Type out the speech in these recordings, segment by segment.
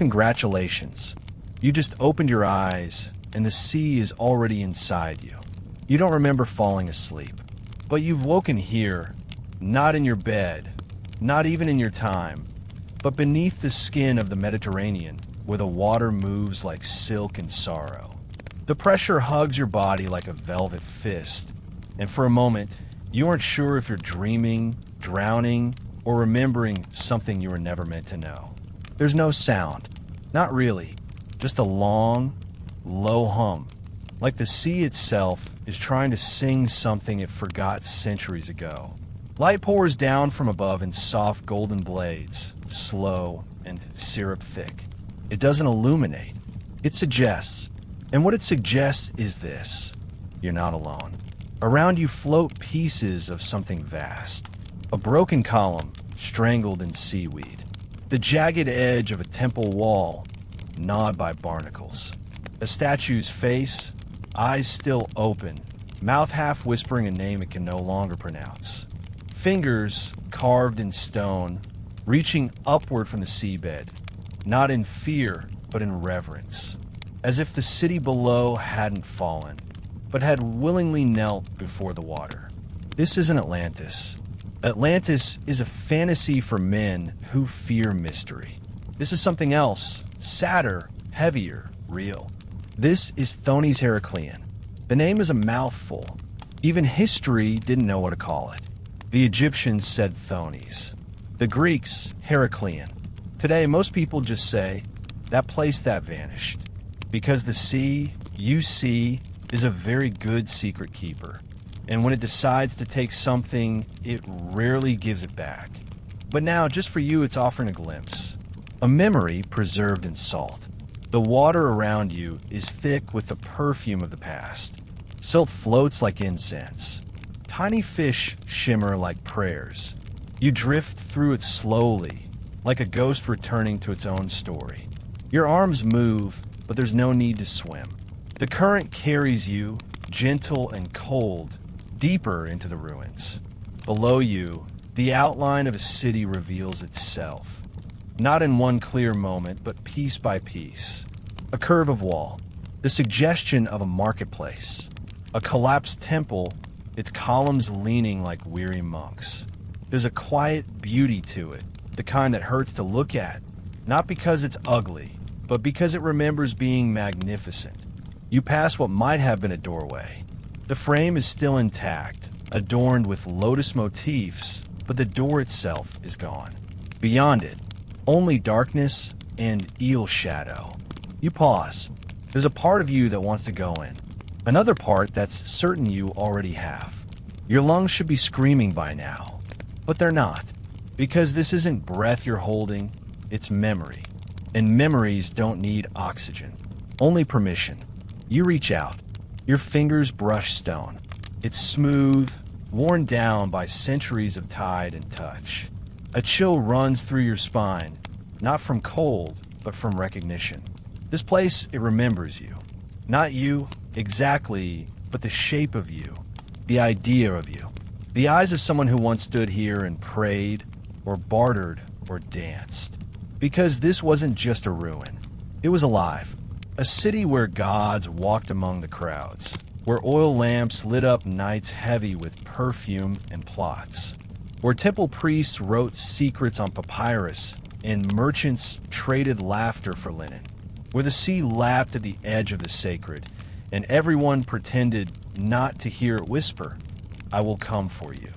congratulations. You just opened your eyes, and the sea is already inside you. You don't remember falling asleep, but you've woken here, not in your bed, not even in your time, but beneath the skin of the Mediterranean, where the water moves like silk and sorrow. The pressure hugs your body like a velvet fist, and for a moment, you aren't sure if you're dreaming, drowning, or remembering something you were never meant to know. There's no sound. Not really. Just a long, low hum, like the sea itself is trying to sing something it forgot centuries ago. Light pours down from above in soft golden blades, slow and syrup thick. It doesn't illuminate. It suggests. And what it suggests is this: you're not alone. Around you float pieces of something vast. A broken column, strangled in seaweed. The jagged edge of a temple wall, gnawed by barnacles. A statue's face, eyes still open, mouth half whispering a name it can no longer pronounce. Fingers carved in stone, reaching upward from the seabed, not in fear, but in reverence. As if the city below hadn't fallen, but had willingly knelt before the water. This isn't Atlantis. Atlantis is a fantasy for men who fear mystery. This is something else, sadder, heavier, real. This is Thonis-Heracleion. The name is a mouthful. Even history didn't know what to call it. The Egyptians said Thonis. The Greeks, Heracleion. Today, most people just say, that place that vanished. Because the sea, you see, is a very good secret keeper. And when it decides to take something, it rarely gives it back. But now, just for you, it's offering a glimpse. A memory preserved in salt. The water around you is thick with the perfume of the past. Silt floats like incense. Tiny fish shimmer like prayers. You drift through it slowly, like a ghost returning to its own story. Your arms move, but there's no need to swim. The current carries you, gentle and cold, deeper into the ruins. Below you, the outline of a city reveals itself. Not in one clear moment, but piece by piece. A curve of wall, the suggestion of a marketplace. A collapsed temple, its columns leaning like weary monks. There's a quiet beauty to it, the kind that hurts to look at, not because it's ugly, but because it remembers being magnificent. You pass what might have been a doorway. The frame is still intact, adorned with lotus motifs, but the door itself is gone. Beyond it, only darkness and eel shadow. You pause. There's a part of you that wants to go in. Another part that's certain you already have. Your lungs should be screaming by now, but they're not. Because this isn't breath you're holding, it's memory. And memories don't need oxygen, only permission. You reach out. Your fingers brush stone. It's smooth, worn down by centuries of tide and touch. A chill runs through your spine, not from cold, but from recognition. This place, it remembers you. Not you, exactly, but the shape of you, the idea of you. The eyes of someone who once stood here and prayed, or bartered, or danced. Because this wasn't just a ruin. It was alive. A city where gods walked among the crowds, where oil lamps lit up nights heavy with perfume and plots, where temple priests wrote secrets on papyrus and merchants traded laughter for linen, where the sea lapped at the edge of the sacred, and everyone pretended not to hear it whisper, "I will come for you."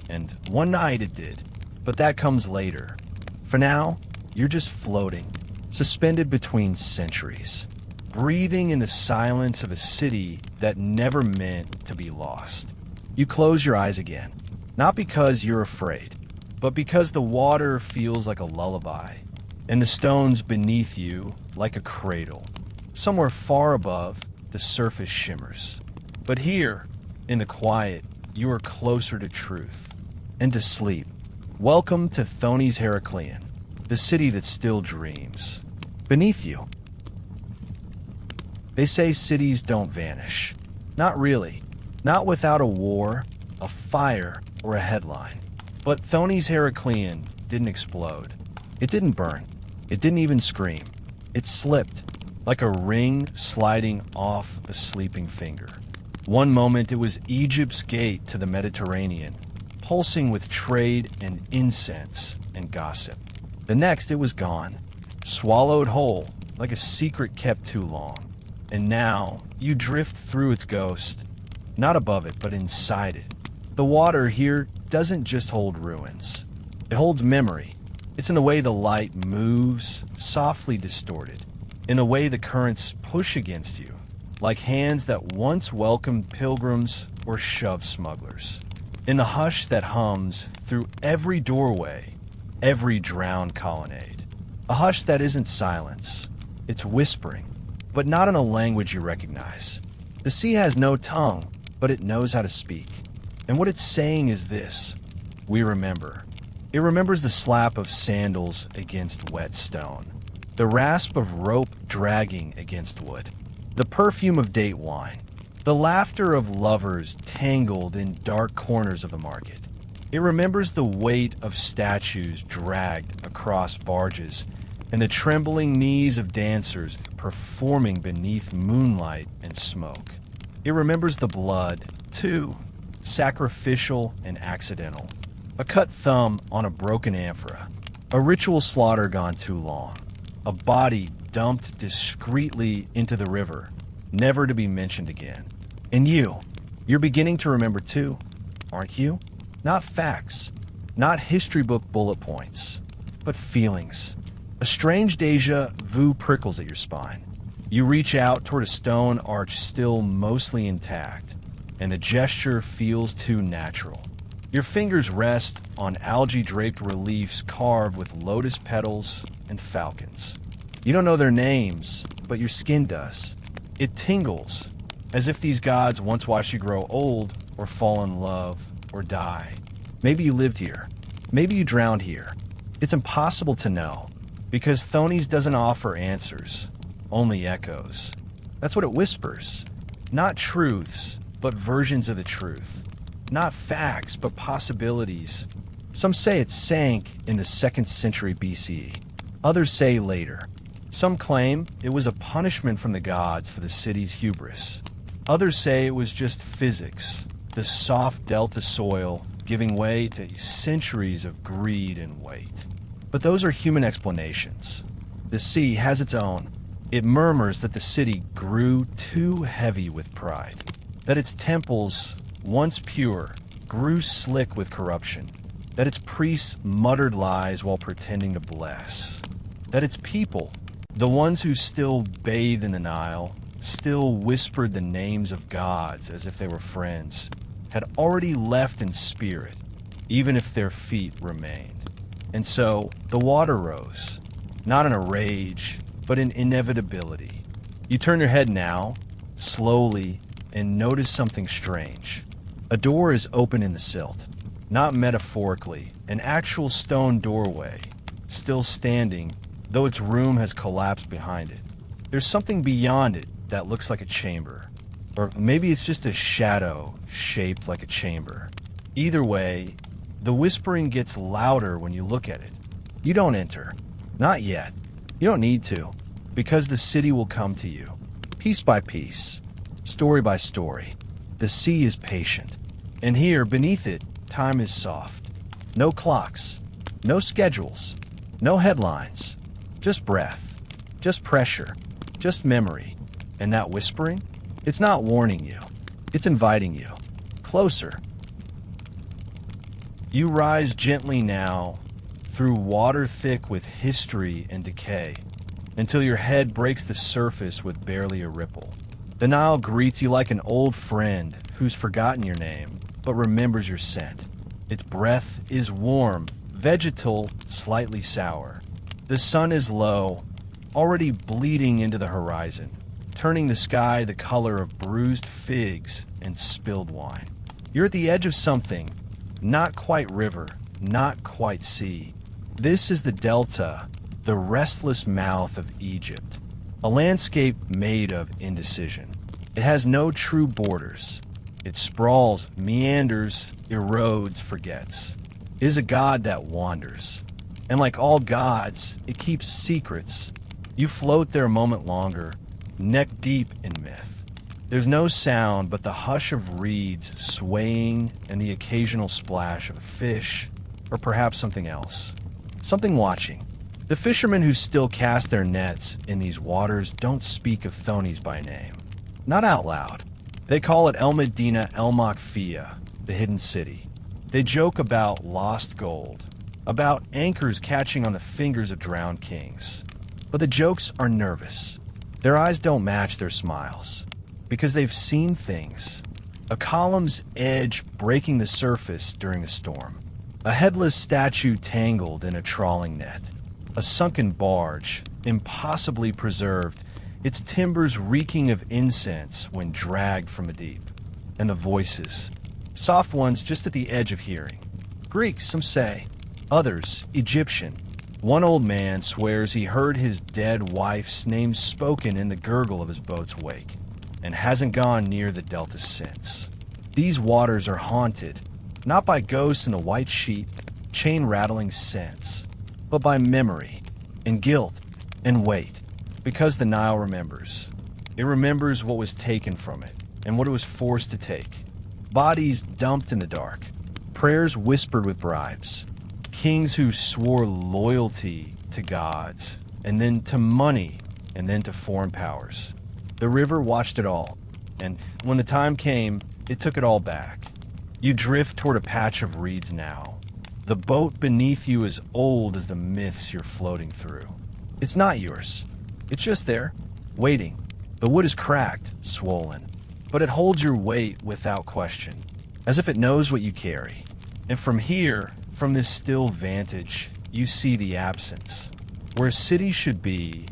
And one night it did, but that comes later. For now, you're just floating, suspended between centuries, breathing in the silence of a city that never meant to be lost. You close your eyes again, not because you're afraid, but because the water feels like a lullaby, and the stones beneath you like a cradle. Somewhere far above, the surface shimmers. But here, in the quiet, you are closer to truth and to sleep. Welcome to Thonis-Heracleion, the city that still dreams. Beneath you. They say cities don't vanish. Not really. Not without a war, a fire, or a headline. But Thonis-Heracleion didn't explode. It didn't burn. It didn't even scream. It slipped, like a ring sliding off a sleeping finger. One moment it was Egypt's gate to the Mediterranean, pulsing with trade and incense and gossip. The next it was gone, swallowed whole, like a secret kept too long. And now you drift through its ghost, not above it, but inside it. The water here doesn't just hold ruins. It holds memory. It's in the way the light moves, softly distorted, in a way the currents push against you, like hands that once welcomed pilgrims or shoved smugglers. In the hush that hums through every doorway, every drowned colonnade. A hush that isn't silence. It's whispering, but not in a language you recognize. The sea has no tongue, but it knows how to speak. And what it's saying is this: we remember. It remembers the slap of sandals against wet stone, the rasp of rope dragging against wood, the perfume of date wine, the laughter of lovers tangled in dark corners of the market. It remembers the weight of statues dragged across barges and the trembling knees of dancers performing beneath moonlight and smoke. It remembers the blood, too, sacrificial and accidental. A cut thumb on a broken amphora, a ritual slaughter gone too long, a body dumped discreetly into the river, never to be mentioned again. And you're beginning to remember too, aren't you? Not facts, not history book bullet points, but feelings. A strange déjà vu prickles at your spine. You reach out toward a stone arch still mostly intact, and the gesture feels too natural. Your fingers rest on algae-draped reliefs carved with lotus petals and falcons. You don't know their names, but your skin does. It tingles, as if these gods once watched you grow old or fall in love or die. Maybe you lived here. Maybe you drowned here. It's impossible to know, because Thonis doesn't offer answers, only echoes. That's what it whispers. Not truths, but versions of the truth. Not facts, but possibilities. Some say it sank in the 2nd century BCE. Others say later. Some claim it was a punishment from the gods for the city's hubris. Others say it was just physics, the soft delta soil giving way to centuries of greed and weight. But those are human explanations. The sea has its own. It murmurs that the city grew too heavy with pride, that its temples, once pure, grew slick with corruption, that its priests muttered lies while pretending to bless, that its people, the ones who still bathe in the Nile, still whispered the names of gods as if they were friends, had already left in spirit, even if their feet remained. And so the water rose, not in a rage, but in inevitability. You turn your head now, slowly, and notice something strange. A door is open in the silt, not metaphorically, an actual stone doorway, still standing, though its room has collapsed behind it. There's something beyond it that looks like a chamber. Or maybe it's just a shadow shaped like a chamber. Either way, the whispering gets louder when you look at it. You don't enter. Not yet. You don't need to, because the city will come to you, piece by piece, story by story. The sea is patient. And here, beneath it, time is soft. No clocks, no schedules, no headlines, just breath, just pressure, just memory. And that whispering, it's not warning you, it's inviting you. Closer. You rise gently now, through water thick with history and decay, until your head breaks the surface with barely a ripple. The Nile greets you like an old friend who's forgotten your name, but remembers your scent. Its breath is warm, vegetal, slightly sour. The sun is low, already bleeding into the horizon, turning the sky the color of bruised figs and spilled wine. You're at the edge of something, not quite river, not quite sea. This is the delta, the restless mouth of Egypt, a landscape made of indecision. It has no true borders. It sprawls, meanders, erodes, forgets. It is a god that wanders. And like all gods, it keeps secrets, You float there a moment longer, neck deep in myth. There's no sound but the hush of reeds swaying and the occasional splash of a fish, or perhaps something else. Something watching. The fishermen who still cast their nets in these waters don't speak of Thonis by name. Not out loud. They call it El Medina El Makfia, the hidden city. They joke about lost gold, about anchors catching on the fingers of drowned kings. But the jokes are nervous. Their eyes don't match their smiles, because they've seen things. A column's edge breaking the surface during a storm. A headless statue tangled in a trawling net. A sunken barge, impossibly preserved, its timbers reeking of incense when dragged from the deep. And the voices, soft ones just at the edge of hearing. Greek, some say. Others, Egyptian. One old man swears he heard his dead wife's name spoken in the gurgle of his boat's wake, and hasn't gone near the delta since. These waters are haunted, not by ghosts in a white sheet, chain-rattling scents, but by memory, and guilt, and weight, because the Nile remembers. It remembers what was taken from it, and what it was forced to take. Bodies dumped in the dark, prayers whispered with bribes, kings who swore loyalty to gods, and then to money, and then to foreign powers. The river watched it all, and when the time came, it took it all back. You drift toward a patch of reeds now. The boat beneath you is old as the myths you're floating through. It's not yours. It's just there, waiting. The wood is cracked, swollen, but it holds your weight without question, as if it knows what you carry. And from here, from this still vantage, you see the absence. Where a city should be,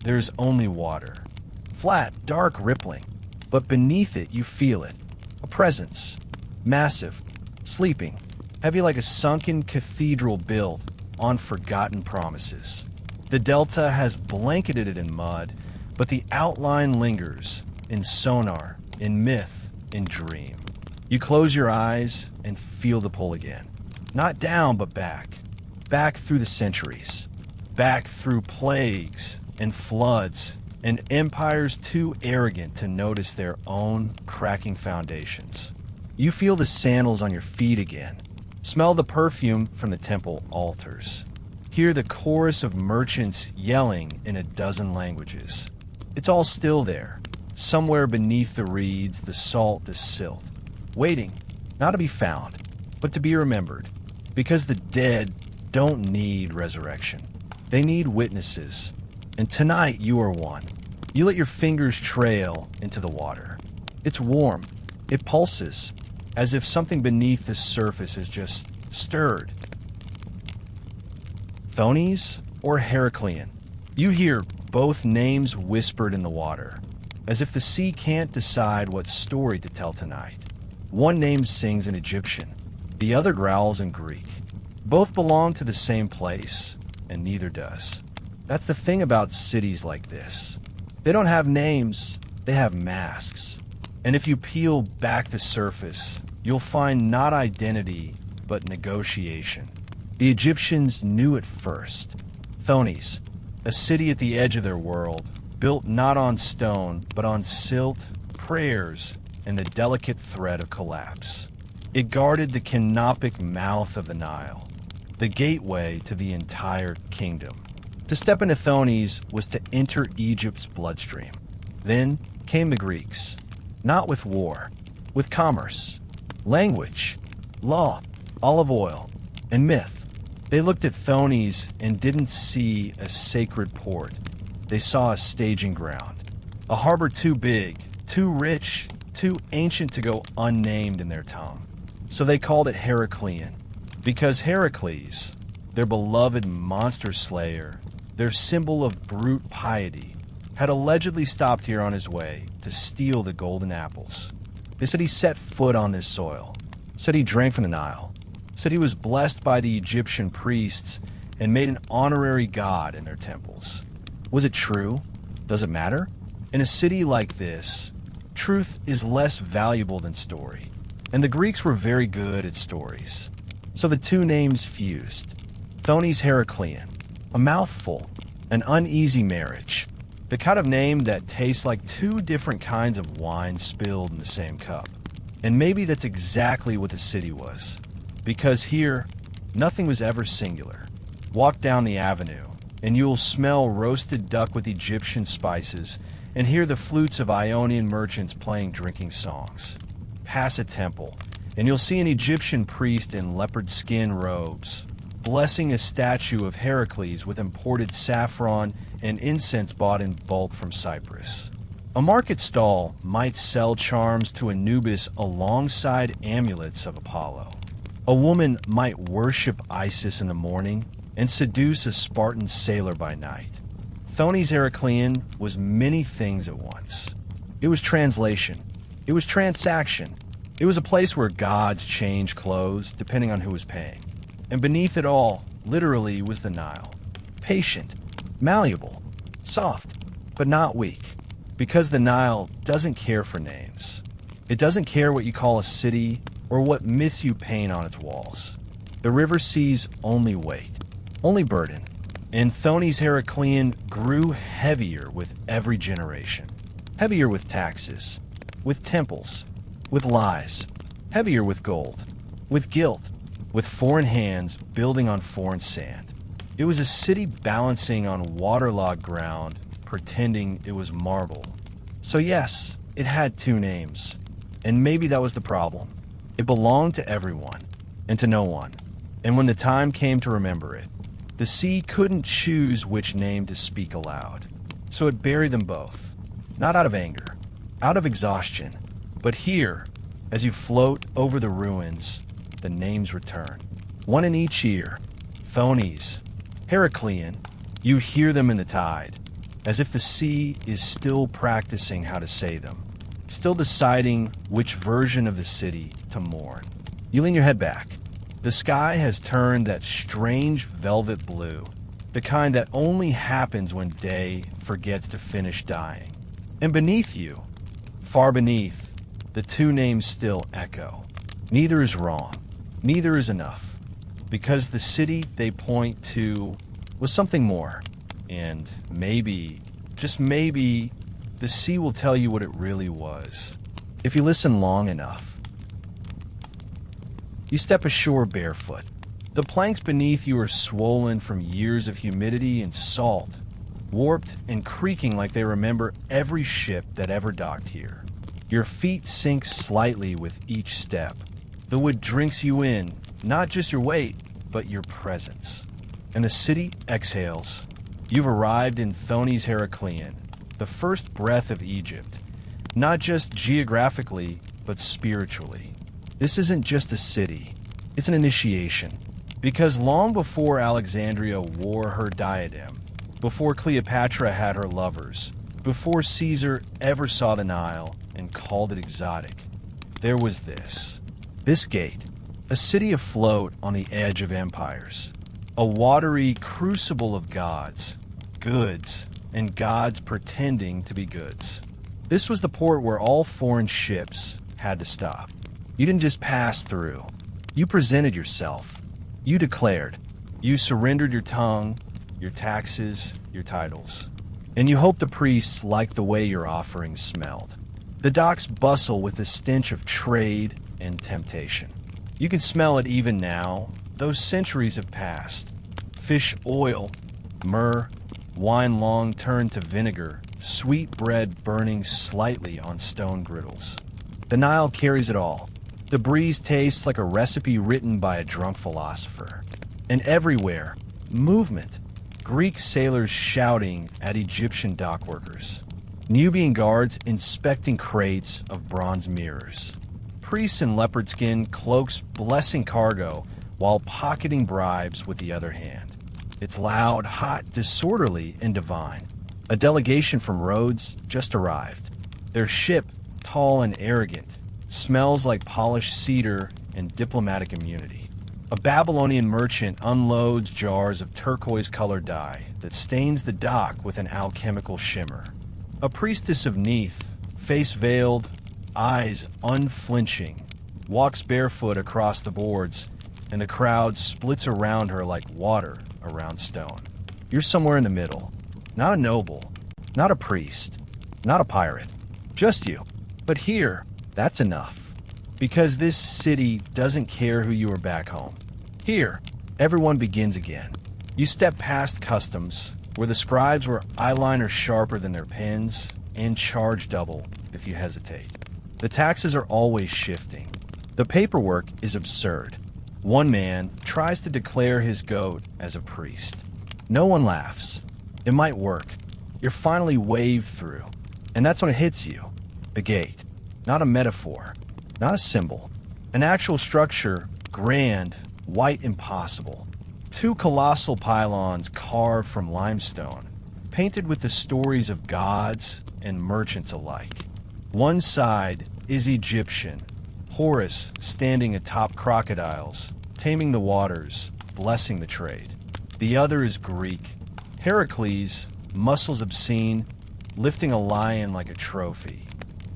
there's only water. Flat, dark, rippling. But beneath it, you feel it. A presence. Massive. Sleeping. Heavy like a sunken cathedral built on forgotten promises. The delta has blanketed it in mud, but the outline lingers in sonar, in myth, in dream. You close your eyes and feel the pull again. Not down, but back. Back through the centuries. Back through plagues and floods and empires too arrogant to notice their own cracking foundations. You feel the sandals on your feet again. Smell the perfume from the temple altars. Hear the chorus of merchants yelling in a dozen languages. It's all still there, somewhere beneath the reeds, the salt, the silt. Waiting, not to be found, but to be remembered. Because the dead don't need resurrection. They need witnesses. And tonight you are one. You let your fingers trail into the water. It's warm. It pulses, as if something beneath the surface is just stirred. Thonis or Heracleion? You hear both names whispered in the water, as if the sea can't decide what story to tell tonight. One name sings in Egyptian, the other growls in Greek. Both belong to the same place, and neither does. That's the thing about cities like this. They don't have names, they have masks. And if you peel back the surface, you'll find not identity, but negotiation. The Egyptians knew it first. Thonis, a city at the edge of their world, built not on stone, but on silt, prayers, and the delicate thread of collapse. It guarded the canopic mouth of the Nile, the gateway to the entire kingdom. To step into Thonis was to enter Egypt's bloodstream. Then came the Greeks, not with war, with commerce, language, law, olive oil, and myth. They looked at Thonis and didn't see a sacred port. They saw a staging ground, a harbor too big, too rich, too ancient to go unnamed in their tongue. So they called it Heracleion, because Heracles, their beloved monster slayer, their symbol of brute piety, had allegedly stopped here on his way to steal the golden apples. They said he set foot on this soil, said he drank from the Nile, said he was blessed by the Egyptian priests and made an honorary god in their temples. Was it true? Does it matter? In a city like this, truth is less valuable than story, and the Greeks were very good at stories. So the two names fused. Thonis-Heracleion, a mouthful, An uneasy marriage. The kind of name that tastes like two different kinds of wine spilled in the same cup. And maybe that's exactly what the city was. Because here, nothing was ever singular. Walk down the avenue, and you'll smell roasted duck with Egyptian spices and hear the flutes of Ionian merchants playing drinking songs. Pass a temple, and you'll see an Egyptian priest in leopard skin robes, blessing a statue of Heracles with imported saffron and incense bought in bulk from Cyprus. A market stall might sell charms to Anubis alongside amulets of Apollo. A woman might worship Isis in the morning and seduce a Spartan sailor by night. Thonis-Heracleion was many things at once. It was translation. It was transaction. It was a place where gods changed clothes depending on who was paying. And beneath it all, literally, was the Nile. Patient, malleable, soft, but not weak. Because the Nile doesn't care for names. It doesn't care what you call a city or what myths you paint on its walls. The river sees only weight, only burden. And Thonis-Heracleion grew heavier with every generation. Heavier with taxes, with temples, with lies. Heavier with gold, with guilt, with foreign hands building on foreign sand. It was a city balancing on waterlogged ground, pretending it was marble. So yes, it had two names. And maybe that was the problem. It belonged to everyone, and to no one. And when the time came to remember it, the sea couldn't choose which name to speak aloud. So it buried them both. Not out of anger, out of exhaustion. But here, as you float over the ruins, the names return. One in each ear. Thonis, Heracleion. You hear them in the tide, as if the sea is still practicing how to say them, still deciding which version of the city to mourn. You lean your head back. The sky has turned that strange velvet blue, the kind that only happens when day forgets to finish dying. And beneath you, far beneath, the two names still echo. Neither is wrong, neither is enough, because the city they point to was something more. And maybe, just maybe, the sea will tell you what it really was, if you listen long enough. You step ashore barefoot. The planks beneath you are swollen from years of humidity and salt, warped and creaking like they remember every ship that ever docked here. Your feet sink slightly with each step. The wood drinks you in, not just your weight, but your presence. And the city exhales. You've arrived in Thonis-Heracleion, the first breath of Egypt, not just geographically, but spiritually. This isn't just a city, it's an initiation. Because long before Alexandria wore her diadem, before Cleopatra had her lovers, before Caesar ever saw the Nile and called it exotic, there was this gate, a city afloat on the edge of empires, a watery crucible of gods, goods, and gods pretending to be goods. This was the port where all foreign ships had to stop. You didn't just pass through. You presented yourself. You declared. You surrendered your tongue, your taxes, your titles. And you hoped the priests liked the way your offerings smelled. The docks bustle with the stench of trade and temptation. You can smell it even now. Those centuries have passed. Fish oil, myrrh, wine long turned to vinegar, sweet bread burning slightly on stone griddles. The Nile carries it all. The breeze tastes like a recipe written by a drunk philosopher. And everywhere, movement. Greek sailors shouting at Egyptian dockworkers. Nubian guards inspecting crates of bronze mirrors. Priests in leopard skin cloaks blessing cargo while pocketing bribes with the other hand. It's loud, hot, disorderly, and divine. A delegation from Rhodes just arrived. Their ship, tall and arrogant, smells like polished cedar and diplomatic immunity. A Babylonian merchant unloads jars of turquoise-colored dye that stains the dock with an alchemical shimmer. A priestess of Neith, face veiled, eyes unflinching, walks barefoot across the boards, and the crowd splits around her like water around stone. You're somewhere in the middle, Not a noble, not a priest, not a pirate, just you. But here, that's enough. Because this city doesn't care who you are back home. Here, everyone begins again. You step past customs, where the scribes were eyeliner sharper than their pens, and charge double if you hesitate. The taxes are always shifting. The paperwork is absurd. One man tries to declare his goat as a priest. No one laughs. It might work. You're finally waved through. And that's when it hits you. The gate. Not a metaphor. Not a symbol. An actual structure, grand, white impossible. Two colossal pylons carved from limestone, painted with the stories of gods and merchants alike. One side is Egyptian, Horus standing atop crocodiles, taming the waters, blessing the trade. The other is Greek, Heracles, muscles obscene, lifting a lion like a trophy.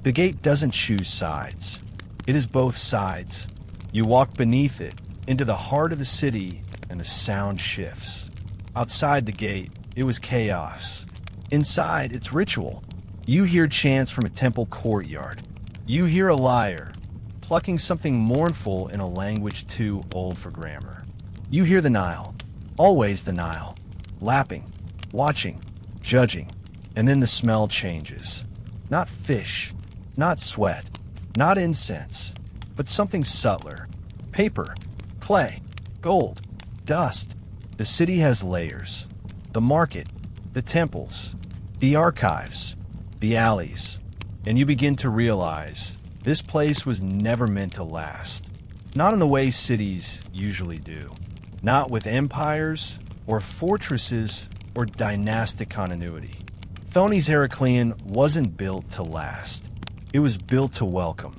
The gate doesn't choose sides. It is both sides. You walk beneath it, into the heart of the city, and the sound shifts. Outside the gate, it was chaos. Inside, it's ritual. You hear chants from a temple courtyard. You hear a lyre, plucking something mournful in a language too old for grammar. You hear the Nile, always the Nile, lapping, watching, judging, and then the smell changes. Not fish, not sweat, not incense, but something subtler. Paper, clay, gold, dust. The city has layers. The market, the temples, the archives, the alleys. And you begin to realize this place was never meant to last. Not in the way cities usually do. Not with empires or fortresses or dynastic continuity. Thonis-Heracleion wasn't built to last. It was built to welcome.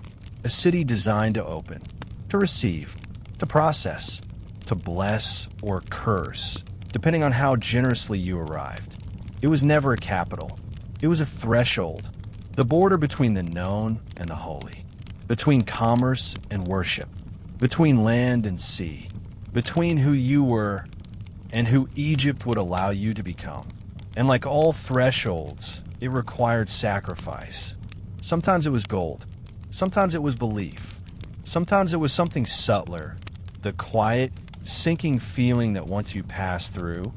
A city designed to open, to receive, to process, to bless or curse, depending on how generously you arrived. It was never a capital. It was a threshold, the border between the known and the holy, between commerce and worship, between land and sea, between who you were and who Egypt would allow you to become. And like all thresholds, it required sacrifice. Sometimes it was gold. Sometimes it was belief. Sometimes it was something subtler, the quiet, sinking feeling that once you pass through,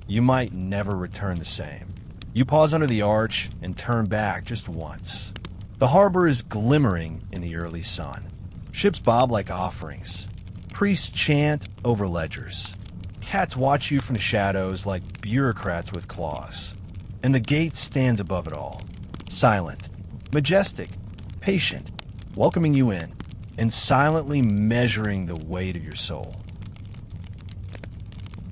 you might never return the same. You pause under the arch and turn back just once. The harbor is glimmering in the early sun. Ships bob like offerings. Priests chant over ledgers. Cats watch you from the shadows like bureaucrats with claws. And the gate stands above it all. Silent, majestic, patient, welcoming you in, and silently measuring the weight of your soul.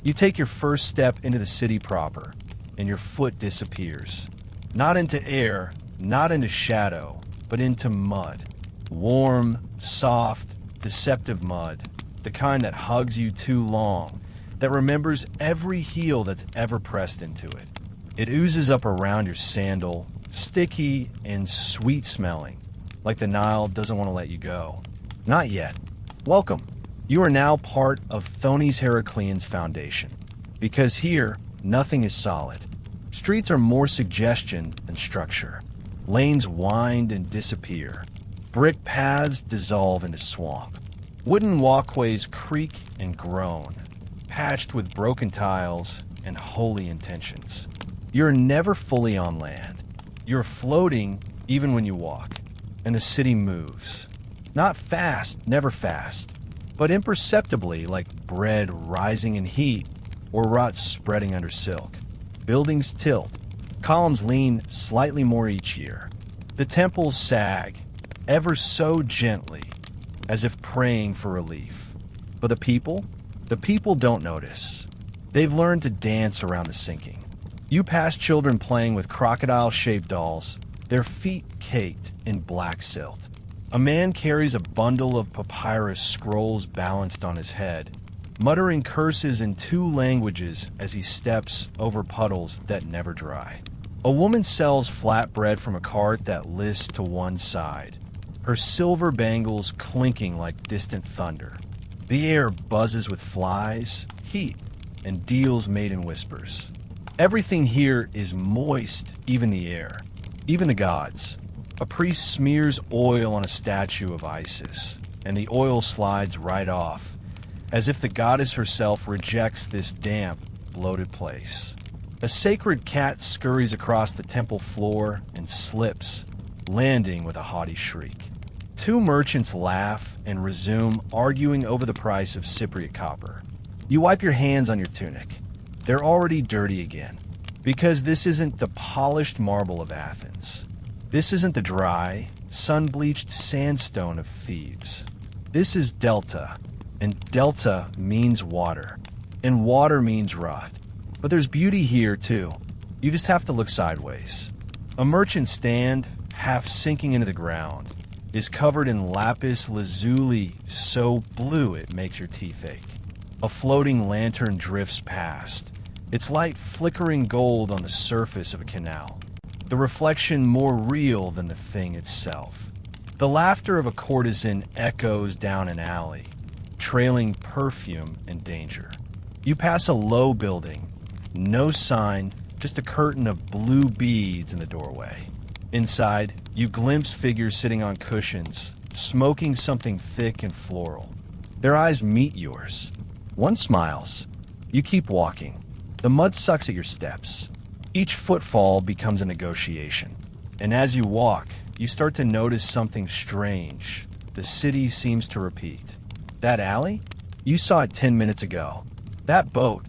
You take your first step into the city proper, and your foot disappears. Not into air, not into shadow, but into mud. Warm, soft, deceptive mud. The kind that hugs you too long, that remembers every heel that's ever pressed into it. It oozes up around your sandal, sticky and sweet-smelling, like the Nile doesn't want to let you go. Not yet. Welcome. You are now part of Thonis-Heracleion's foundation. Because here, nothing is solid. Streets are more suggestion than structure. Lanes wind and disappear. Brick paths dissolve into swamp. Wooden walkways creak and groan, patched with broken tiles and holy intentions. You're never fully on land. You're floating even when you walk. And the city moves. Not fast, never fast, but imperceptibly like bread rising in heat or rot spreading under silk. Buildings tilt. Columns lean slightly more each year. The temples sag, ever so gently, as if praying for relief. But the people don't notice. They've learned to dance around the sinking. You pass children playing with crocodile-shaped dolls, their feet caked in black silt. A man carries a bundle of papyrus scrolls balanced on his head, muttering curses in two languages as he steps over puddles that never dry. A woman sells flatbread from a cart that lists to one side, her silver bangles clinking like distant thunder. The air buzzes with flies, heat, and deals made in whispers. Everything here is moist, even the air, even the gods. A priest smears oil on a statue of Isis, and the oil slides right off, as if the goddess herself rejects this damp, bloated place. A sacred cat scurries across the temple floor and slips, landing with a haughty shriek. Two merchants laugh and resume arguing over the price of Cypriot copper. You wipe your hands on your tunic. They're already dirty again, because this isn't the polished marble of Athens. This isn't the dry, sun-bleached sandstone of Thebes. This is delta, and delta means water, and water means rot. But there's beauty here, too. You just have to look sideways. A merchant's stand, half sinking into the ground, is covered in lapis lazuli so blue it makes your teeth ache. A floating lantern drifts past, its light flickering gold on the surface of a canal, the reflection more real than the thing itself. The laughter of a courtesan echoes down an alley, trailing perfume and danger. You pass a low building, no sign, just a curtain of blue beads in the doorway. Inside, you glimpse figures sitting on cushions, smoking something thick and floral. Their eyes meet yours. One smiles. You keep walking. The mud sucks at your steps. Each footfall becomes a negotiation. And as you walk, you start to notice something strange. The city seems to repeat. That alley? You saw it 10 minutes ago. That boat,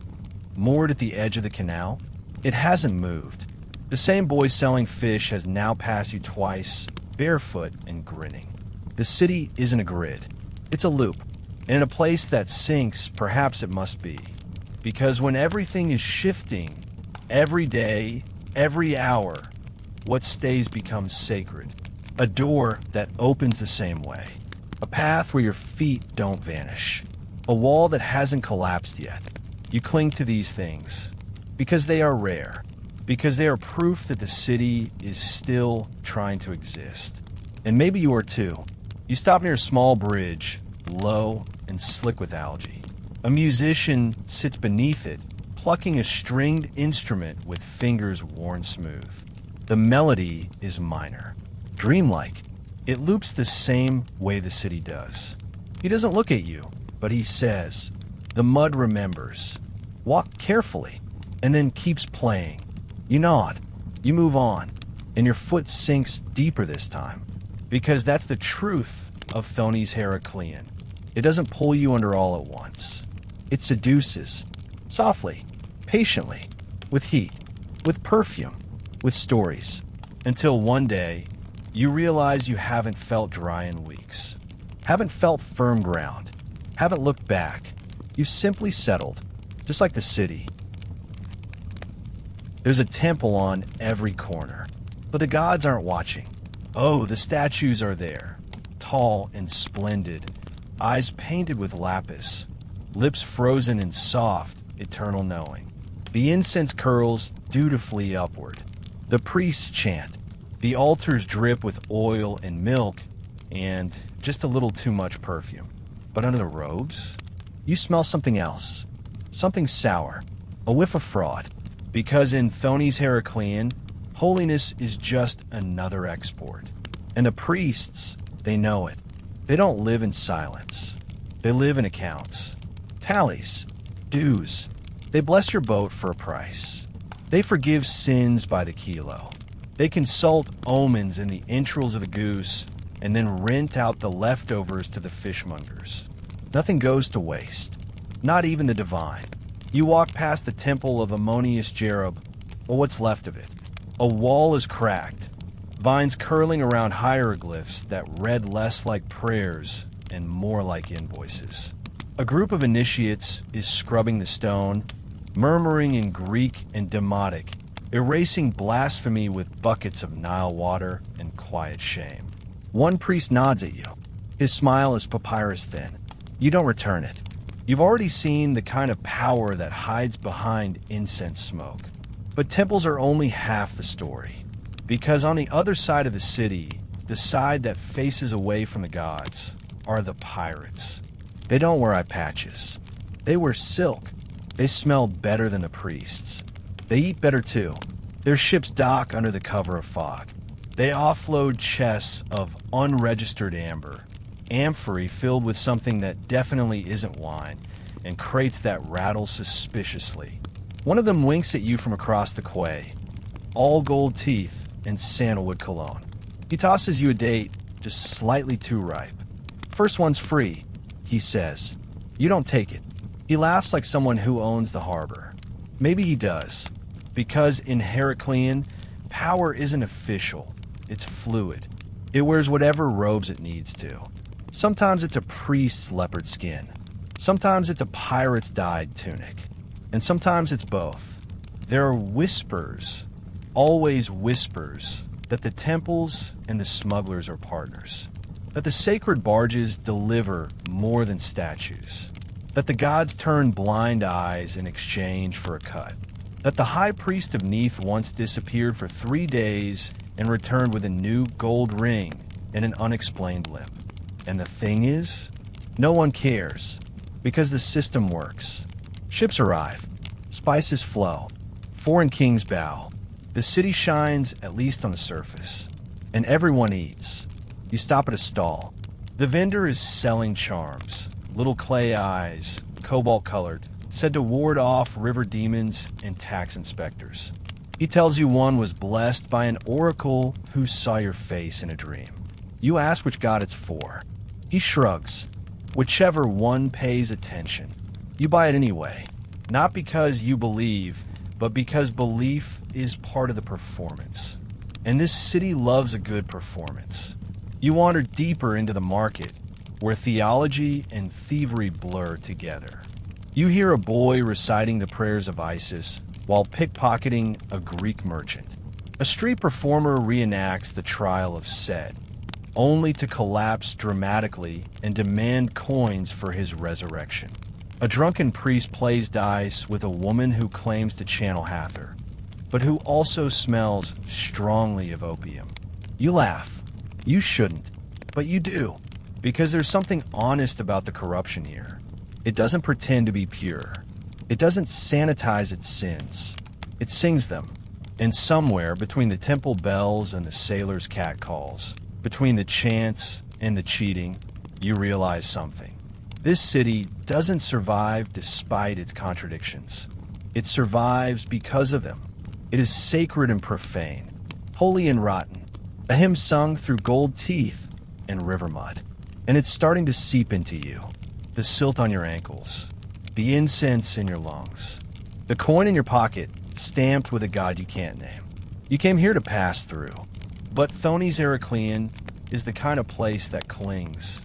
moored at the edge of the canal, it hasn't moved. The same boy selling fish has now passed you twice, barefoot and grinning. The city isn't a grid. It's a loop. And in a place that sinks, perhaps it must be. Because when everything is shifting, every day, every hour, what stays becomes sacred. A door that opens the same way. A path where your feet don't vanish. A wall that hasn't collapsed yet. You cling to these things because they are rare. Because they are proof that the city is still trying to exist. And maybe you are too. You stop near a small bridge, low and slick with algae. A musician sits beneath it, plucking a stringed instrument with fingers worn smooth. The melody is minor, dreamlike. It loops the same way the city does. He doesn't look at you, but he says, "The mud remembers. Walk carefully," and then keeps playing. You nod, you move on, and your foot sinks deeper this time, because that's the truth of Thonis-Heracleion. It doesn't pull you under all at once. It seduces, softly, patiently, with heat, with perfume, with stories, until one day you realize you haven't felt dry in weeks, haven't felt firm ground, haven't looked back. You've simply settled, just like the city. There's a temple on every corner, but the gods aren't watching. Oh, the statues are there, tall and splendid, eyes painted with lapis, lips frozen in soft, eternal knowing. The incense curls dutifully upward. The priests chant. The altars drip with oil and milk, and just a little too much perfume. But under the robes, you smell something else, something sour, a whiff of fraud. Because in Thonis-Heracleion, holiness is just another export. And the priests, they know it. They don't live in silence. They live in accounts, tallies, dues. They bless your boat for a price. They forgive sins by the kilo. They consult omens in the entrails of the goose and then rent out the leftovers to the fishmongers. Nothing goes to waste, not even the divine. You walk past the temple of Ammonius Cherub, or what's left of it. A wall is cracked, vines curling around hieroglyphs that read less like prayers and more like invoices. A group of initiates is scrubbing the stone, murmuring in Greek and Demotic, erasing blasphemy with buckets of Nile water and quiet shame. One priest nods at you. His smile is papyrus thin. You don't return it. You've already seen the kind of power that hides behind incense smoke. But temples are only half the story. Because on the other side of the city, the side that faces away from the gods, are the pirates. They don't wear eye patches. They wear silk. They smell better than the priests. They eat better too. Their ships dock under the cover of fog. They offload chests of unregistered amber, amphory filled with something that definitely isn't wine, and crates that rattle suspiciously. One of them winks at you from across the quay, all gold teeth and sandalwood cologne. He tosses you a date just slightly too ripe. First one's free, he says. You don't take it. He laughs like someone who owns the harbor. Maybe he does, because in Heracleion, power isn't official, it's fluid. It wears whatever robes it needs to. Sometimes it's a priest's leopard skin. Sometimes it's a pirate's dyed tunic. And sometimes it's both. There are whispers, always whispers, that the temples and the smugglers are partners. That the sacred barges deliver more than statues. That the gods turn blind eyes in exchange for a cut. That the high priest of Neath once disappeared for 3 days and returned with a new gold ring and an unexplained limp. And the thing is, no one cares, because the system works. Ships arrive, spices flow, foreign kings bow. The city shines, at least on the surface, and everyone eats. You stop at a stall. The vendor is selling charms, little clay eyes, cobalt-colored, said to ward off river demons and tax inspectors. He tells you one was blessed by an oracle who saw your face in a dream. You ask which god it's for. He shrugs. Whichever one pays attention. You buy it anyway, not because you believe, but because belief is part of the performance. And this city loves a good performance. You wander deeper into the market, where theology and thievery blur together. You hear a boy reciting the prayers of Isis while pickpocketing a Greek merchant. A street performer reenacts the trial of Sed, only to collapse dramatically and demand coins for his resurrection. A drunken priest plays dice with a woman who claims to channel Hathor, but who also smells strongly of opium. You laugh. You shouldn't, but you do, because there's something honest about the corruption here. It doesn't pretend to be pure. It doesn't sanitize its sins. It sings them. And somewhere between the temple bells and the sailors' catcalls, between the chants and the cheating, you realize something. This city doesn't survive despite its contradictions. It survives because of them. It is sacred and profane, holy and rotten, a hymn sung through gold teeth and river mud. And it's starting to seep into you. The silt on your ankles, the incense in your lungs, the coin in your pocket stamped with a god you can't name. You came here to pass through, but Thonis-Heracleion is the kind of place that clings.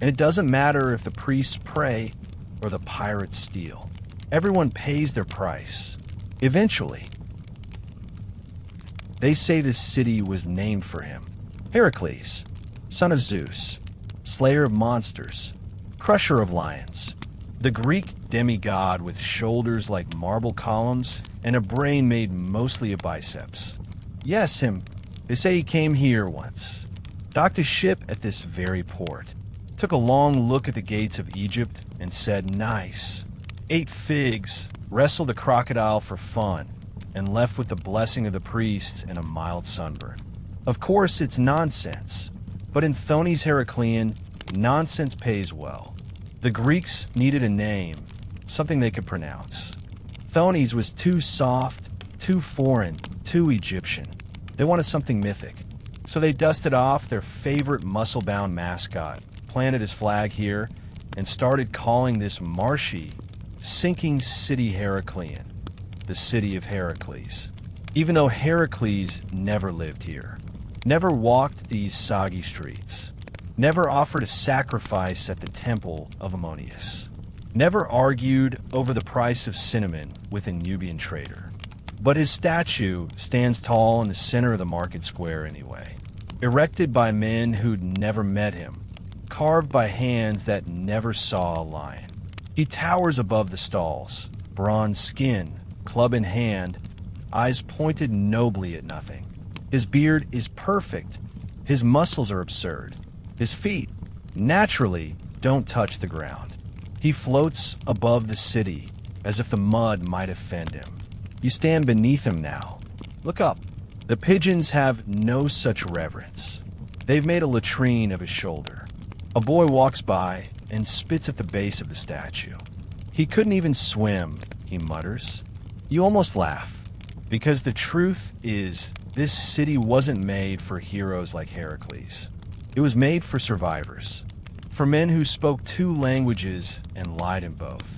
And it doesn't matter if the priests pray or the pirates steal. Everyone pays their price. Eventually. They say this city was named for him. Heracles, son of Zeus, slayer of monsters, crusher of lions, the Greek demigod with shoulders like marble columns and a brain made mostly of biceps. Yes, him. They say he came here once, docked a ship at this very port, took a long look at the gates of Egypt and said, nice, ate figs, wrestled a crocodile for fun, and left with the blessing of the priests and a mild sunburn. Of course, it's nonsense, but in Thonis-Heracleion, nonsense pays well. The Greeks needed a name, something they could pronounce. Thonis was too soft, too foreign, too Egyptian. They wanted something mythic, so they dusted off their favorite muscle-bound mascot, planted his flag here, and started calling this marshy, sinking city Heracleion, the city of Heracles. Even though Heracles never lived here, never walked these soggy streets, never offered a sacrifice at the temple of Ammonius, never argued over the price of cinnamon with a Nubian trader. But his statue stands tall in the center of the market square anyway, erected by men who'd never met him, carved by hands that never saw a lion. He towers above the stalls, bronze skin, club in hand, eyes pointed nobly at nothing. His beard is perfect. His muscles are absurd. His feet, naturally, don't touch the ground. He floats above the city as if the mud might offend him. You stand beneath him now. Look up. The pigeons have no such reverence. They've made a latrine of his shoulder. A boy walks by and spits at the base of the statue. He couldn't even swim, he mutters. You almost laugh, because the truth is, this city wasn't made for heroes like Heracles. It was made for survivors, for men who spoke 2 languages and lied in both,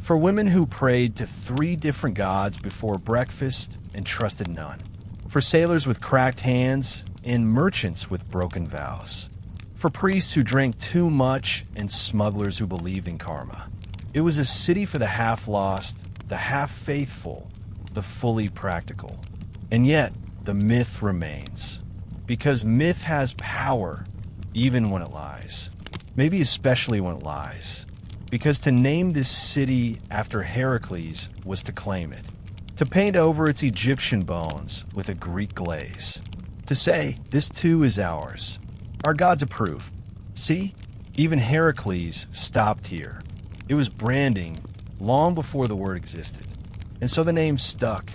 for women who prayed to 3 different gods before breakfast and trusted none, for sailors with cracked hands and merchants with broken vows, for priests who drank too much and smugglers who believed in karma. It was a city for the half-lost, the half-faithful, the fully practical. And yet, the myth remains. Because myth has power, even when it lies. Maybe especially when it lies. Because to name this city after Heracles was to claim it. To paint over its Egyptian bones with a Greek glaze. To say, this too is ours. Our gods approve. See, even Heracles stopped here. It was branding long before the word existed. And so the name stuck.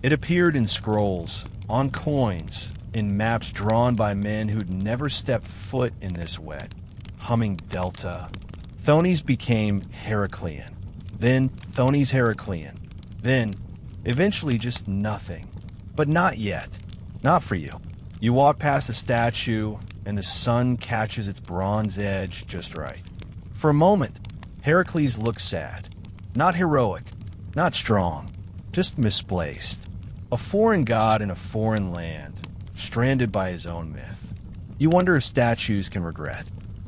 It appeared in scrolls, on coins, in maps drawn by men who'd never stepped foot in this wet, humming delta. Thonis became Heracleion. Then Thonis-Heracleion. Then, eventually just nothing. But not yet. Not for you. You walk past the statue, and the sun catches its bronze edge just right. For a moment, Heracles looks sad. Not heroic, not strong, just misplaced. A foreign god in a foreign land, stranded by his own myth. You wonder if statues can regret.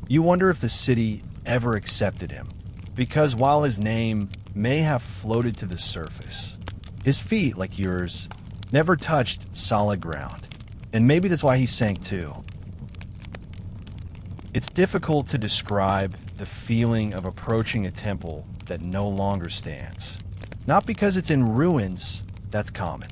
You wonder if the city ever accepted him. Because while his name may have floated to the surface, his feet, like yours, never touched solid ground. And maybe that's why he sank too. It's difficult to describe the feeling of approaching a temple that no longer stands. Not because it's in ruins, that's common.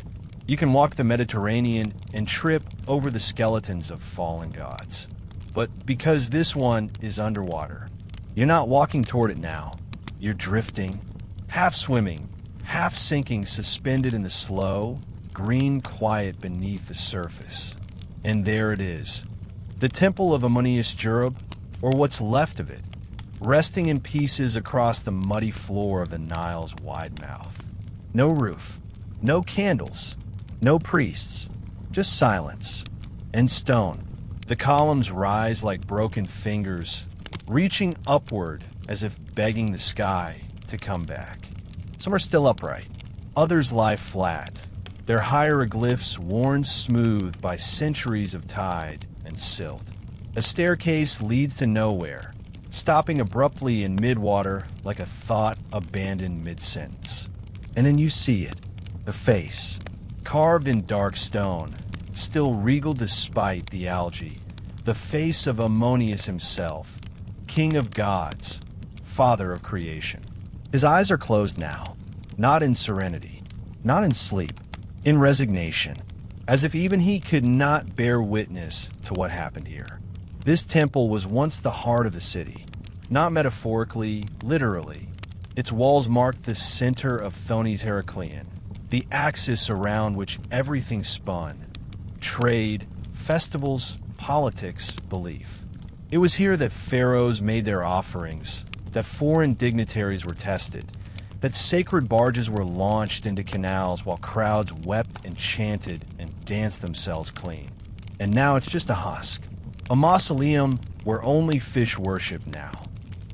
You can walk the Mediterranean and trip over the skeletons of fallen gods. But because this one is underwater, you're not walking toward it now. You're drifting, half swimming, half sinking, suspended in the slow, green quiet beneath the surface. And there it is. The temple of Amunias-Jurub, or what's left of it, resting in pieces across the muddy floor of the Nile's wide mouth. No roof, no candles, no priests, just silence and stone. The columns rise like broken fingers, reaching upward as if begging the sky to come back. Some are still upright, others lie flat, their hieroglyphs worn smooth by centuries of tide and silt. A staircase leads to nowhere, stopping abruptly in mid-water like a thought abandoned mid-sentence. And then you see it, the face, carved in dark stone, still regal despite the algae, the face of Ammonius himself, king of gods, father of creation. His eyes are closed now, not in serenity, not in sleep, in resignation, as if even he could not bear witness to what happened here. This temple was once the heart of the city, not metaphorically, literally. Its walls marked the center of Thonis-Heracleion, the axis around which everything spun. Trade, festivals, politics, belief. It was here that pharaohs made their offerings, that foreign dignitaries were tested, that sacred barges were launched into canals while crowds wept and chanted and danced themselves clean. And now it's just a husk, a mausoleum where only fish worship now.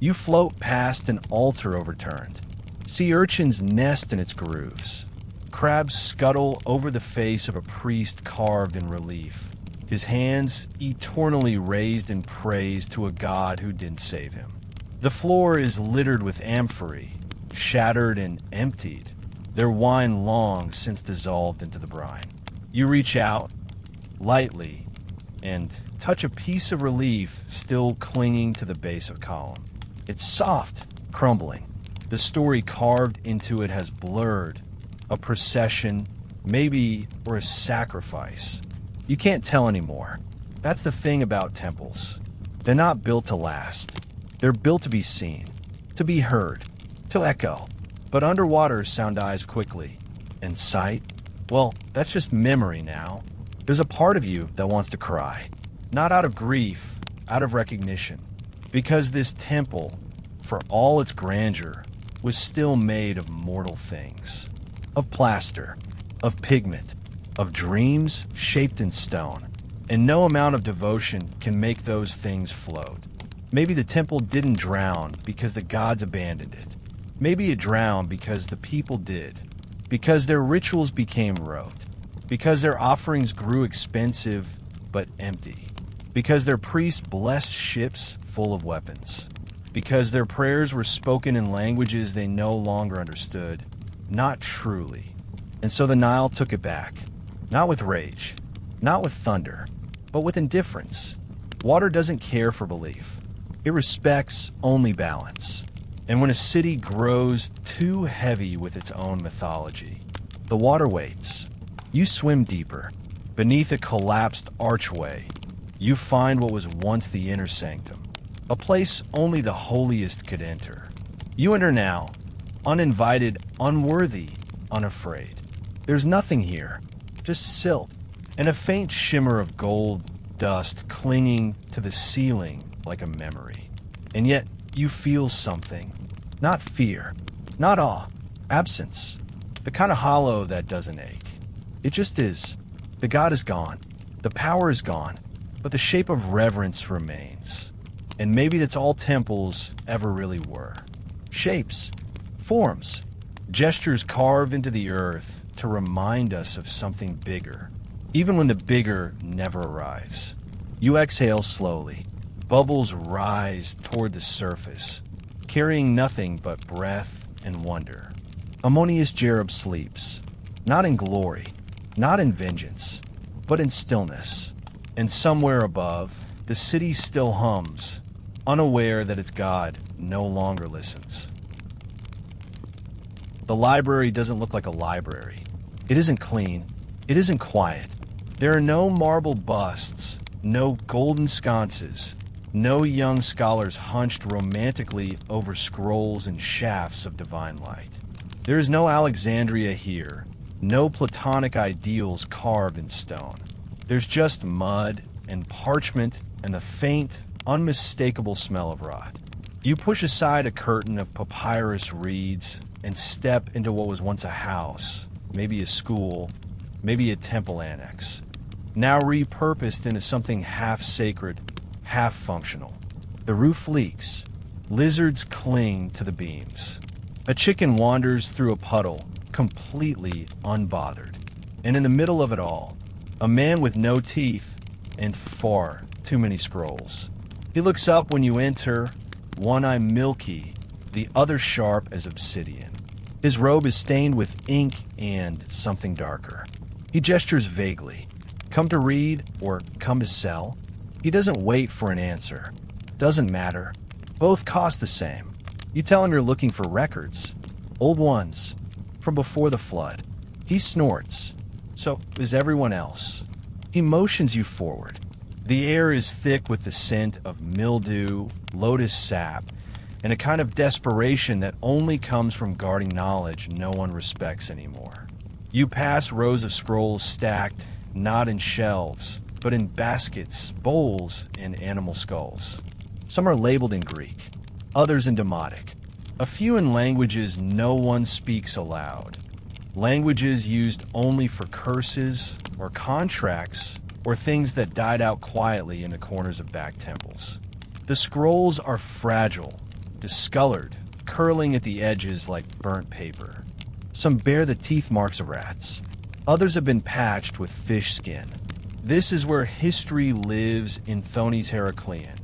You float past an altar overturned. Sea urchins nest in its grooves. Crabs scuttle over the face of a priest carved in relief, his hands eternally raised in praise to a god who didn't save him. The floor is littered with amphorae, shattered and emptied, their wine long since dissolved into the brine. You reach out, lightly, and touch a piece of relief still clinging to the base of column. It's soft, crumbling. The story carved into it has blurred. A procession, maybe, or a sacrifice. You can't tell anymore. That's the thing about temples. They're not built to last. They're built to be seen, to be heard, to echo. But underwater sound dies quickly, And sight? Well, that's just memory now. There's a part of you that wants to cry. Not out of grief, out of recognition. Because this temple, for all its grandeur, was still made of mortal things. Of plaster, of pigment, of dreams shaped in stone. And no amount of devotion can make those things float. Maybe the temple didn't drown because the gods abandoned it. Maybe it drowned because the people did. Because their rituals became rote. Because their offerings grew expensive but empty. Because their priests blessed ships full of weapons. Because their prayers were spoken in languages they no longer understood. Not truly. And so the Nile took it back. Not with rage. Not with thunder. But with indifference. Water doesn't care for belief. It respects only balance. And when a city grows too heavy with its own mythology, the water waits. You swim deeper. Beneath a collapsed archway, you find what was once the inner sanctum, a place only the holiest could enter. You enter now, uninvited, unworthy, unafraid. There's nothing here, just silt, and a faint shimmer of gold dust clinging to the ceiling like a memory. And yet, you feel something. Not fear, not awe, absence. The kind of hollow that doesn't ache. It just is. The God is gone. The power is gone. But the shape of reverence remains. And maybe that's all temples ever really were. Shapes, forms, gestures carved into the earth to remind us of something bigger. Even when the bigger never arrives. You exhale slowly. Bubbles rise toward the surface, carrying nothing but breath and wonder. Ammonius Cherub sleeps, not in glory, not in vengeance, but in stillness. And somewhere above, the city still hums, unaware that its God no longer listens. The library doesn't look like a library. It isn't clean. It isn't quiet. There are no marble busts, no golden sconces, no young scholars hunched romantically over scrolls and shafts of divine light. There is no Alexandria here, no Platonic ideals carved in stone. There's just mud and parchment and the faint, unmistakable smell of rot. You push aside a curtain of papyrus reeds and step into what was once a house, maybe a school, maybe a temple annex, now repurposed into something half sacred, half functional. The roof leaks. Lizards cling to the beams. A chicken wanders through a puddle, completely unbothered. And in the middle of it all, a man with no teeth and far too many scrolls. He looks up when you enter, one eye milky, the other sharp as obsidian. His robe is stained with ink and something darker. He gestures vaguely. Come to read or come to sell? He doesn't wait for an answer. Doesn't matter. Both cost the same. You tell him you're looking for records. Old ones. From before the flood. He snorts. So is everyone else. He motions you forward. The air is thick with the scent of mildew, lotus sap, and a kind of desperation that only comes from guarding knowledge no one respects anymore. You pass rows of scrolls stacked, not in shelves, but in baskets, bowls, and animal skulls. Some are labeled in Greek, others in Demotic, a few in languages no one speaks aloud, languages used only for curses or contracts or things that died out quietly in the corners of back temples. The scrolls are fragile, discolored, curling at the edges like burnt paper. Some bear the teeth marks of rats. Others have been patched with fish skin. This is where history lives in Thonis-Heracleion,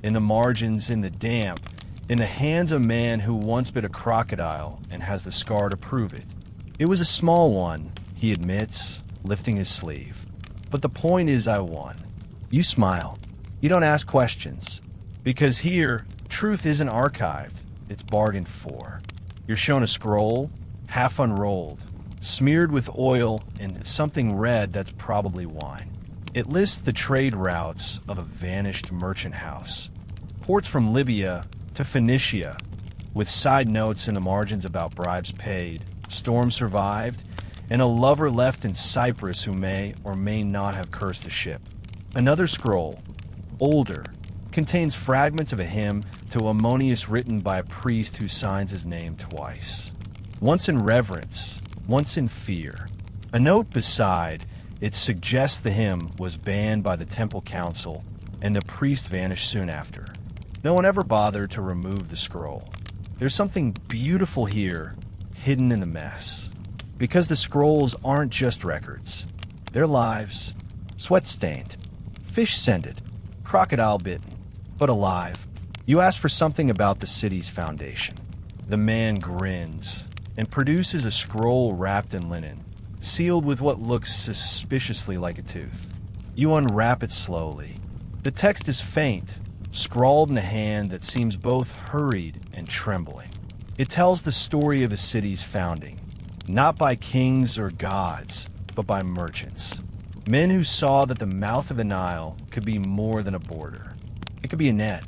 in the margins, in the damp, in the hands of a man who once bit a crocodile and has the scar to prove it. It was a small one, he admits, lifting his sleeve. But the point is I won. You smile. You don't ask questions. Because here, truth isn't archived, it's bargained for. You're shown a scroll, half unrolled, smeared with oil and something red that's probably wine. It lists the trade routes of a vanished merchant house. Ports from Libya to Phoenicia, with side notes in the margins about bribes paid, storms survived, and a lover left in Cyprus who may or may not have cursed the ship. Another scroll, older, contains fragments of a hymn to Ammonius written by a priest who signs his name twice. Once in reverence, once in fear. A note beside it suggests the hymn was banned by the temple council and the priest vanished soon after. No one ever bothered to remove the scroll. There's something beautiful here, hidden in the mess. Because the scrolls aren't just records. They're lives, sweat-stained, fish-scented, crocodile-bitten, but alive. You ask for something about the city's foundation. The man grins and produces a scroll wrapped in linen, sealed with what looks suspiciously like a tooth. You unwrap it slowly. The text is faint, scrawled in a hand that seems both hurried and trembling. It tells the story of a city's founding, not by kings or gods, but by merchants. Men who saw that the mouth of the Nile could be more than a border. It could be a net,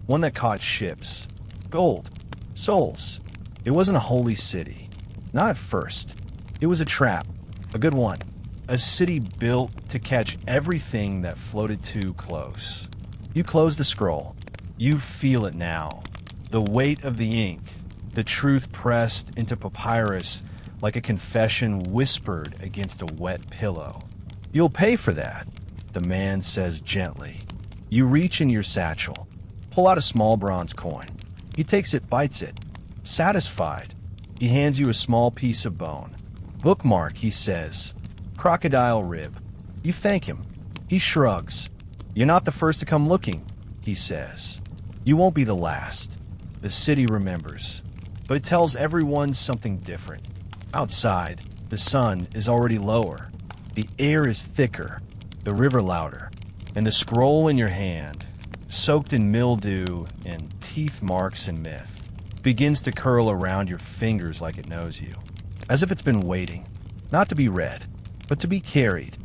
one that caught ships, gold, souls. It wasn't a holy city. Not at first. It was a trap, a good one. A city built to catch everything that floated too close. You close the scroll. You feel it now. The weight of the ink, the truth pressed into papyrus like a confession whispered against a wet pillow. You'll pay for that, the man says gently. You reach in your satchel, pull out a small bronze coin. He takes it, bites it. Satisfied, he hands you a small piece of bone. Bookmark, he says. Crocodile rib. You thank him. He shrugs. You're not the first to come looking, he says. You won't be the last. The city remembers. But it tells everyone something different. Outside, the sun is already lower. The air is thicker, the river louder, and the scroll in your hand, soaked in mildew and teeth marks and myth, begins to curl around your fingers like it knows you, as if it's been waiting, not to be read, but to be carried.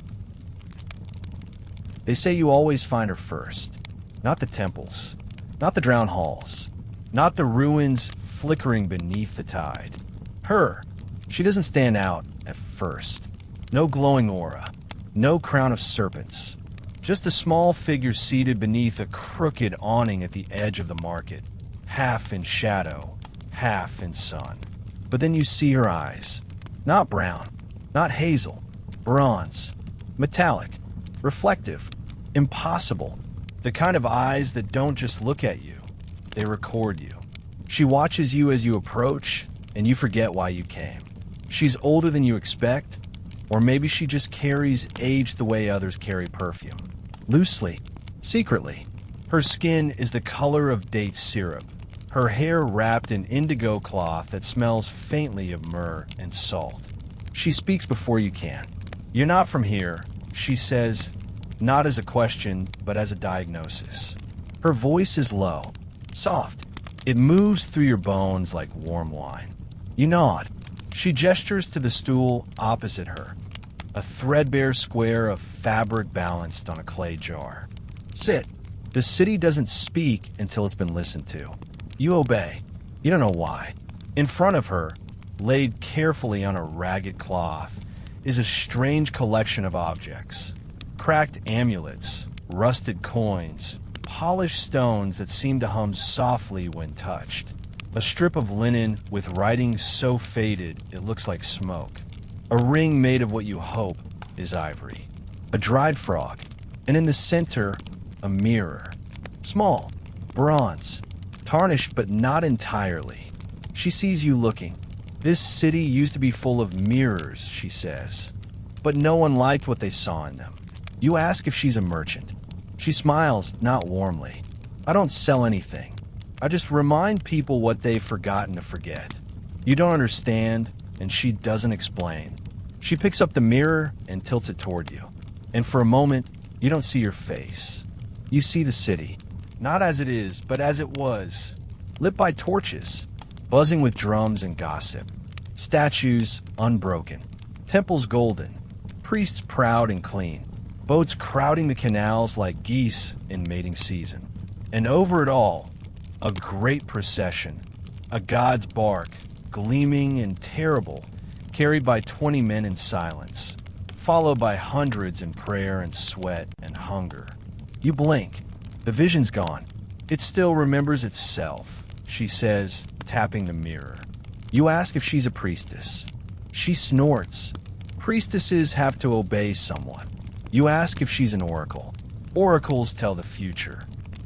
They say you always find her first, not the temples, not the drowned halls, not the ruins flickering beneath the tide. Her, she doesn't stand out at first. No glowing aura, no crown of serpents, just a small figure seated beneath a crooked awning at the edge of the market, half in shadow, half in sun. But then you see her eyes, not brown, not hazel, bronze, metallic, reflective, impossible, the kind of eyes that don't just look at you, they record you. She watches you as you approach, and you forget why you came. She's older than you expect, or maybe she just carries age the way others carry perfume. Loosely, secretly. Her skin is the color of date syrup. Her hair wrapped in indigo cloth that smells faintly of myrrh and salt. She speaks before you can. You're not from here, she says, not as a question, but as a diagnosis. Her voice is low, soft. It moves through your bones like warm wine. You nod. She gestures to the stool opposite her, a threadbare square of fabric balanced on a clay jar. Sit. The city doesn't speak until it's been listened to. You obey. You don't know why. In front of her, laid carefully on a ragged cloth, is a strange collection of objects. Cracked amulets, rusted coins, polished stones that seem to hum softly when touched. A strip of linen with writing so faded it looks like smoke. A ring made of what you hope is ivory. A dried frog. And in the center, a mirror. Small, bronze, tarnished but not entirely. She sees you looking. This city used to be full of mirrors, she says. But no one liked what they saw in them. You ask if she's a merchant. She smiles, not warmly. I don't sell anything. I just remind people what they've forgotten to forget. You don't understand, and she doesn't explain. She picks up the mirror and tilts it toward you. And for a moment, you don't see your face. You see the city, not as it is, but as it was, lit by torches, buzzing with drums and gossip. Statues unbroken, temples golden, priests proud and clean, boats crowding the canals like geese in mating season. And over it all, a great procession, a god's bark, gleaming and terrible, carried by 20 men in silence, followed by hundreds in prayer and sweat and hunger. You blink. The vision's gone. It still remembers itself, she says, tapping the mirror. You ask if she's a priestess. She snorts. Priestesses have to obey someone. You ask if she's an oracle. Oracles tell the future.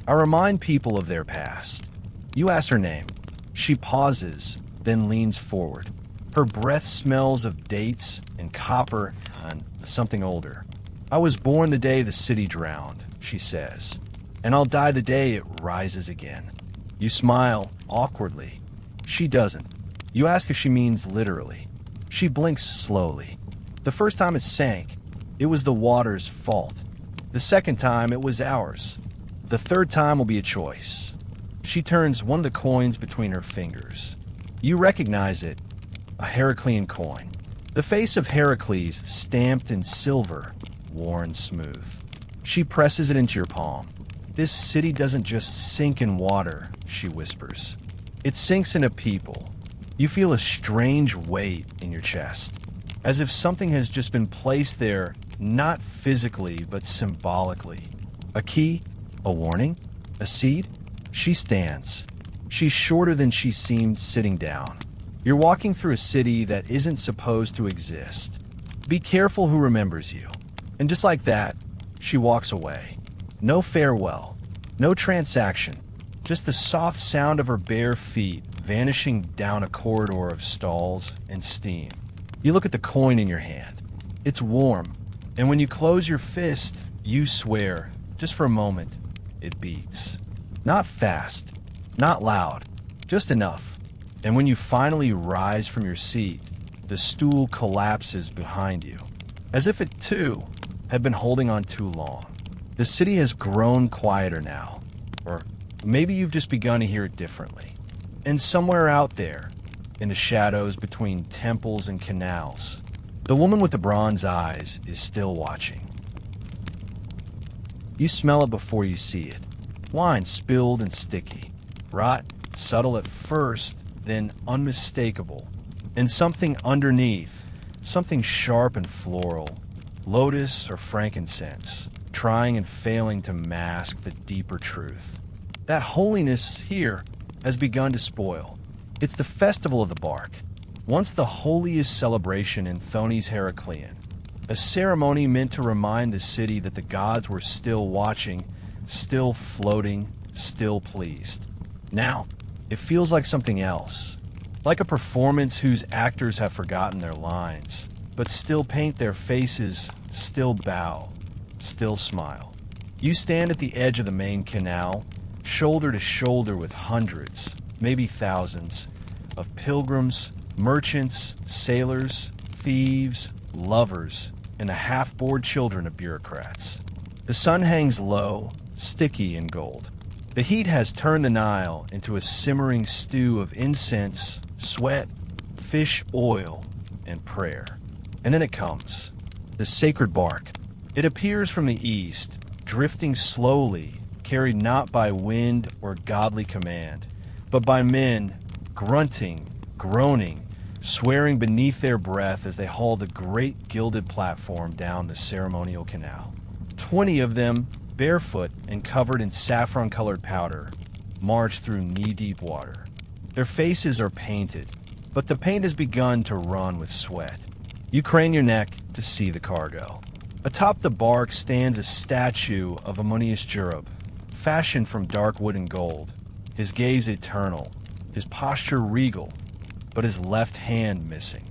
I remind people of their past. You ask her name. She pauses, then leans forward. Her breath smells of dates and copper and something older. I was born the day the city drowned, she says, and I'll die the day it rises again. You smile awkwardly. She doesn't. You ask if she means literally. She blinks slowly. The first time it sank, it was the water's fault. The second time, it was ours. The third time will be a choice. She turns one of the coins between her fingers. You recognize it, a Heracleion coin. The face of Heracles stamped in silver, worn smooth. She presses it into your palm. This city doesn't just sink in water, she whispers. It sinks into people. You feel a strange weight in your chest, as if something has just been placed there, not physically, but symbolically. A key? A warning? A seed? She stands. She's shorter than she seemed sitting down. You're walking through a city that isn't supposed to exist. Be careful who remembers you. And just like that, she walks away. No farewell. No transaction. Just the soft sound of her bare feet vanishing down a corridor of stalls and steam. You look at the coin in your hand. It's warm. And when you close your fist, you swear, just for a moment, it beats. Not fast, not loud, just enough. And when you finally rise from your seat, the stool collapses behind you, as if it too had been holding on too long. The city has grown quieter now, or maybe you've just begun to hear it differently. And somewhere out there, in the shadows between temples and canals, the woman with the bronze eyes is still watching. You smell it before you see it. Wine spilled and sticky. Rot, subtle at first, then unmistakable. And something underneath, something sharp and floral. Lotus or frankincense, trying and failing to mask the deeper truth. That holiness here has begun to spoil. It's the festival of the bark, once the holiest celebration in Thonis-Heracleion, a ceremony meant to remind the city that the gods were still watching, still floating, still pleased. Now, it feels like something else, like a performance whose actors have forgotten their lines, but still paint their faces, still bow, still smile. You stand at the edge of the main canal, shoulder to shoulder with hundreds, maybe thousands, of pilgrims, merchants, sailors, thieves, lovers, and the half-bored children of bureaucrats. The sun hangs low, sticky in gold. The heat has turned the Nile into a simmering stew of incense, sweat, fish oil, and prayer. And then it comes, the sacred bark. It appears from the east, drifting slowly, carried not by wind or godly command, but by men grunting, groaning, swearing beneath their breath as they haul the great gilded platform down the ceremonial canal. 20 of them, barefoot and covered in saffron-colored powder, march through knee-deep water. Their faces are painted, but the paint has begun to run with sweat. You crane your neck to see the cargo. Atop the bark stands a statue of Ammonius Jurub, fashioned from dark wood and gold, his gaze eternal, his posture regal, but his left hand missing.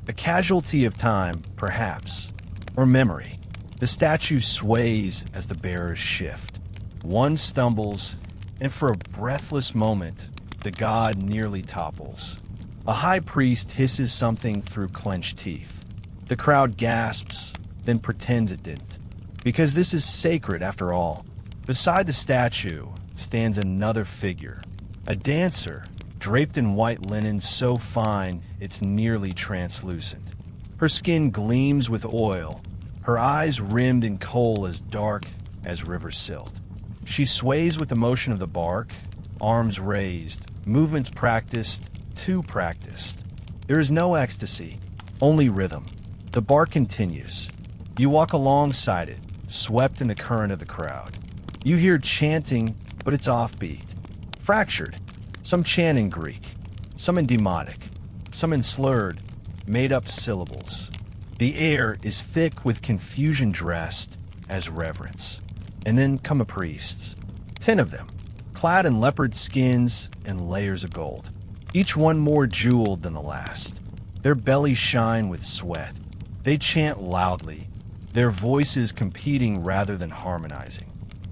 A casualty of time, perhaps, or memory. The statue sways as the bearers shift. One stumbles, and for a breathless moment, the god nearly topples. A high priest hisses something through clenched teeth. The crowd gasps, then pretends it didn't. Because this is sacred after all. Beside the statue stands another figure, a dancer, draped in white linen so fine it's nearly translucent. Her skin gleams with oil, her eyes rimmed in kohl as dark as river silt. She sways with the motion of the bark, arms raised, movements practiced, too practiced. There is no ecstasy, Only rhythm. The bark continues. You walk alongside it, swept in the current of the crowd. You hear chanting, but it's offbeat. Fractured. Some chant in Greek, some in demotic, some in slurred, made-up syllables. The air is thick with confusion dressed as reverence. And then come a priests. 10 of them, clad in leopard skins and layers of gold. Each one more jeweled than the last. Their bellies shine with sweat. They chant loudly, their voices competing rather than harmonizing.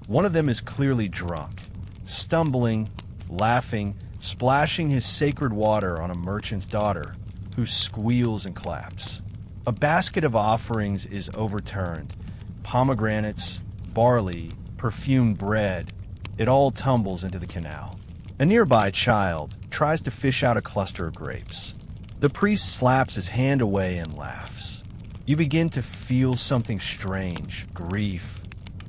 One of them is clearly drunk, stumbling, laughing, splashing his sacred water on a merchant's daughter, who squeals and claps. A basket of offerings is overturned. Pomegranates, barley, perfumed bread, it all tumbles into the canal. A nearby child tries to fish out a cluster of grapes. The priest slaps his hand away and laughs. You begin to feel something strange, grief.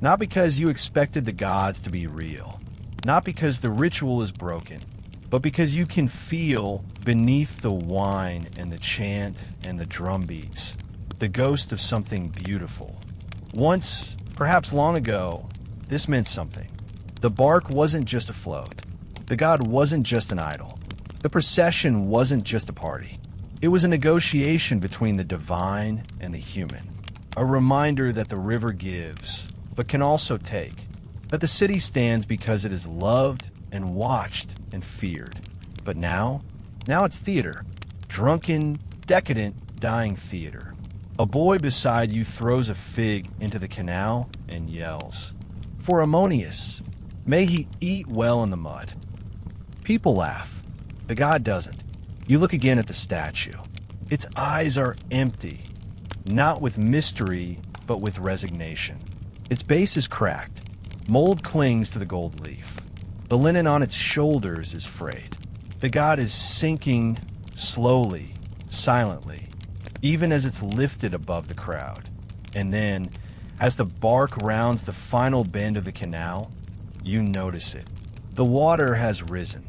Not because you expected the gods to be real. Not because the ritual is broken. But because you can feel, beneath the wine and the chant and the drum beats, the ghost of something beautiful. Once, perhaps long ago, this meant something. The bark wasn't just a float. The god wasn't just an idol. The procession wasn't just a party. It was a negotiation between the divine and the human. A reminder that the river gives, but can also take. That the city stands because it is loved and watched and feared. But now it's theater. Drunken, decadent, dying theater. A boy beside you throws a fig into the canal and yells, "For Ammonius, may he eat well in the mud." People laugh. The god doesn't. You look again at the statue. Its eyes are empty, not with mystery, but with resignation. Its base is cracked. Mold clings to the gold leaf. The linen on its shoulders is frayed. The god is sinking slowly, silently, even as it's lifted above the crowd. And then, as the bark rounds the final bend of the canal, you notice it. The water has risen,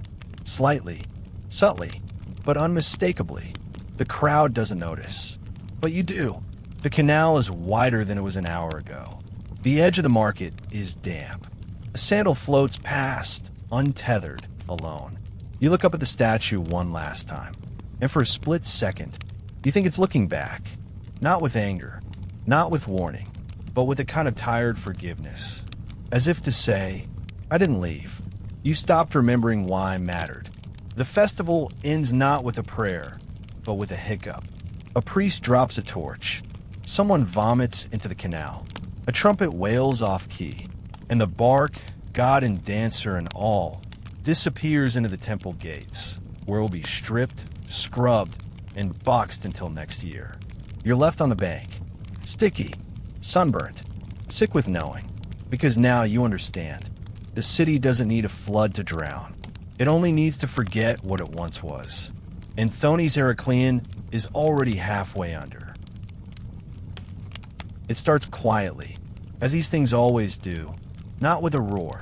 slightly, subtly, but unmistakably. The crowd doesn't notice, but you do. The canal is wider than it was an hour ago. The edge of the market is damp. A sandal floats past, untethered, alone. You look up at the statue one last time, and for a split second, you think it's looking back, not with anger, not with warning, but with a kind of tired forgiveness, as if to say, I didn't leave. You stopped remembering why mattered. The festival ends not with a prayer, but with a hiccup. A priest drops a torch. Someone vomits into the canal. A trumpet wails off-key, and the bark, god and dancer and all, disappears into the temple gates, where it will be stripped, scrubbed, and boxed until next year. You're left on the bank, sticky, sunburnt, sick with knowing, because now you understand. The city doesn't need a flood to drown. It only needs to forget what it once was. And Thonis-Heracleion is already halfway under. It starts quietly, as these things always do, not with a roar,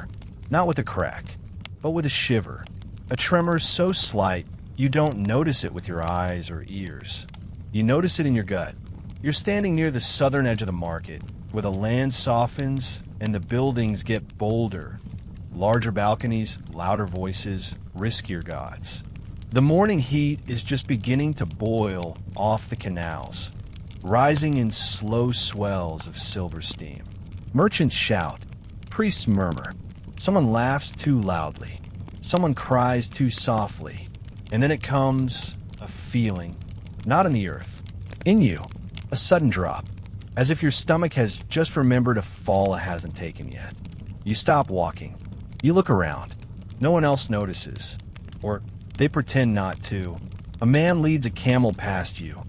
not with a crack, but with a shiver, a tremor so slight you don't notice it with your eyes or ears. You notice it in your gut. You're standing near the southern edge of the market, where the land softens and the buildings get bolder. Larger balconies, louder voices, riskier gods. The morning heat is just beginning to boil off the canals, rising in slow swells of silver steam. Merchants shout, priests murmur, someone laughs too loudly, someone cries too softly, and then it comes a feeling, not in the earth, in you, a sudden drop, as if your stomach has just remembered a fall it hasn't taken yet. You stop walking. You look around. No one else notices, or they pretend not to. A man leads a camel past you,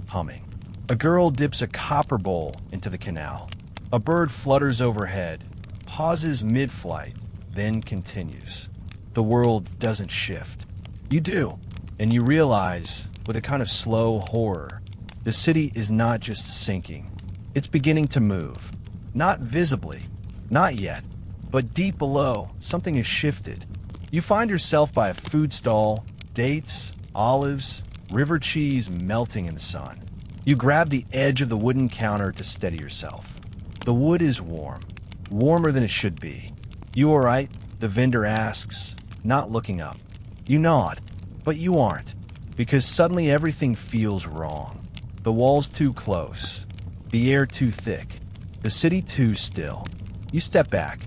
humming. A girl dips a copper bowl into the canal. A bird flutters overhead, pauses mid-flight, then continues. The world doesn't shift. You do, and you realize, with a kind of slow horror, the city is not just sinking. It's beginning to move. Not visibly, not yet, but deep below, something has shifted. You find yourself by a food stall, dates, olives, river cheese melting in the sun. You grab the edge of the wooden counter to steady yourself. The wood is warm, warmer than it should be. You all right? The vendor asks, not looking up. You nod, but you aren't, because suddenly everything feels wrong. The walls too close, the air too thick, the city too still. You step back,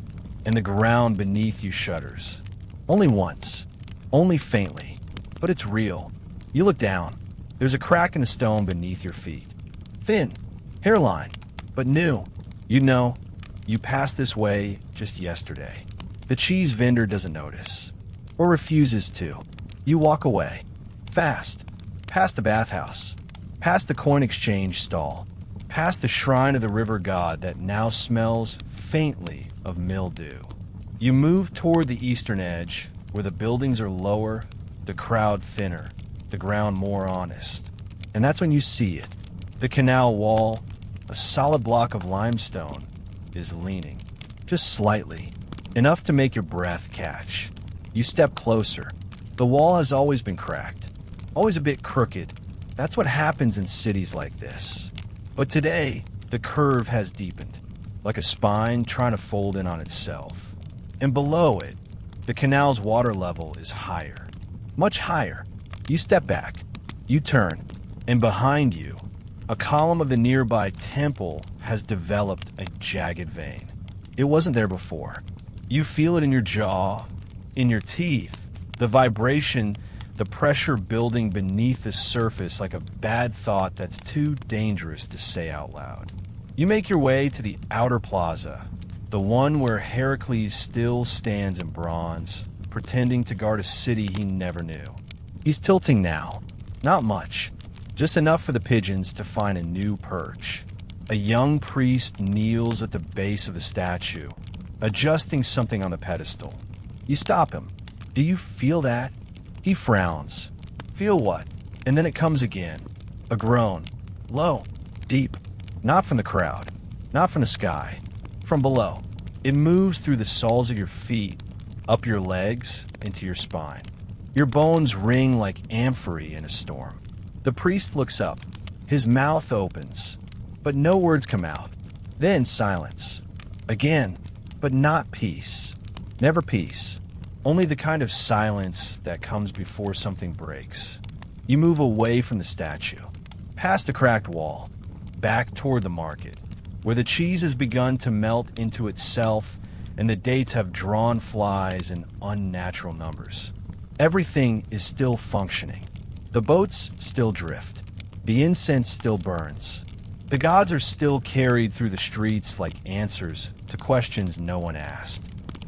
and the ground beneath you shudders. Only once, only faintly, but it's real. You look down. There's a crack in the stone beneath your feet. Thin, hairline, but new. You know, you passed this way just yesterday. The cheese vendor doesn't notice, or refuses to. You walk away, fast, past the bathhouse, past the coin exchange stall, past the shrine of the river god that now smells faintly of mildew. You move toward the eastern edge, where the buildings are lower, the crowd thinner, the ground more honest. And that's when you see it. The canal wall, a solid block of limestone, is leaning, just slightly, enough to make your breath catch. You step closer. The wall has always been cracked, always a bit crooked. That's what happens in cities like this. But today, the curve has deepened, like a spine trying to fold in on itself. And below it, the canal's water level is higher, much higher. You step back, you turn, and behind you, a column of the nearby temple has developed a jagged vein. It wasn't there before. You feel it in your jaw, in your teeth, the vibration, the pressure building beneath the surface like a bad thought that's too dangerous to say out loud. You make your way to the outer plaza, the one where Heracles still stands in bronze, pretending to guard a city he never knew. He's tilting now. Not much. Just enough for the pigeons to find a new perch. A young priest kneels at the base of the statue, adjusting something on the pedestal. You stop him. Do you feel that? He frowns. Feel what? And then it comes again. A groan. Low. Deep. Not from the crowd. Not from the sky. From below. It moves through the soles of your feet, up your legs, into your spine. Your bones ring like amphory in a storm. The priest looks up. His mouth opens, but no words come out. Then silence. Again, but not peace. Never peace. Only the kind of silence that comes before something breaks. You move away from the statue, past the cracked wall, back toward the market, where the cheese has begun to melt into itself and the dates have drawn flies in unnatural numbers. Everything is still functioning. The boats still drift. The incense still burns. The gods are still carried through the streets like answers to questions no one asked.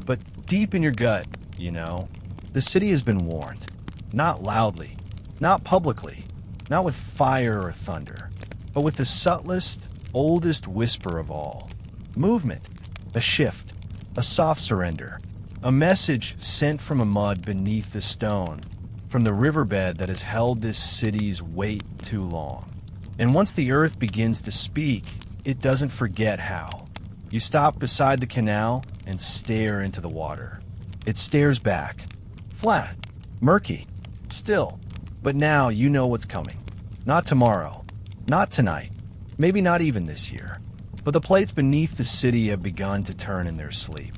But deep in your gut, you know, the city has been warned. Not loudly, not publicly, not with fire or thunder, but with the subtlest, oldest whisper of all. Movement, a shift, a soft surrender. A message sent from a mud beneath the stone, from the riverbed that has held this city's weight too long. And once the earth begins to speak, it doesn't forget how. You stop beside the canal and stare into the water. It stares back. Flat, murky, still. But now you know what's coming. Not tomorrow, not tonight, maybe not even this year. But the plates beneath the city have begun to turn in their sleep.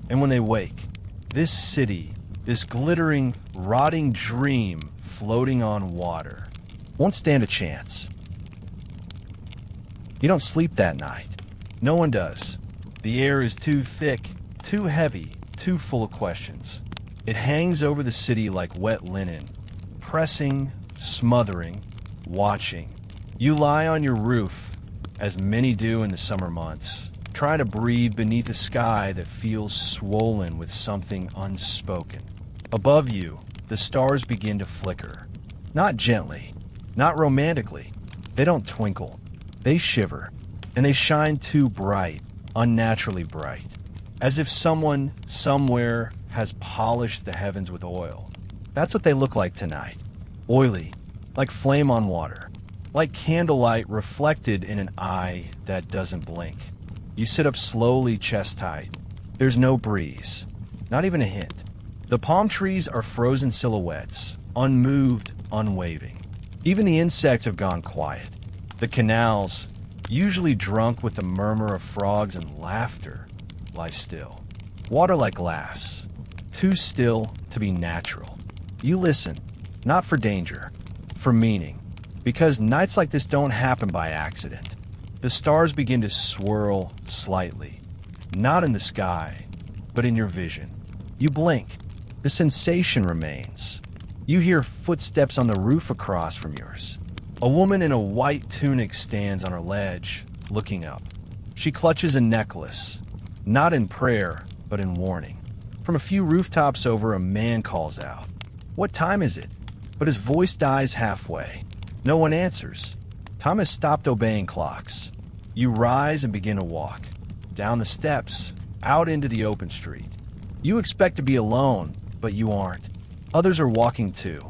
And when they wake, this city, this glittering, rotting dream floating on water, won't stand a chance. You don't sleep that night. No one does. The air is too thick, too heavy, too full of questions. It hangs over the city like wet linen, pressing, smothering, watching. You lie on your roof, as many do in the summer months, trying to breathe beneath a sky that feels swollen with something unspoken. Above you, the stars begin to flicker. Not gently, not romantically. They don't twinkle. They shiver, and they shine too bright, unnaturally bright, as if someone, somewhere, has polished the heavens with oil. That's what they look like tonight. Oily, like flame on water, like candlelight reflected in an eye that doesn't blink. You sit up slowly, chest tight. There's no breeze, not even a hint. The palm trees are frozen silhouettes, unmoved, unwaving. Even the insects have gone quiet. The canals, usually drunk with the murmur of frogs and laughter, lie still. Water like glass, too still to be natural. You listen, not for danger, for meaning, because nights like this don't happen by accident. The stars begin to swirl slightly, not in the sky, but in your vision. You blink. The sensation remains. You hear footsteps on the roof across from yours. A woman in a white tunic stands on her ledge, looking up. She clutches a necklace, not in prayer, but in warning. From a few rooftops over, a man calls out, "What time is it?" But his voice dies halfway. No one answers. Time has stopped obeying clocks. You rise and begin to walk. Down the steps, out into the open street. You expect to be alone, but you aren't. Others are walking too,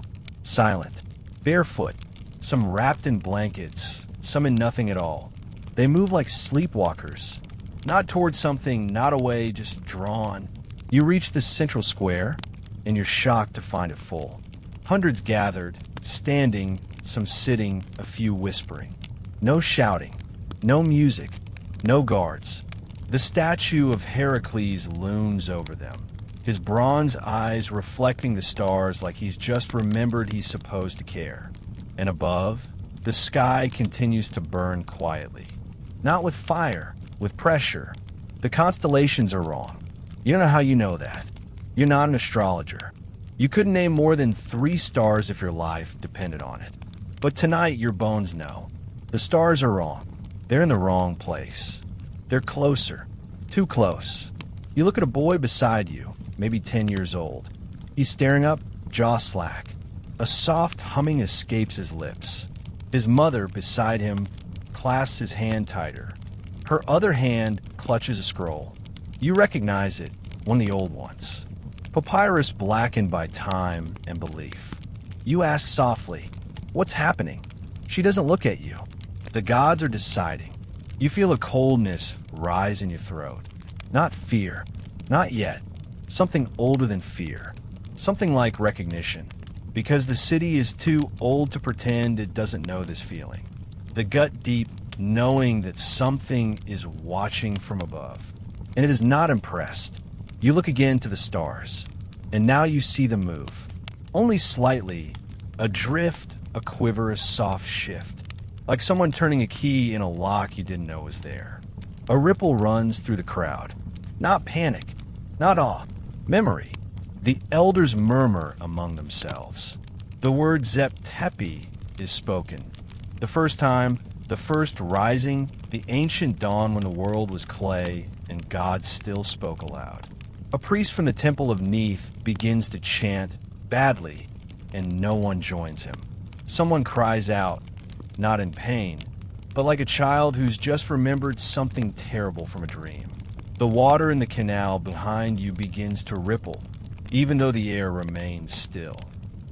silent, barefoot, some wrapped in blankets, some in nothing at all. They move like sleepwalkers, not towards something, not away, just drawn. You reach the central square, and you're shocked to find it full. Hundreds gathered, standing, some sitting, a few whispering. No shouting, no music, no guards. The statue of Heracles looms over them, his bronze eyes reflecting the stars like he's just remembered he's supposed to care. And above, the sky continues to burn quietly. Not with fire, with pressure. The constellations are wrong. You don't know how you know that. You're not an astrologer. You couldn't name more than 3 stars if your life depended on it. But tonight, your bones know. The stars are wrong. They're in the wrong place. They're closer. Too close. You look at a boy beside you, maybe 10 years old. He's staring up, jaw slack. A soft humming escapes his lips. His mother, beside him, clasps his hand tighter. Her other hand clutches a scroll. You recognize it, one of the old ones. Papyrus blackened by time and belief. You ask softly, "What's happening?" She doesn't look at you. The gods are deciding. You feel a coldness rise in your throat. Not fear. Not yet. Something older than fear. Something like recognition. Because the city is too old to pretend it doesn't know this feeling. The gut deep, knowing that something is watching from above. And it is not impressed. You look again to the stars. And now you see them move. Only slightly. A drift, a quiver, a soft shift. Like someone turning a key in a lock you didn't know was there. A ripple runs through the crowd. Not panic. Not awe. Memory. The elders murmur among themselves. The word Zep-Tepi is spoken. The first time, the first rising, the ancient dawn when the world was clay and God still spoke aloud. A priest from the temple of Neith begins to chant badly, and no one joins him. Someone cries out, not in pain, but like a child who's just remembered something terrible from a dream. The water in the canal behind you begins to ripple, even though the air remains still.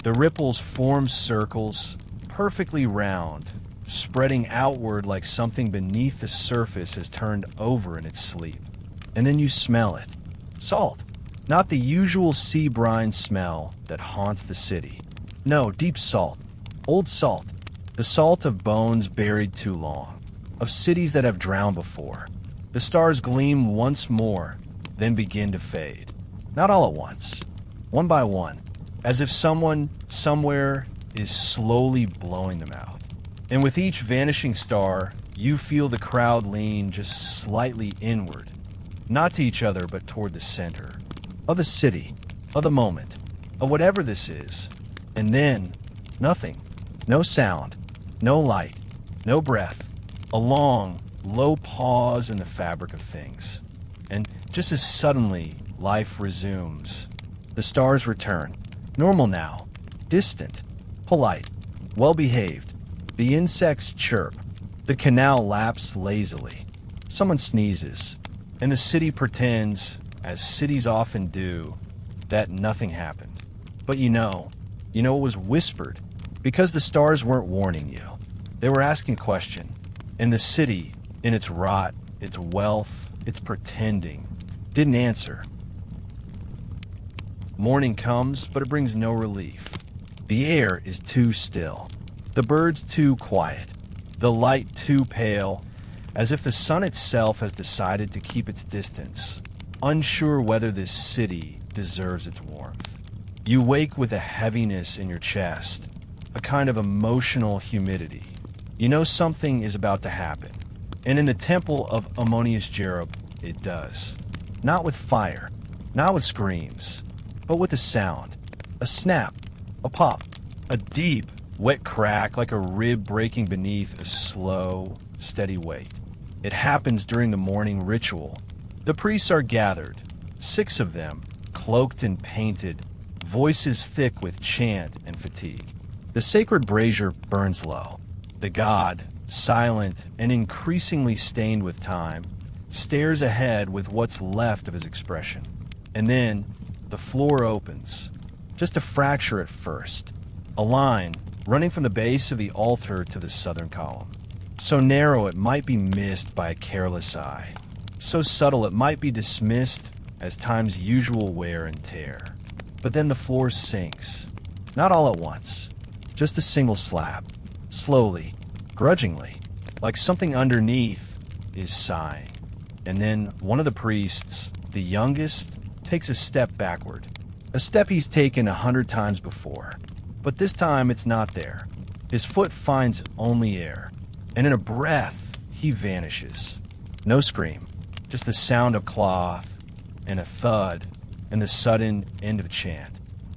The ripples form circles, perfectly round, spreading outward like something beneath the surface has turned over in its sleep. And then you smell it. Salt. Not the usual sea brine smell that haunts the city. No, deep salt. Old salt. The salt of bones buried too long. Of cities that have drowned before. The stars gleam once more, then begin to fade. Not all at once. One by one. As if someone, somewhere, is slowly blowing them out. And with each vanishing star, you feel the crowd lean just slightly inward. Not to each other, but toward the center. Of the city. Of the moment. Of whatever this is. And then, nothing. No sound. No light. No breath. A long, low pause in the fabric of things. And just as suddenly, life resumes. The stars return. Normal now. Distant. Polite. Well-behaved. The insects chirp. The canal laps lazily. Someone sneezes. And the city pretends, as cities often do, that nothing happened. But you know it was whispered, because the stars weren't warning you. They were asking a question. And the city, in its rot, its wealth, its pretending, didn't answer. Morning comes, but it brings no relief. The air is too still. The birds too quiet. the light too pale, as if the sun itself has decided to keep its distance, unsure whether this city deserves its warmth. You wake with a heaviness in your chest, a kind of emotional humidity. You know something is about to happen, and in the temple of Ammonius Cherub, it does. Not with fire, not with screams, but with a sound, a snap, a pop, a deep, wet crack like a rib breaking beneath a slow, steady weight. It happens during the morning ritual. The priests are gathered, 6 of them, cloaked and painted, voices thick with chant and fatigue. The sacred brazier burns low. The god, silent and increasingly stained with time, stares ahead with what's left of his expression. And then, the floor opens. Just a fracture at first. A line running from the base of the altar to the southern column. So narrow it might be missed by a careless eye. So subtle it might be dismissed as time's usual wear and tear. But then the floor sinks. Not all at once. Just a single slab. Slowly, grudgingly, like something underneath is sighing. And then one of the priests, the youngest, takes a step backward. A step he's taken 100 times before. But this time it's not there. His foot finds only air. And in a breath, he vanishes. No scream. Just the sound of cloth, and a thud, and the sudden end of chant.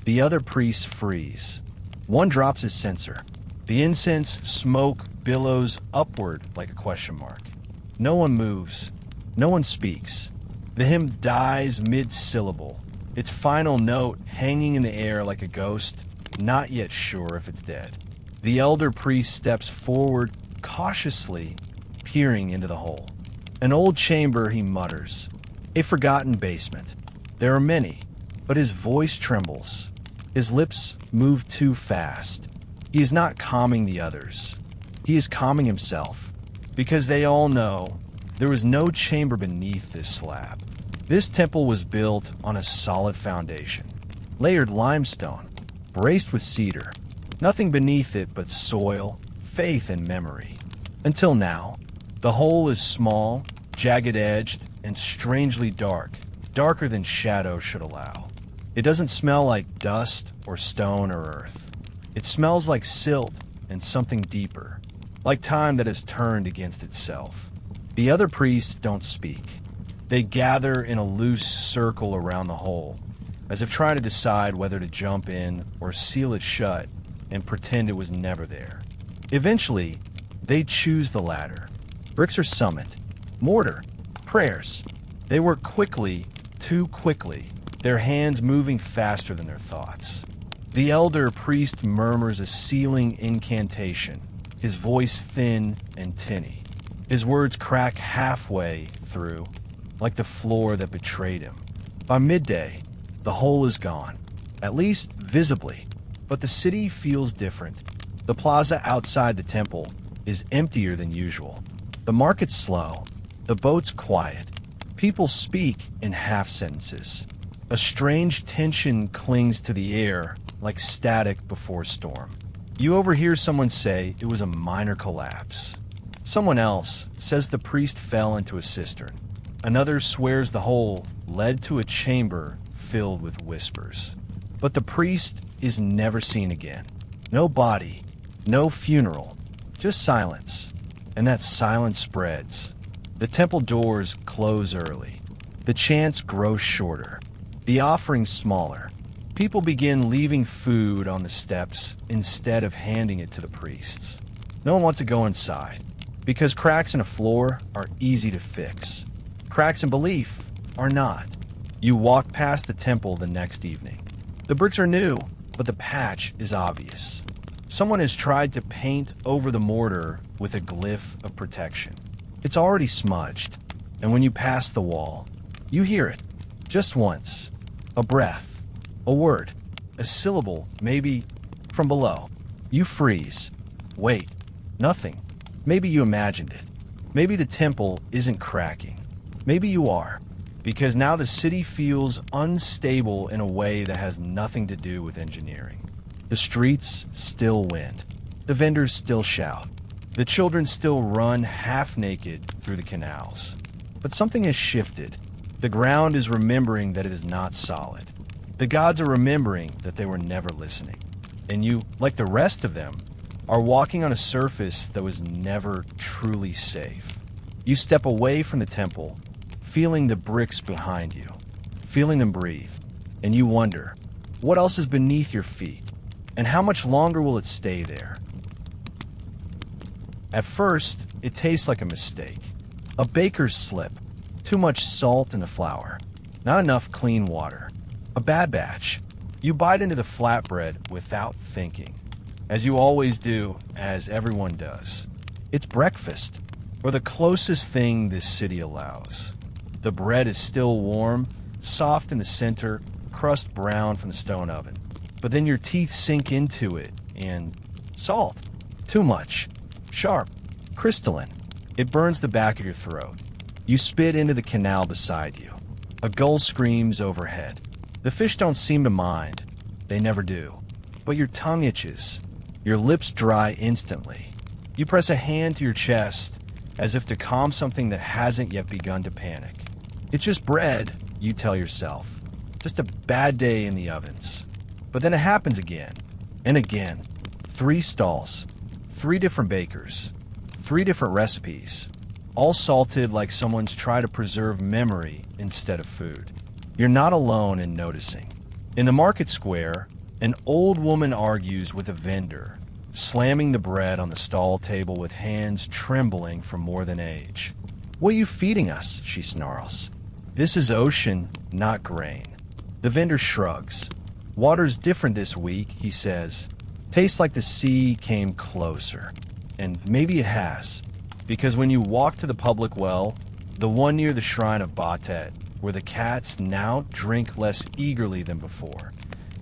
The other priests freeze. One drops his censer. The incense smoke billows upward like a question mark. No one moves. No one speaks. The hymn dies mid-syllable, its final note hanging in the air like a ghost, not yet sure if it's dead. The elder priest steps forward cautiously, peering into the hole. An old chamber, he mutters. A forgotten basement. There are many, but his voice trembles. His lips move too fast. He is not calming the others. He is calming himself, because they all know there was no chamber beneath this slab. This temple was built on a solid foundation, layered limestone, braced with cedar. Nothing beneath it but soil, faith, and memory. Until now, the hole is small, jagged-edged, and strangely dark, darker than shadow should allow. It doesn't smell like dust or stone or earth. It smells like silt and something deeper, like time that has turned against itself. The other priests don't speak. They gather in a loose circle around the hole, as if trying to decide whether to jump in or seal it shut and pretend it was never there. Eventually, they choose the latter. Bricks are summoned. Mortar. Prayers. They work quickly, too quickly, their hands moving faster than their thoughts. The elder priest murmurs a sealing incantation, his voice thin and tinny. His words crack halfway through, like the floor that betrayed him. By midday, the hole is gone, at least visibly, but the city feels different. The plaza outside the temple is emptier than usual. The market's slow, the boat's quiet. People speak in half sentences. A strange tension clings to the air like static before storm. You overhear someone say it was a minor collapse. Someone else says the priest fell into a cistern. Another swears the hole led to a chamber filled with whispers. But the priest is never seen again. No body, no funeral, just silence. And that silence spreads. The temple doors close early. The chants grow shorter. The offerings smaller. People begin leaving food on the steps instead of handing it to the priests. No one wants to go inside, because cracks in a floor are easy to fix. Cracks in belief are not. You walk past the temple the next evening. The bricks are new, but the patch is obvious. Someone has tried to paint over the mortar with a glyph of protection. It's already smudged, and when you pass the wall, you hear it, just once. A breath, a word, a syllable, maybe, from below. You freeze. Wait, nothing. Maybe you imagined it. Maybe the temple isn't cracking. Maybe you are, because now the city feels unstable in a way that has nothing to do with engineering. The streets still wind. The vendors still shout. The children still run half-naked through the canals. But something has shifted. The ground is remembering that it is not solid. The gods are remembering that they were never listening. And you, like the rest of them, are walking on a surface that was never truly safe. You step away from the temple, feeling the bricks behind you, feeling them breathe, and you wonder, what else is beneath your feet, and how much longer will it stay there? At first, it tastes like a mistake. A baker's slip. Too much salt in the flour. Not enough clean water. A bad batch. You bite into the flatbread without thinking. As you always do, as everyone does. It's breakfast, or the closest thing this city allows. The bread is still warm, soft in the center, crust brown from the stone oven. But then your teeth sink into it, and salt. Too much. Sharp. Crystalline. It burns the back of your throat. You spit into the canal beside you. A gull screams overhead. The fish don't seem to mind. They never do. But your tongue itches. Your lips dry instantly. You press a hand to your chest as if to calm something that hasn't yet begun to panic. It's just bread, you tell yourself. Just a bad day in the ovens. But then it happens again. And again. 3 stalls. 3 different bakers. 3 different recipes. All salted like someone's tried to preserve memory instead of food. You're not alone in noticing. In the market square, an old woman argues with a vendor, slamming the bread on the stall table with hands trembling from more than age. "What are you feeding us?" she snarls. "This is ocean, not grain." The vendor shrugs. "Water's different this week," he says. "Tastes like the sea came closer." And maybe it has. Because when you walk to the public well, the one near the shrine of Batet, where the cats now drink less eagerly than before,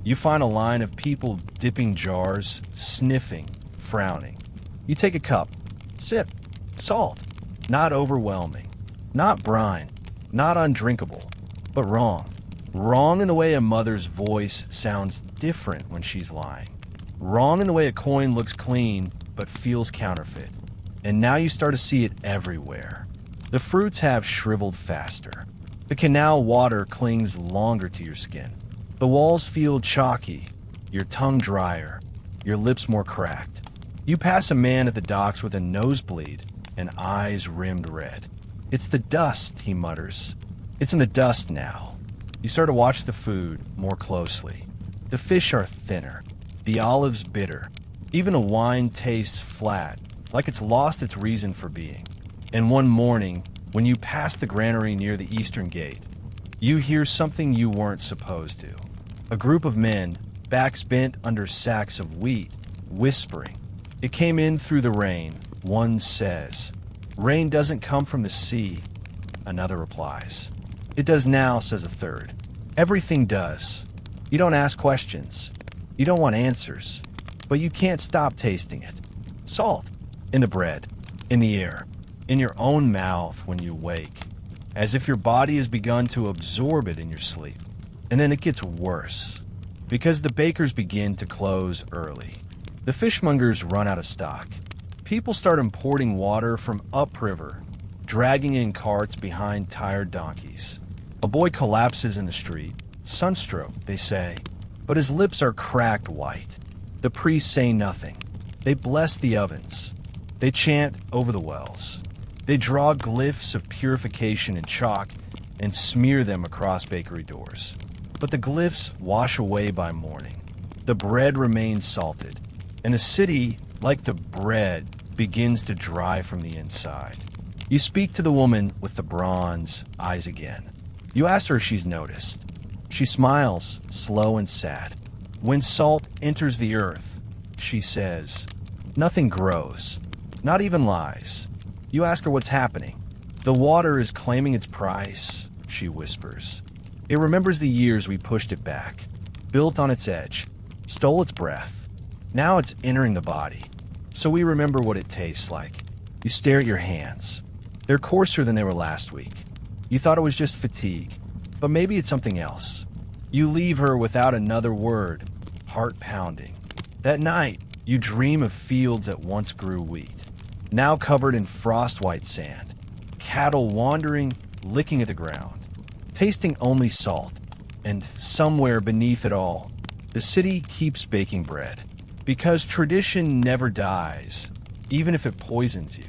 you find a line of people dipping jars, sniffing, frowning. You take a cup. Sip. Salt. Not overwhelming. Not brine. Not undrinkable. But wrong. Wrong in the way a mother's voice sounds different when she's lying. Wrong in the way a coin looks clean but feels counterfeit. And now you start to see it everywhere. The fruits have shriveled faster. The canal water clings longer to your skin. The walls feel chalky, your tongue drier, your lips more cracked. You pass a man at the docks with a nosebleed and eyes rimmed red. "It's the dust," he mutters. "It's in the dust now." You start to watch the food more closely. The fish are thinner, the olives bitter. Even the wine tastes flat, like it's lost its reason for being. And one morning, when you pass the granary near the eastern gate, you hear something you weren't supposed to. A group of men, backs bent under sacks of wheat, whispering. "It came in through the rain," one says. "Rain doesn't come from the sea," another replies. "It does now," says a third. "Everything does." You don't ask questions. You don't want answers. But you can't stop tasting it. Salt. In the bread. In the air. In your own mouth when you wake. As if your body has begun to absorb it in your sleep. And then it gets worse. Because the bakers begin to close early. The fishmongers run out of stock. People start importing water from upriver, dragging in carts behind tired donkeys. A boy collapses in the street. Sunstroke, they say. But his lips are cracked white. The priests say nothing. They bless the ovens. They chant over the wells. They draw glyphs of purification in chalk and smear them across bakery doors. But the glyphs wash away by morning. The bread remains salted, and the city, like the bread, begins to dry from the inside. You speak to the woman with the bronze eyes again. You ask her if she's noticed. She smiles, slow and sad. When salt enters the earth, she says, nothing grows, not even lies. You ask her what's happening. The water is claiming its price, she whispers. It remembers the years we pushed it back, built on its edge, stole its breath. Now it's entering the body. So we remember what it tastes like. You stare at your hands. They're coarser than they were last week. You thought it was just fatigue, but maybe it's something else. You leave her without another word, heart pounding. That night, you dream of fields that once grew wheat. now covered in frost-white sand. Cattle wandering, licking at the ground, tasting only salt. And somewhere beneath it all, the city keeps baking bread. Because tradition never dies, even if it poisons you.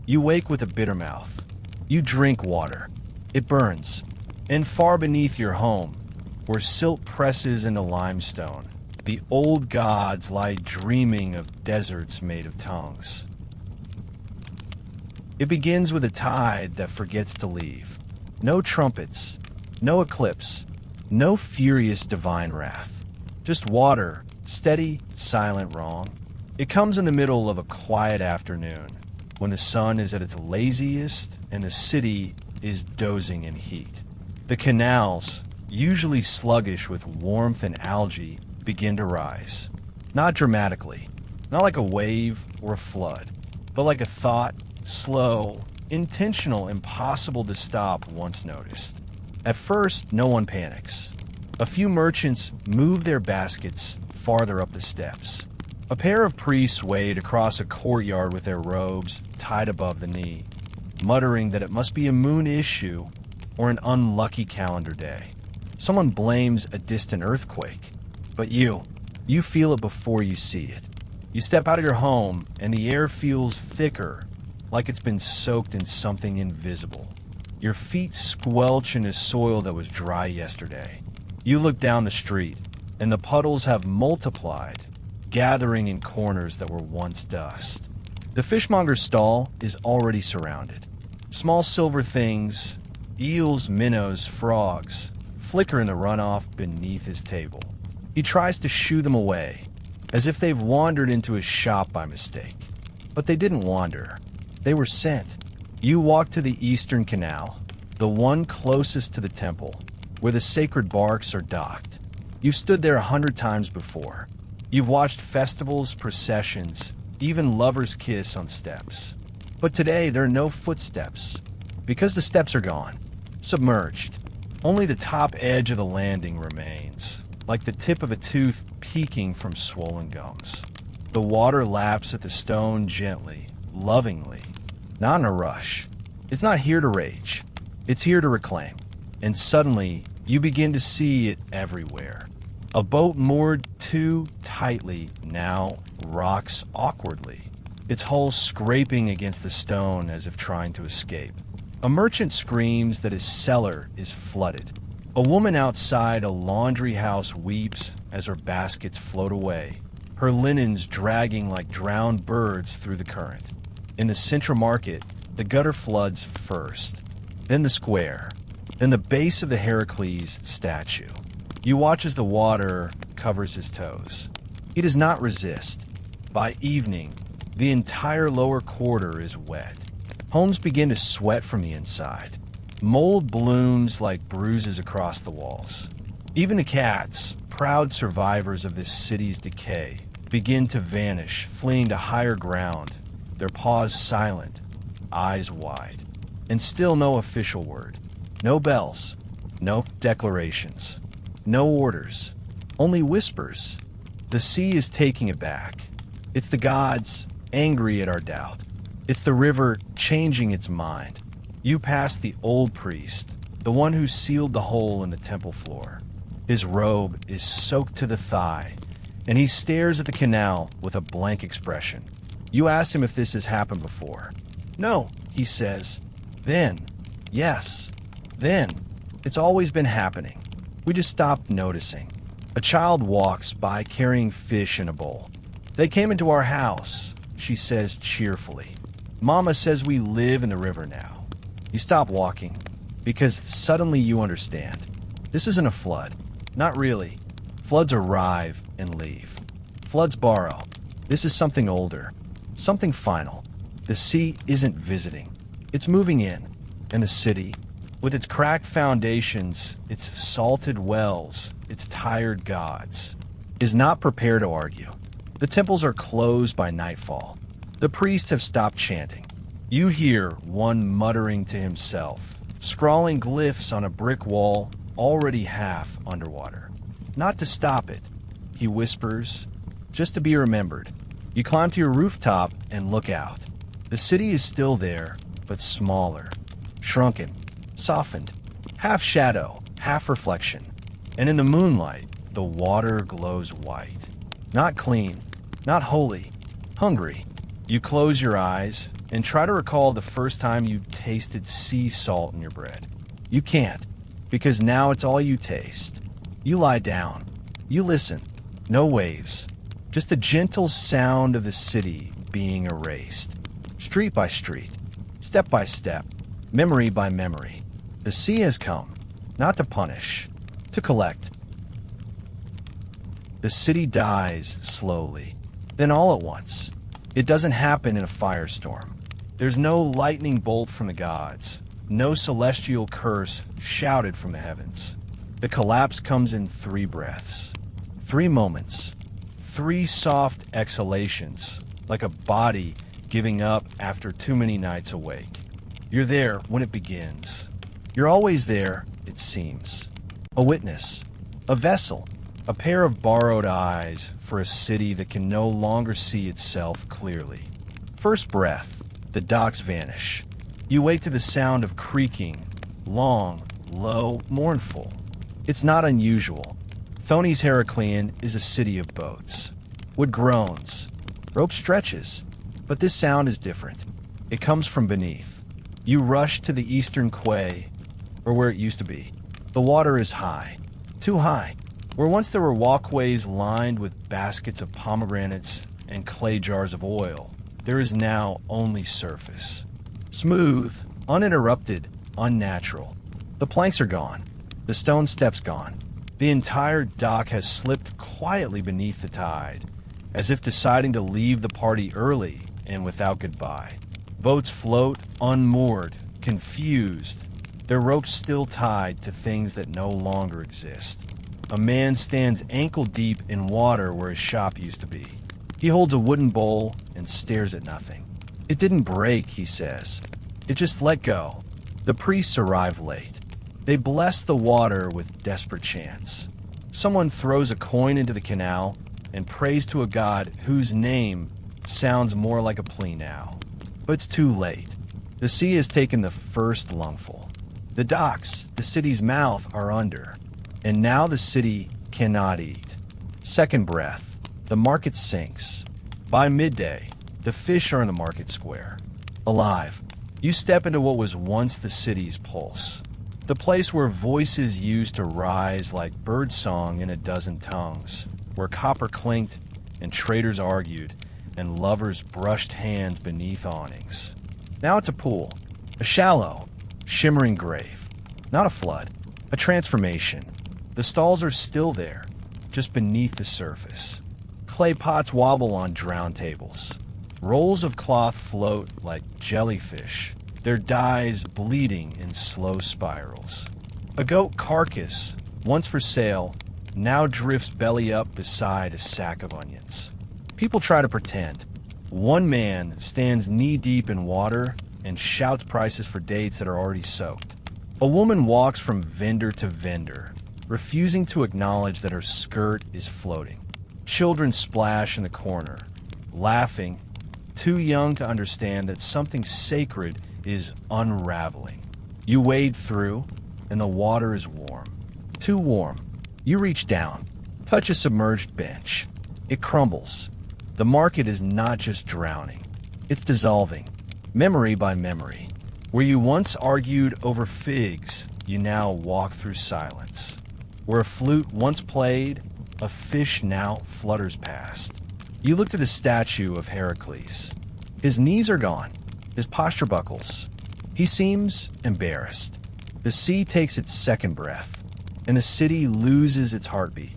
You wake with a bitter mouth. You drink water. It burns. And far beneath your home, where silt presses into limestone, the old gods lie dreaming of deserts made of tongues. It begins with a tide that forgets to leave. No trumpets, no eclipse, no furious divine wrath. Just water, steady, silent wrong. It comes in the middle of a quiet afternoon, when the sun is at its laziest and the city is dozing in heat. The canals, usually sluggish with warmth and algae, begin to rise. Not dramatically, not like a wave or a flood, but like a thought, slow, intentional, impossible to stop once noticed. At first, no one panics. A few merchants move their baskets farther up the steps. A pair of priests wade across a courtyard with their robes tied above the knee, muttering that it must be a moon issue or an unlucky calendar day. Someone blames a distant earthquake, but you feel it before you see it. You step out of your home and the air feels thicker, like it's been soaked in something invisible. Your feet squelch in a soil that was dry yesterday. You look down the street, and the puddles have multiplied, gathering in corners that were once dust. The fishmonger's stall is already surrounded. Small silver things, eels, minnows, frogs, flicker in the runoff beneath his table. He tries to shoo them away, as if they've wandered into his shop by mistake. But they didn't wander. They were sent. You walk to the eastern canal, the one closest to the temple, where the sacred barks are docked. You've stood there 100 times before. You've watched festivals, processions, even lovers kiss on steps. But today there are no footsteps, because the steps are gone, submerged. Only the top edge of the landing remains, like the tip of a tooth peeking from swollen gums. The water laps at the stone gently, lovingly, not in a rush. It's not here to rage. It's here to reclaim. And suddenly, you begin to see it everywhere. A boat moored too tightly now rocks awkwardly, its hull scraping against the stone as if trying to escape. A merchant screams that his cellar is flooded. A woman outside a laundry house weeps as her baskets float away, her linens dragging like drowned birds through the current. In the central market, the gutter floods first, then the square, then the base of the Heracles statue. You watch as the water covers his toes. He does not resist. By evening, the entire lower quarter is wet. Homes begin to sweat from the inside. Mold blooms like bruises across the walls. Even the cats, proud survivors of this city's decay, begin to vanish, fleeing to higher ground, their paws silent, eyes wide. And still no official word. No bells. No declarations. No orders. Only whispers. The sea is taking it back. It's the gods, angry at our doubt. It's the river changing its mind. You pass the old priest, the one who sealed the hole in the temple floor. His robe is soaked to the thigh, and he stares at the canal with a blank expression. You ask him if this has happened before. No, he says. Then. Yes. Then. It's always been happening. We just stopped noticing. A child walks by carrying fish in a bowl. They came into our house, she says cheerfully. Mama says we live in the river now. You stop walking, because suddenly you understand. This isn't a flood. Not really. Floods arrive and leave. Floods borrow. This is something older. Something final. The sea isn't visiting. It's moving in. And the city, with its cracked foundations, its salted wells, its tired gods, is not prepared to argue. The temples are closed by nightfall. The priests have stopped chanting. You hear one muttering to himself, scrawling glyphs on a brick wall already half underwater. Not to stop it, he whispers, just to be remembered. You climb to your rooftop and look out. The city is still there, but smaller, shrunken, softened, half shadow, half reflection. And in the moonlight, the water glows white. Not clean, not holy, hungry. You close your eyes and try to recall the first time you tasted sea salt in your bread. You can't, because now it's all you taste. You lie down. You listen. No waves. Just the gentle sound of the city being erased. Street by street. Step by step. Memory by memory. The sea has come, not to punish, to collect. The city dies slowly, then all at once. It doesn't happen in a firestorm. There's no lightning bolt from the gods, no celestial curse shouted from the heavens. The collapse comes in 3 breaths, 3 moments, 3 soft exhalations, like a body giving up after too many nights awake. You're there when it begins. You're always there, it seems. A witness, a vessel, a pair of borrowed eyes for a city that can no longer see itself clearly. First breath, the docks vanish. You wake to the sound of creaking, long, low, mournful. It's not unusual. Thonis-Heracleion is a city of boats. Wood groans. Rope stretches. But this sound is different. It comes from beneath. You rush to the eastern quay, or where it used to be. The water is high. Too high. Where once there were walkways lined with baskets of pomegranates and clay jars of oil, there is now only surface. Smooth, uninterrupted, unnatural. The planks are gone. The stone steps gone. The entire dock has slipped quietly beneath the tide, as if deciding to leave the party early and without goodbye. Boats float, unmoored, confused, their ropes still tied to things that no longer exist. A man stands ankle-deep in water where his shop used to be. He holds a wooden bowl and stares at nothing. It didn't break, he says. It just let go. The priests arrive late. They bless the water with desperate chants. Someone throws a coin into the canal and prays to a god whose name sounds more like a plea now. But it's too late. The sea has taken the first lungful. The docks, the city's mouth, are under. And now the city cannot eat. Second breath, the market sinks. By midday, the fish are in the market square. Alive, you step into what was once the city's pulse. The place where voices used to rise like birdsong in a dozen tongues, where copper clinked and traders argued and lovers brushed hands beneath awnings. Now it's a pool, a shallow, shimmering grave. Not a flood, a transformation. The stalls are still there, just beneath the surface. Clay pots wobble on drowned tables. Rolls of cloth float like jellyfish, their dyes bleeding in slow spirals. A goat carcass, once for sale, now drifts belly up beside a sack of onions. People try to pretend. One man stands knee-deep in water and shouts prices for dates that are already soaked. A woman walks from vendor to vendor, refusing to acknowledge that her skirt is floating. Children splash in the corner, laughing, too young to understand that something sacred is unraveling. You wade through, and the water is warm. Too warm. You reach down, touch a submerged bench. It crumbles. The market is not just drowning. It's dissolving, memory by memory. Where you once argued over figs, you now walk through silence. Where a flute once played, a fish now flutters past. You look to the statue of Heracles. His knees are gone, his posture buckles. He seems embarrassed. The sea takes its second breath, and the city loses its heartbeat.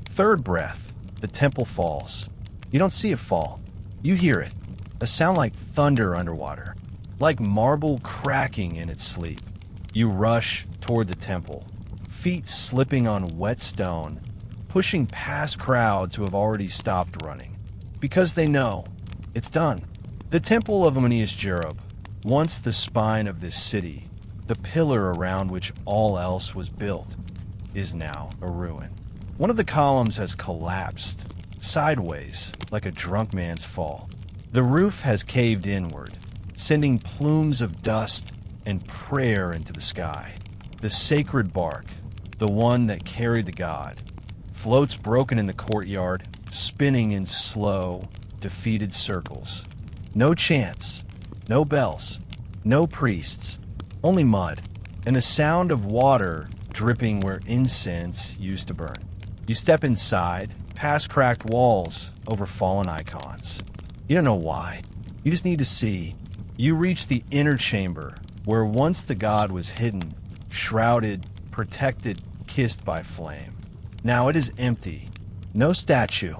Third breath, the temple falls. You don't see it fall. You hear it, a sound like thunder underwater, like marble cracking in its sleep. You rush toward the temple, feet slipping on wet stone, pushing past crowds who have already stopped running. Because they know, it's done. The temple of Thonis-Heracleion, once the spine of this city, the pillar around which all else was built, is now a ruin. One of the columns has collapsed, sideways, like a drunk man's fall. The roof has caved inward, sending plumes of dust and prayer into the sky. The sacred bark, the one that carried the god, floats broken in the courtyard, spinning in slow, defeated circles. No chants, no bells, no priests, only mud, and the sound of water dripping where incense used to burn. You step inside, past cracked walls, over fallen icons. You don't know why. You just need to see. You reach the inner chamber, where once the god was hidden, shrouded, protected, kissed by flame. Now it is empty. No statue,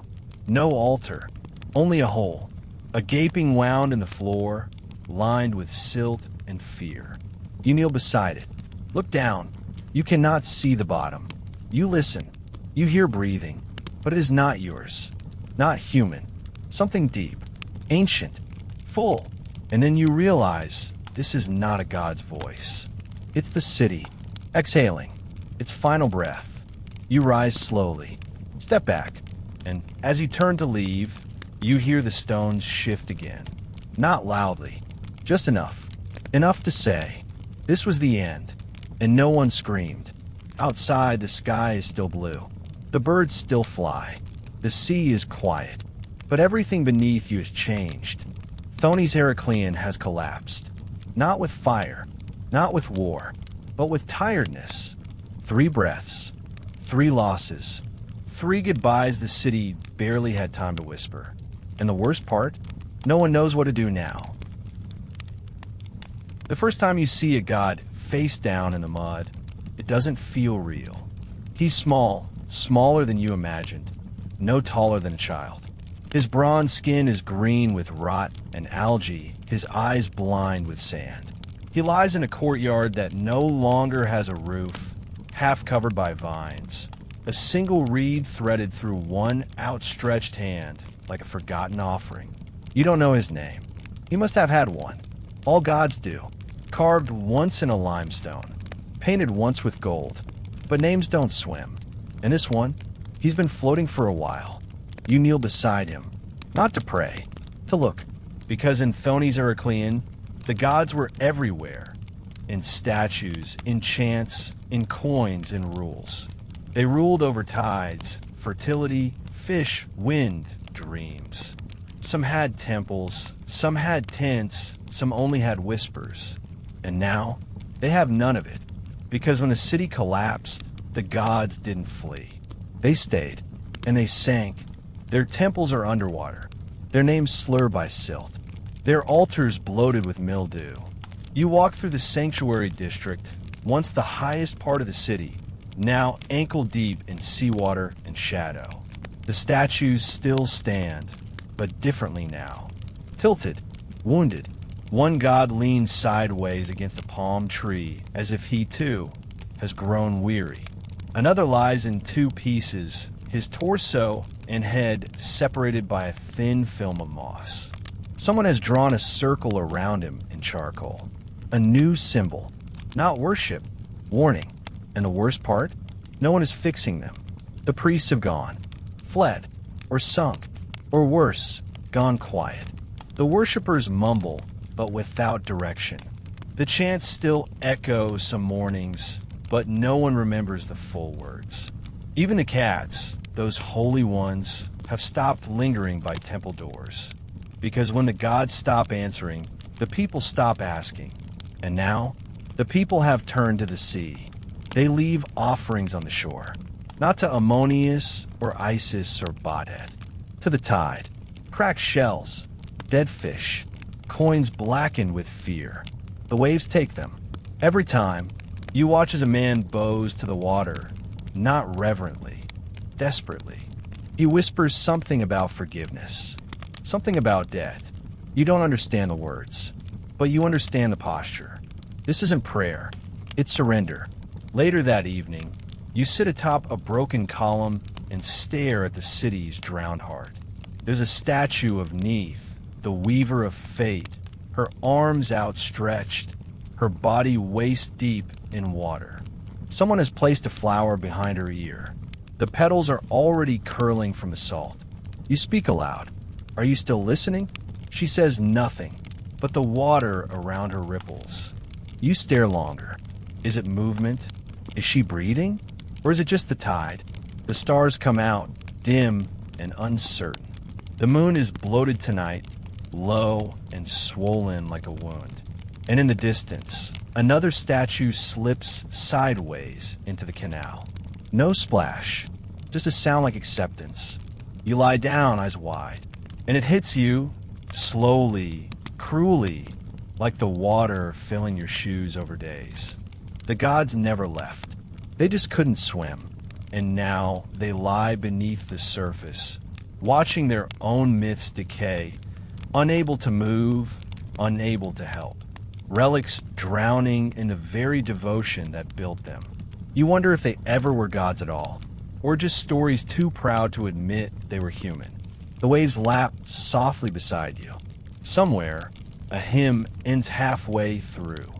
no altar, only a hole, a gaping wound in the floor, lined with silt and fear. You kneel beside it. Look down. You cannot see the bottom. You listen. You hear breathing, but it is not yours. Not human. Something deep, ancient, full. And then you realize this is not a god's voice. It's the city, exhaling, its final breath. You rise slowly, step back, and as you turn to leave, you hear the stones shift again. Not loudly, just enough. Enough to say, this was the end, and no one screamed. Outside, the sky is still blue. The birds still fly. The sea is quiet. But everything beneath you has changed. Thonis-Heracleion has collapsed. Not with fire, not with war, but with tiredness. 3 breaths, 3 losses, 3 goodbyes the city barely had time to whisper. And the worst part, no one knows what to do now. The first time you see a god face down in the mud, it doesn't feel real. He's small, smaller than you imagined, no taller than a child. His bronze skin is green with rot and algae, his eyes blind with sand. He lies in a courtyard that no longer has a roof, half covered by vines. A single reed threaded through one outstretched hand, like a forgotten offering. You don't know his name. He must have had one. All gods do. Carved once in a limestone, painted once with gold. But names don't swim. And this one, he's been floating for a while. You kneel beside him, not to pray, to look, because in Thonis-Heracleion, the gods were everywhere, in statues, in chants, in coins, in rules. They ruled over tides, fertility, fish, wind, dreams. Some had temples, some had tents, some only had whispers. And now, they have none of it, because when the city collapsed, the gods didn't flee. They stayed, and they sank. Their temples are underwater, their names slurred by silt, their altars bloated with mildew. You walk through the sanctuary district, once the highest part of the city, now ankle-deep in seawater and shadow. The statues still stand, but differently now. Tilted, wounded, one god leans sideways against a palm tree as if he, too, has grown weary. Another lies in 2 pieces, his torso and head separated by a thin film of moss. Someone has drawn a circle around him in charcoal. A new symbol. Not worship, warning. And the worst part? No one is fixing them. The priests have gone, fled, or sunk, or worse, gone quiet. The worshippers mumble, but without direction. The chants still echo some mornings, but no one remembers the full words. Even the cats, those holy ones, have stopped lingering by temple doors. Because when the gods stop answering, the people stop asking. And now, the people have turned to the sea. They leave offerings on the shore. Not to Ammonius or Isis or Bodhead. To the tide. Cracked shells. Dead fish. Coins blackened with fear. The waves take them. Every time, you watch as a man bows to the water, not reverently, desperately. He whispers something about forgiveness, something about death. You don't understand the words, but you understand the posture. This isn't prayer, it's surrender. Later that evening, you sit atop a broken column and stare at the city's drowned heart. There's a statue of Neith, the weaver of fate, her arms outstretched, her body waist deep in water. Someone has placed a flower behind her ear. The petals are already curling from the salt. You speak aloud. Are you still listening? She says nothing, but the water around her ripples. You stare longer. Is it movement? Is she breathing? Or is it just the tide? The stars come out, dim and uncertain. The moon is bloated tonight, low and swollen like a wound. And in the distance, another statue slips sideways into the canal. No splash, just a sound like acceptance. You lie down, eyes wide, and it hits you, slowly, cruelly, like the water filling your shoes over days. The gods never left. They just couldn't swim, and now they lie beneath the surface, watching their own myths decay, unable to move, unable to help. Relics drowning in the very devotion that built them. You wonder if they ever were gods at all, or just stories too proud to admit they were human. The waves lap softly beside you. Somewhere, a hymn ends halfway through,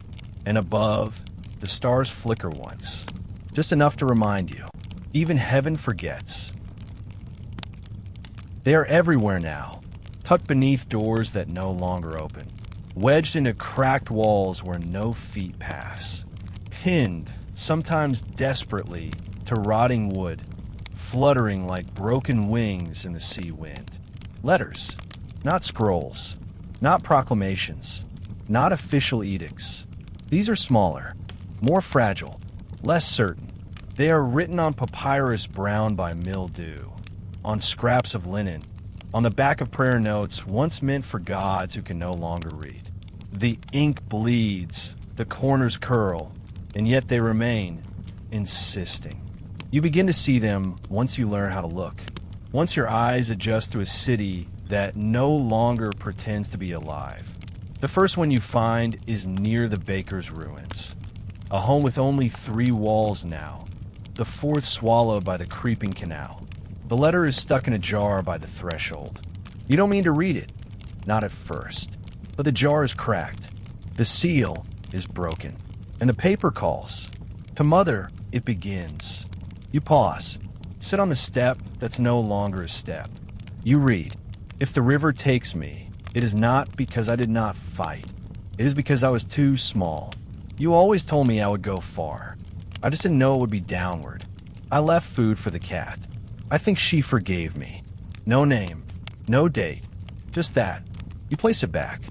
and above, the stars flicker once, just enough to remind you. Even heaven forgets. They are everywhere now, tucked beneath doors that no longer open, wedged into cracked walls where no feet pass, pinned, sometimes desperately, to rotting wood, fluttering like broken wings in the sea wind. Letters, not scrolls, not proclamations, not official edicts. These are smaller, more fragile, less certain. They are written on papyrus browned by mildew, on scraps of linen, on the back of prayer notes once meant for gods who can no longer read. The ink bleeds, the corners curl, and yet they remain, insisting. You begin to see them once you learn how to look, once your eyes adjust to a city that no longer pretends to be alive. The first one you find is near the baker's ruins, a home with only 3 walls now, the 4th swallowed by the creeping canal. The letter is stuck in a jar by the threshold. You don't mean to read it, not at first, but the jar is cracked, the seal is broken, and the paper calls. To Mother, it begins. You pause, sit on the step that's no longer a step. You read, "If the river takes me, it is not because I did not fight. It is because I was too small. You always told me I would go far. I just didn't know it would be downward. I left food for the cat. I think she forgave me. No name, no date, just that." You place it back,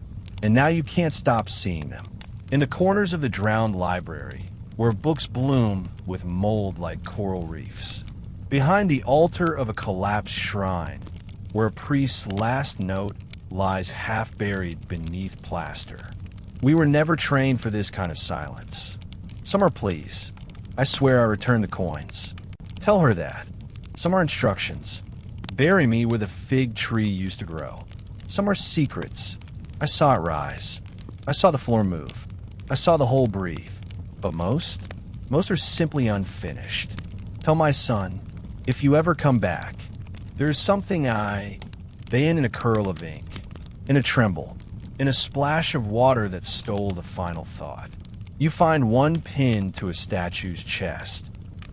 and now you can't stop seeing them. In the corners of the drowned library, where books bloom with mold like coral reefs. Behind the altar of a collapsed shrine, where a priest's last note lies half buried beneath plaster. We were never trained for this kind of silence. Some are pleas. I swear I returned the coins. Tell her that. Some are instructions. Bury me where the fig tree used to grow. Some are secrets. I saw it rise. I saw the floor move. I saw the hole breathe. But most are simply unfinished. Tell my son, if you ever come back, there is something They end in a curl of ink, in a tremble, in a splash of water that stole the final thought. You find one pin to a statue's chest,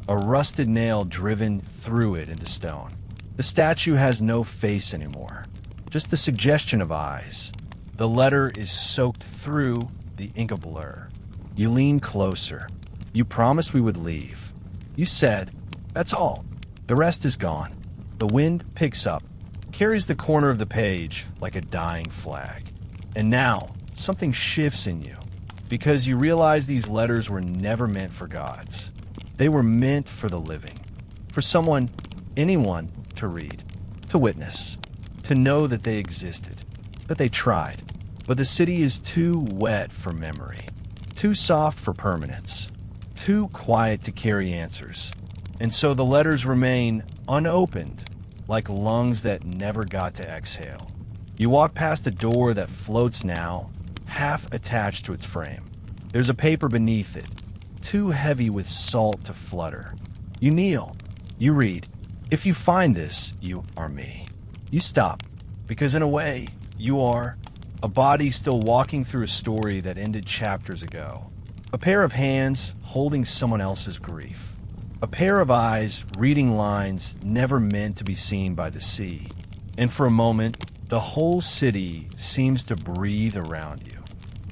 a rusted nail driven through it into stone. The statue has no face anymore, just the suggestion of eyes. The letter is soaked through the ink of blur. You lean closer. You promised we would leave. You said, that's all. The rest is gone. The wind picks up, carries the corner of the page like a dying flag. And now, something shifts in you, because you realize these letters were never meant for gods. They were meant for the living, for someone, anyone, to read, to witness, to know that they existed, that they tried. But the city is too wet for memory, too soft for permanence, too quiet to carry answers. And so the letters remain unopened, like lungs that never got to exhale. You walk past a door that floats now, half attached to its frame. There's a paper beneath it, too heavy with salt to flutter. You kneel. You read, if you find this, you are me. You stop, because in a way, you are a body still walking through a story that ended chapters ago. A pair of hands holding someone else's grief. A pair of eyes reading lines never meant to be seen by the sea. And for a moment, The whole city seems to breathe around you,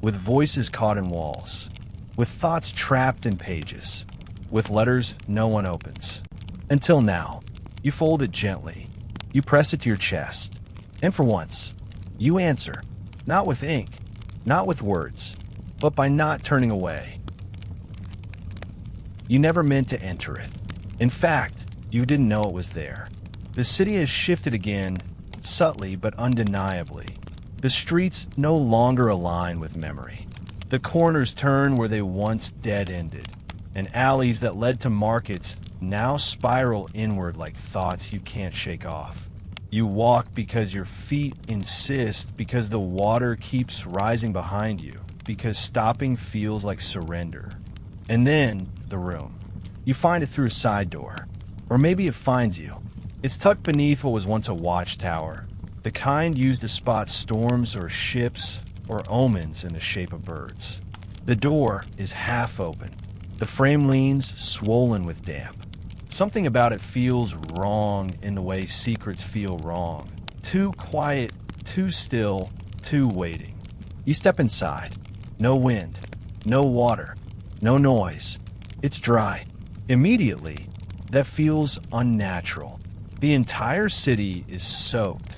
with voices caught in walls, with thoughts trapped in pages, with letters no one opens. Until now, you fold it gently, you press it to your chest, and for once, you answer, not with ink, not with words, but by not turning away. You never meant to enter it. In fact, you didn't know it was there. The city has shifted again, subtly but undeniably. The streets no longer align with memory. The corners turn where they once dead-ended, and alleys that led to markets now spiral inward like thoughts you can't shake off. You walk because your feet insist, because the water keeps rising behind you, because stopping feels like surrender. And then, the room. You find it through a side door. Or maybe it finds you. It's tucked beneath what was once a watchtower, the kind used to spot storms or ships or omens in the shape of birds. The door is half open. The frame leans, swollen with damp. Something about it feels wrong in the way secrets feel wrong. Too quiet, too still, too waiting. You step inside. No wind, no water, no noise. It's dry. Immediately, that feels unnatural. The entire city is soaked,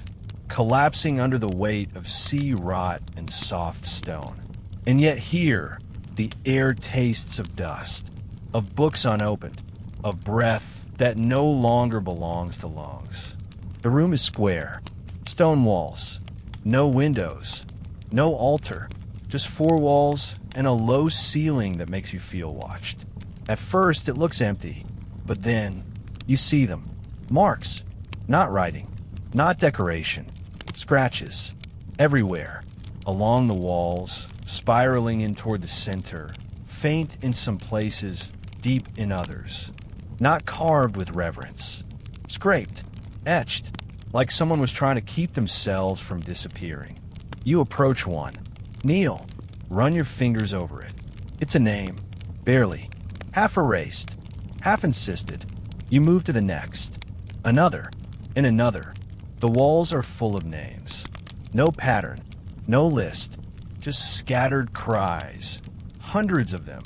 collapsing under the weight of sea rot and soft stone. And yet here, the air tastes of dust, of books unopened, of breath that no longer belongs to lungs. The room is square, stone walls, no windows, no altar, just four walls and a low ceiling that makes you feel watched. At first, it looks empty, but then you see them. Marks, not writing, not decoration, scratches, everywhere, along the walls, spiraling in toward the center, faint in some places, deep in others. Not carved with reverence, scraped, etched, like someone was trying to keep themselves from disappearing. You approach one, kneel, run your fingers over it. It's a name, barely, half erased, half insisted. You move to the next, another, and another. The walls are full of names. No pattern, no list, just scattered cries. Hundreds of them,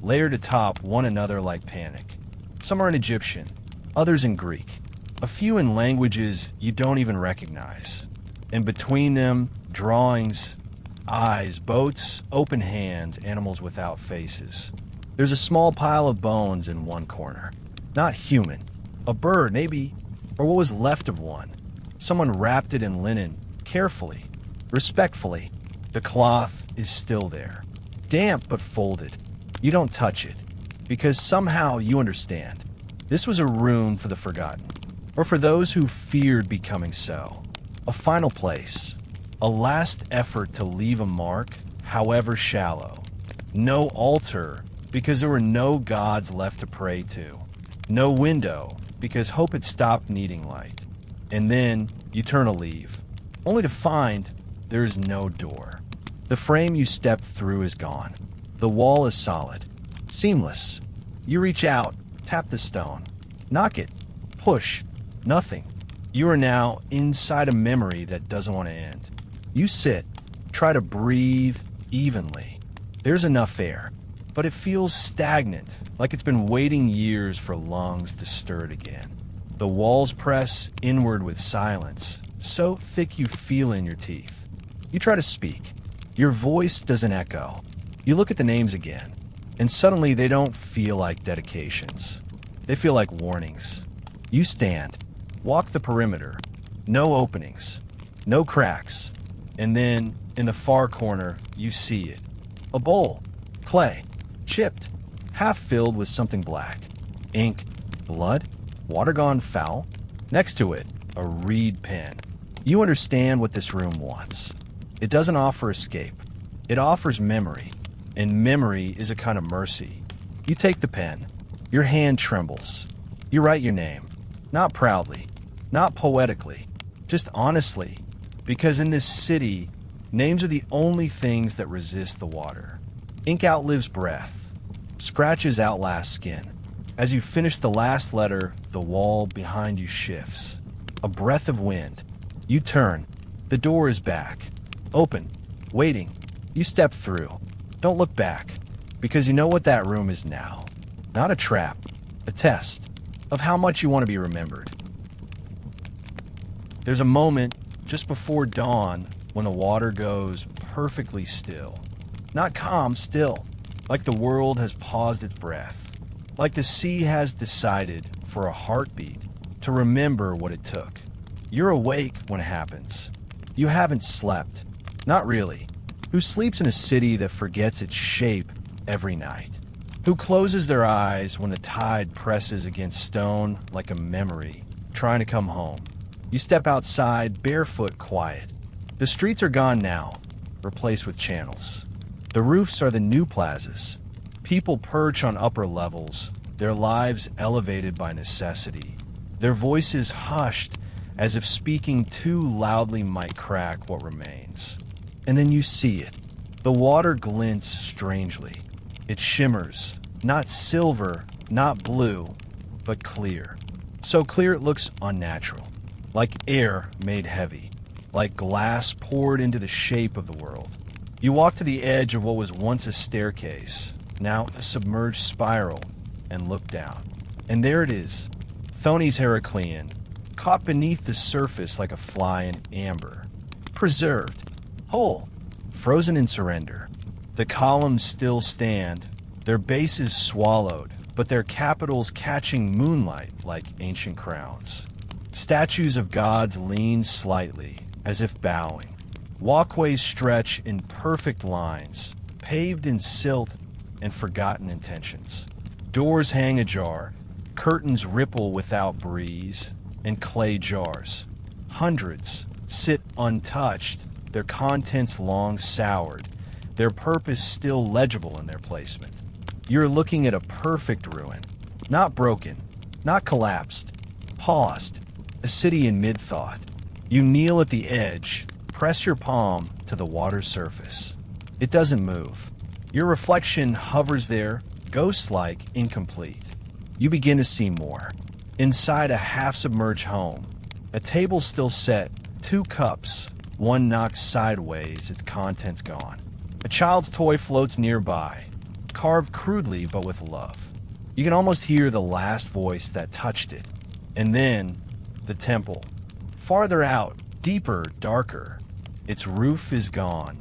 layered atop one another like panic. Some are in Egyptian, others in Greek, a few in languages you don't even recognize. And between them, drawings, eyes, boats, open hands, animals without faces. There's a small pile of bones in one corner. Not human. A bird, maybe, or what was left of one. Someone wrapped it in linen, carefully, respectfully. The cloth is still there. Damp but folded. You don't touch it, because somehow you understand. This was a room for the forgotten, or for those who feared becoming so. A final place. A last effort to leave a mark, however shallow. No altar, because there were no gods left to pray to. No window, because hope had stopped needing light. And then you turn to leave, only to find there is no door. The frame you stepped through is gone. The wall is solid, seamless. You reach out, tap the stone, knock it, push, nothing. You are now inside a memory that doesn't want to end. You sit, try to breathe evenly. There's enough air, but it feels stagnant, like it's been waiting years for lungs to stir it again. The walls press inward with silence, so thick you feel in your teeth. You try to speak. Your voice doesn't echo. You look at the names again, and suddenly they don't feel like dedications. They feel like warnings. You stand, walk the perimeter. No openings, no cracks. And then, in the far corner, you see it. A bowl, clay, chipped, half filled with something black. Ink, blood, water gone foul. Next to it, a reed pen. You understand what this room wants. It doesn't offer escape. It offers memory. And memory is a kind of mercy. You take the pen. Your hand trembles. You write your name. Not proudly. Not poetically. Just honestly. Because in this city, names are the only things that resist the water. Ink outlives breath. Scratches outlast skin. As you finish the last letter, the wall behind you shifts. A breath of wind. You turn, The door is back, open, waiting. You step through. Don't look back, because you know what that room is now. Not a trap, a test of how much you want to be remembered. There's a moment just before dawn when the water goes perfectly still. Not calm, still, like the world has paused its breath, like the sea has decided for a heartbeat to remember what it took. You're awake when it happens. You haven't slept. Not really. Who sleeps in a city that forgets its shape every night? Who closes their eyes when the tide presses against stone like a memory, trying to come home? You step outside, barefoot, quiet. The streets are gone now, replaced with channels. The roofs are the new plazas. People perch on upper levels, their lives elevated by necessity, their voices hushed as if speaking too loudly might crack what remains. And then you see it. The water glints strangely. It shimmers, not silver, not blue, but clear. So clear it looks unnatural, like air made heavy, like glass poured into the shape of the world. You walk to the edge of what was once a staircase, now a submerged spiral, and look down. And there it is, Thonis-Heracleion, caught beneath the surface like a fly in amber. Preserved, whole, frozen in surrender. The columns still stand, their bases swallowed, but their capitals catching moonlight like ancient crowns. Statues of gods lean slightly, as if bowing. Walkways stretch in perfect lines, paved in silt and forgotten intentions. Doors hang ajar, curtains ripple without breeze, and clay jars. Hundreds sit untouched, their contents long soured, their purpose still legible in their placement. You're looking at a perfect ruin, not broken, not collapsed, paused, a city in mid-thought. You kneel at the edge, press your palm to the water's surface. It doesn't move. Your reflection hovers there, ghost-like, incomplete. You begin to see more. Inside a half-submerged home, a table still set, 2 cups, one knocked sideways, its contents gone. A child's toy floats nearby, carved crudely but with love. You can almost hear the last voice that touched it. And then, the temple. Farther out, deeper, darker. Its roof is gone,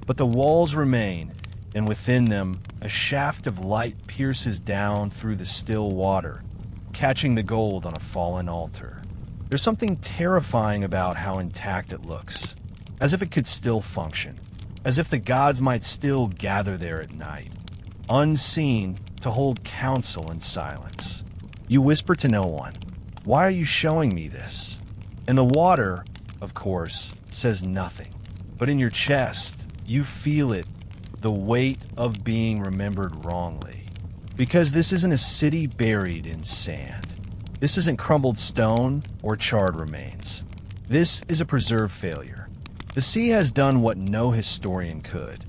but the walls remain, and within them, a shaft of light pierces down through the still water, catching the gold on a fallen altar. There's something terrifying about how intact it looks, as if it could still function, as if the gods might still gather there at night, unseen, to hold counsel in silence. You whisper to no one, "Why are you showing me this?" And the water, of course, says nothing. But in your chest, you feel it, the weight of being remembered wrongly. Because this isn't a city buried in sand. This isn't crumbled stone or charred remains. This is a preserved failure. The sea has done what no historian could.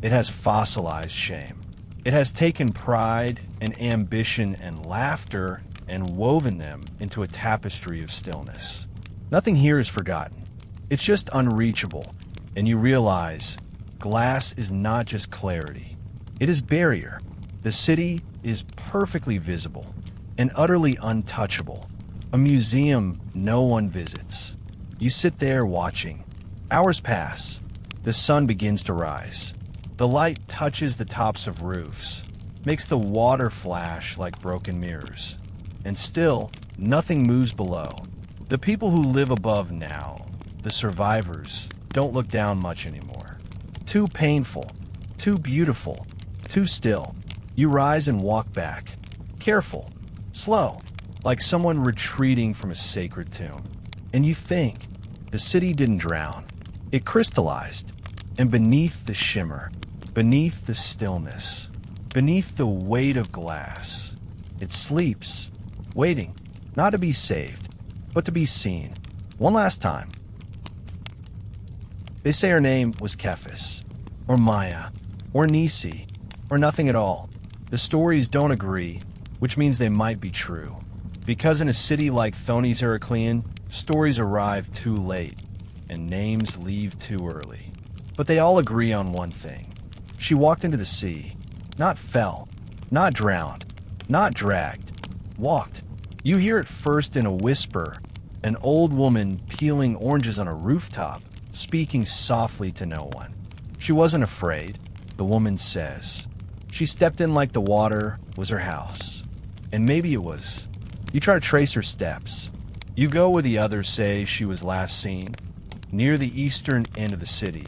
It has fossilized shame. It has taken pride and ambition and laughter and woven them into a tapestry of stillness. Nothing here is forgotten. It's just unreachable, and you realize glass is not just clarity. It is barrier. The city is perfectly visible and utterly untouchable, a museum no one visits. You sit there watching. Hours pass. The sun begins to rise. The light touches the tops of roofs, makes the water flash like broken mirrors. And still, nothing moves below. The people who live above now, the survivors, don't look down much anymore. Too painful, too beautiful, too still. You rise and walk back. Careful, slow, like someone retreating from a sacred tomb. And you think, the city didn't drown. It crystallized. And beneath the shimmer, beneath the stillness, beneath the weight of glass, it sleeps, waiting, not to be saved, but to be seen. One last time. They say her name was Kephis, or Maya, or Nisi, or nothing at all. The stories don't agree, which means they might be true. Because in a city like Thonis-Heracleion, stories arrive too late, and names leave too early. But they all agree on one thing. She walked into the sea. Not fell. Not drowned. Not dragged. Walked. You hear it first in a whisper, an old woman peeling oranges on a rooftop, speaking softly to no one. She wasn't afraid, the woman says. She stepped in like the water was her house. And maybe it was. You try to trace her steps. You go where the others say she was last seen, near the eastern end of the city,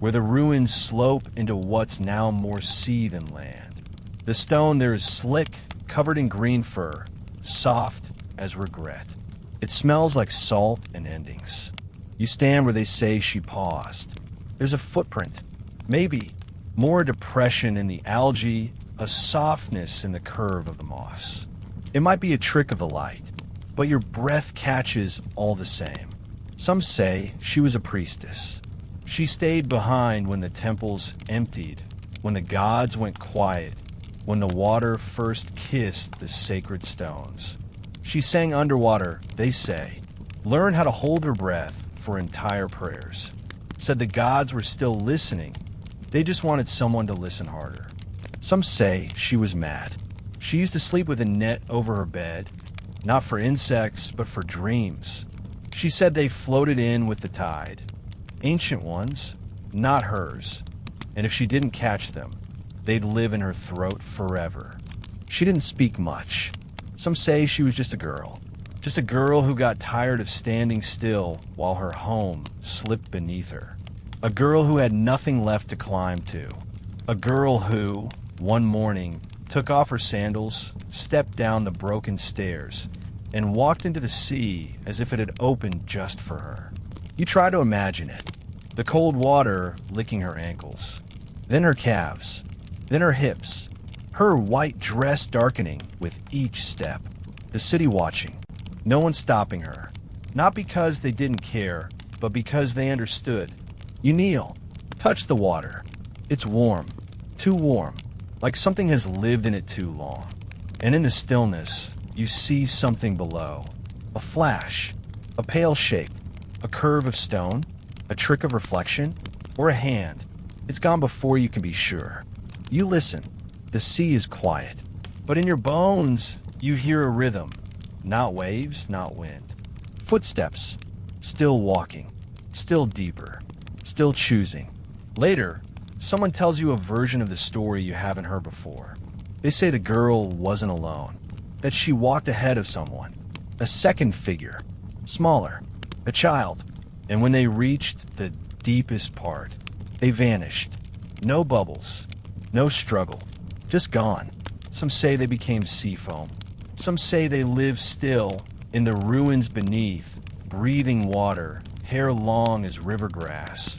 where the ruins slope into what's now more sea than land. The stone there is slick, covered in green fur, soft as regret. It smells like salt and endings. You stand where they say she paused. There's a footprint, maybe more a depression in the algae, a softness in the curve of the moss. It might be a trick of the light, but your breath catches all the same. Some say she was a priestess. She stayed behind when the temples emptied, when the gods went quiet, when the water first kissed the sacred stones. She sang underwater, they say, learned how to hold her breath for entire prayers. Said the gods were still listening, they just wanted someone to listen harder. Some say she was mad. She used to sleep with a net over her bed, not for insects, but for dreams. She said they floated in with the tide. Ancient ones, not hers. And if she didn't catch them, they'd live in her throat forever. She didn't speak much. Some say she was just a girl who got tired of standing still while her home slipped beneath her. A girl who had nothing left to climb to. A girl who, one morning, took off her sandals, stepped down the broken stairs, and walked into the sea as if it had opened just for her. You try to imagine it. The cold water licking her ankles, then her calves, then her hips, her white dress darkening with each step. The city watching, no one stopping her. Not because they didn't care, but because they understood. You kneel, touch the water. It's warm, too warm, like something has lived in it too long. And in the stillness, you see something below. A flash, a pale shape, a curve of stone, a trick of reflection, or a hand. It's gone before you can be sure. You listen. The sea is quiet. But in your bones, you hear a rhythm. Not waves, not wind. Footsteps. Still walking. Still deeper. Still choosing. Later, someone tells you a version of the story you haven't heard before. They say the girl wasn't alone. That she walked ahead of someone. A second figure. Smaller. A child. And when they reached the deepest part, they vanished. No bubbles. No struggle. Just gone. Some say they became sea foam. Some say they live still in the ruins beneath, breathing water, hair long as river grass,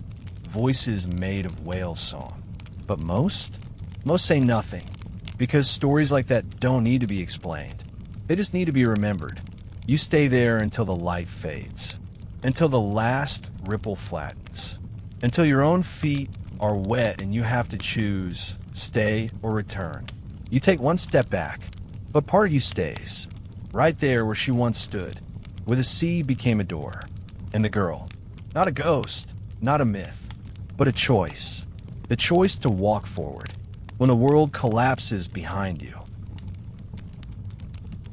voices made of whale song. But most say nothing, because stories like that don't need to be explained. They just need to be remembered. You stay there until the light fades, until the last ripple flattens, until your own feet are wet and you have to choose, stay or return. You take one step back, but part of you stays, right there where she once stood, where the sea became a door, and the girl, not a ghost, not a myth, but a choice. The choice to walk forward when the world collapses behind you.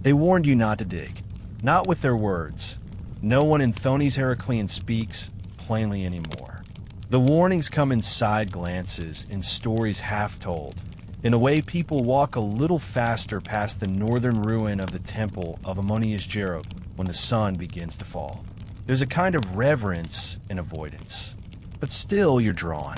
They warned you not to dig, not with their words. No one in Thonis-Heracleion speaks plainly anymore. The warnings come in side glances, in stories half told, in a way people walk a little faster past the northern ruin of the temple of Thonis-Heracleion when the sun begins to fall. There's a kind of reverence in avoidance. But still you're drawn,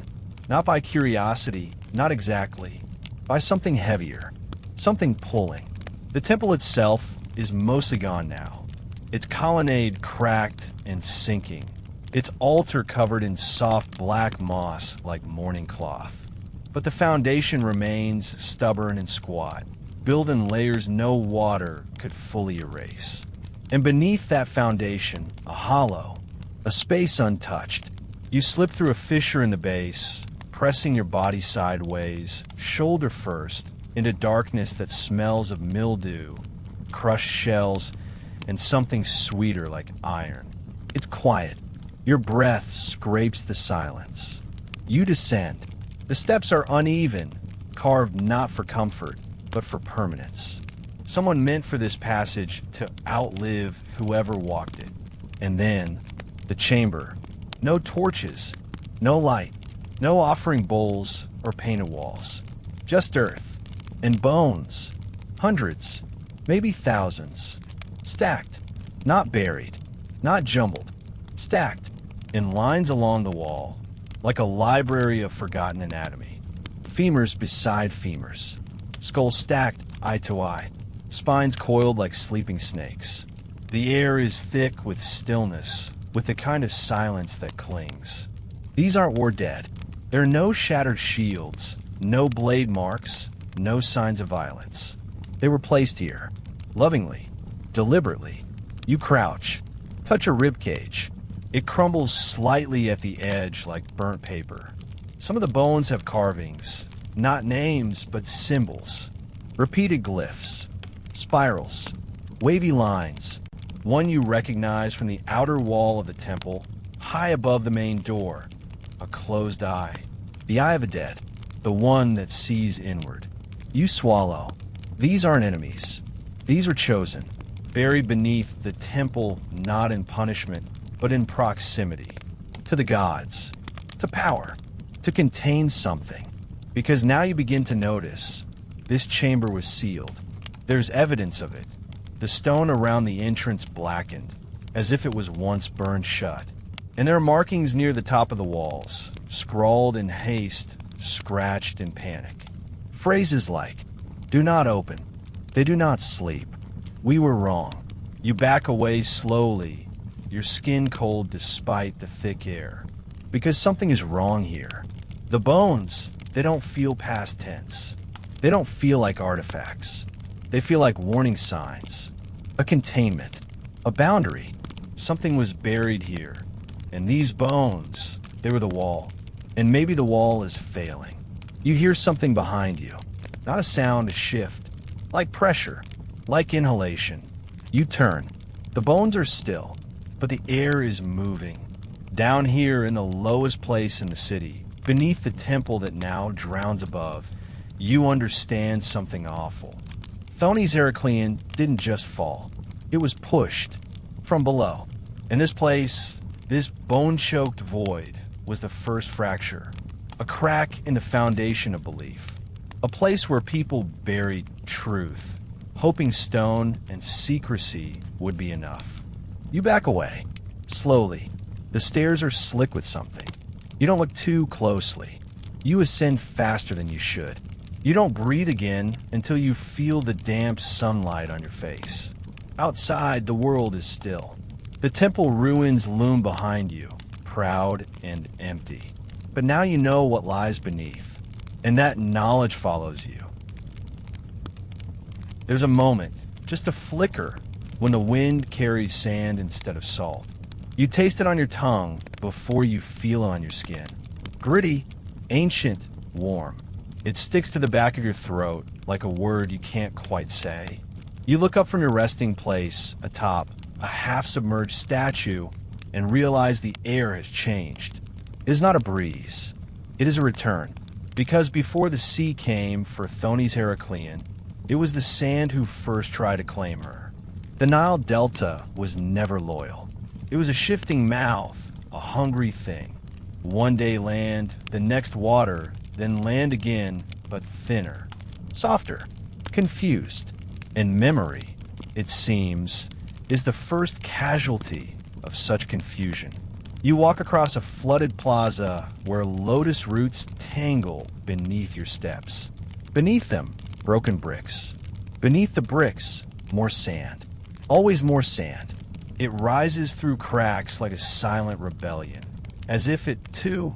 not by curiosity, not exactly, by something heavier, something pulling. The temple itself is mostly gone now. Its colonnade cracked and sinking. Its altar covered in soft black moss like mourning cloth. But the foundation remains stubborn and squat, built in layers no water could fully erase. And beneath that foundation, a hollow, a space untouched. You slip through a fissure in the base, pressing your body sideways, shoulder first, into darkness that smells of mildew, crushed shells, and something sweeter like iron. It's quiet, Your breath scrapes the silence. You descend. The steps are uneven, carved not for comfort, but for permanence. Someone meant for this passage to outlive whoever walked it. And then, the chamber. No torches, no light, no offering bowls or painted walls. Just earth and bones. Hundreds, maybe thousands. Stacked, not buried, not jumbled. Stacked in lines along the wall, like a library of forgotten anatomy. Femurs beside femurs. Skulls stacked eye to eye. Spines coiled like sleeping snakes. The air is thick with stillness, with the kind of silence that clings. These aren't war dead. There are no shattered shields, no blade marks, no signs of violence. They were placed here, lovingly, deliberately. You crouch, touch a rib cage. It crumbles slightly at the edge like burnt paper. Some of the bones have carvings, not names, but symbols. Repeated glyphs, spirals, wavy lines. One you recognize from the outer wall of the temple, high above the main door. A closed eye. The eye of a dead. The one that sees inward. You swallow. These aren't enemies. These are chosen. Buried beneath the temple, not in punishment, but in proximity. To the gods. To power. To contain something. Because now you begin to notice. This chamber was sealed. There's evidence of it. The stone around the entrance blackened, as if it was once burned shut. And there are markings near the top of the walls, scrawled in haste, scratched in panic. Phrases like, "Do not open. They do not sleep. We were wrong." You back away slowly, your skin cold despite the thick air. Because something is wrong here. The bones, they don't feel past tense. They don't feel like artifacts. They feel like warning signs, a containment, a boundary. Something was buried here, and these bones, they were the wall. And maybe the wall is failing. You hear something behind you, not a sound, a shift, like pressure, like inhalation. You turn. The bones are still, but the air is moving. Down here in the lowest place in the city, beneath the temple that now drowns above, you understand something awful. Thonis-Heracleion didn't just fall. It was pushed from below. In this place, this bone-choked void was the first fracture. A crack in the foundation of belief. A place where people buried truth, hoping stone and secrecy would be enough. You back away, slowly. The stairs are slick with something. You don't look too closely. You ascend faster than you should. You don't breathe again until you feel the damp sunlight on your face. Outside, the world is still. The temple ruins loom behind you, proud and empty. But now you know what lies beneath, and that knowledge follows you. There's a moment, just a flicker, when the wind carries sand instead of salt. You taste it on your tongue before you feel it on your skin. Gritty, ancient, warm. It sticks to the back of your throat like a word you can't quite say. You look up from your resting place atop a half-submerged statue and realize the air has changed. It is not a breeze. It is a return. Because before the sea came for Thonis-Heracleion, it was the sand who first tried to claim her. The Nile Delta was never loyal. It was a shifting mouth, a hungry thing. One day land, the next water, then land again, but thinner, softer, confused. And memory, it seems, is the first casualty of such confusion. You walk across a flooded plaza where lotus roots tangle beneath your steps. Beneath them, broken bricks. Beneath the bricks, more sand. Always more sand. It rises through cracks like a silent rebellion, as if it, too,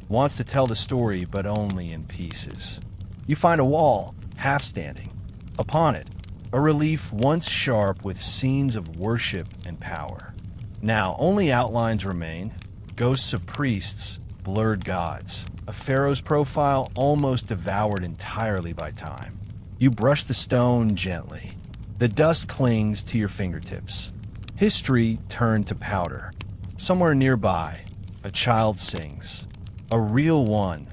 wants to tell the story, but only in pieces. You find a wall, half standing. Upon it, a relief once sharp with scenes of worship and power. Now, only outlines remain, ghosts of priests, blurred gods, a pharaoh's profile almost devoured entirely by time. You brush the stone gently. The dust clings to your fingertips. History turned to powder. Somewhere nearby, a child sings. A real one,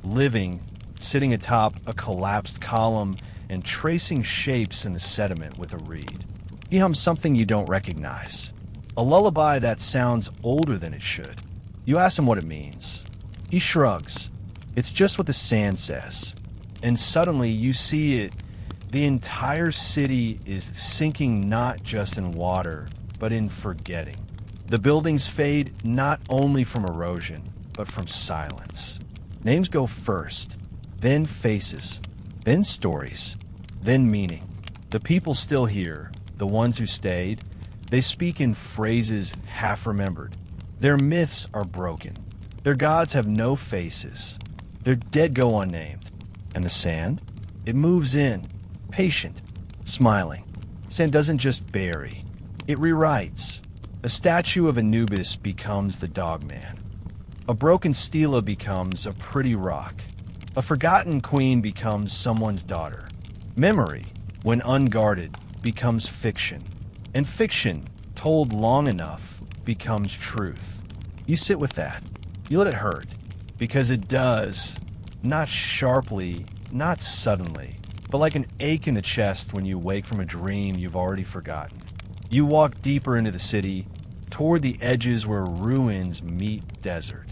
living, sitting atop a collapsed column and tracing shapes in the sediment with a reed. He hums something you don't recognize. A lullaby that sounds older than it should. You ask him what it means. He shrugs. It's just what the sand says. And suddenly you see it. The entire city is sinking not just in water, but in forgetting. The buildings fade not only from erosion, but from silence. Names go first, then faces, then stories, then meaning. The people still here, the ones who stayed, they speak in phrases half remembered. Their myths are broken. Their gods have no faces. Their dead go unnamed. And the sand? It moves in, patient, smiling. Sand doesn't just bury, it rewrites. A statue of Anubis becomes the dogman. A broken stela becomes a pretty rock. A forgotten queen becomes someone's daughter. Memory, when unguarded, becomes fiction. And fiction, told long enough, becomes truth. You sit with that. You let it hurt. Because it does. Not sharply, not suddenly, but like an ache in the chest when you wake from a dream you've already forgotten. You walk deeper into the city, toward the edges where ruins meet desert,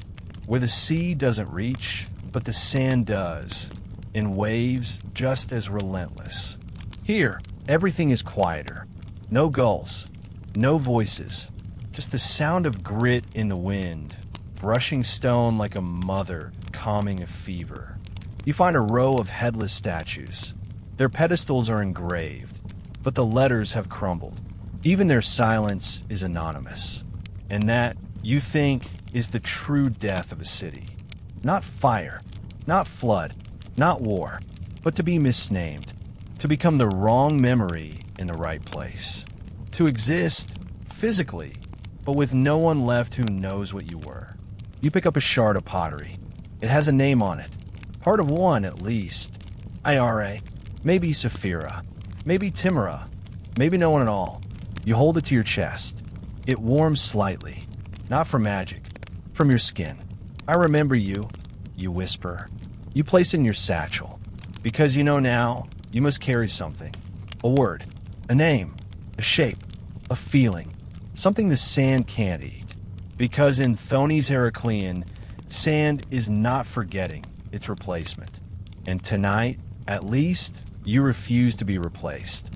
where the sea doesn't reach, but the sand does, in waves just as relentless. Here, everything is quieter. No gulls, no voices, just the sound of grit in the wind, brushing stone like a mother calming a fever. You find a row of headless statues. Their pedestals are engraved, but the letters have crumbled. Even their silence is anonymous. And that, you think, is the true death of a city. Not fire, not flood, not war, but to be misnamed, to become the wrong memory in the right place. To exist, physically, but with no one left who knows what you were. You pick up a shard of pottery. It has a name on it. Part of one, at least. Iare, maybe Saphira, maybe Timora, maybe no one at all. You hold it to your chest. It warms slightly. Not from magic. From your skin. I remember you, you whisper. You place it in your satchel. Because you know now, you must carry something. A word. A name. A shape. A feeling. Something the sand can't eat. Because in Thonis-Heracleion, sand is not forgetting, it's replacement. And tonight, at least, you refuse to be replaced.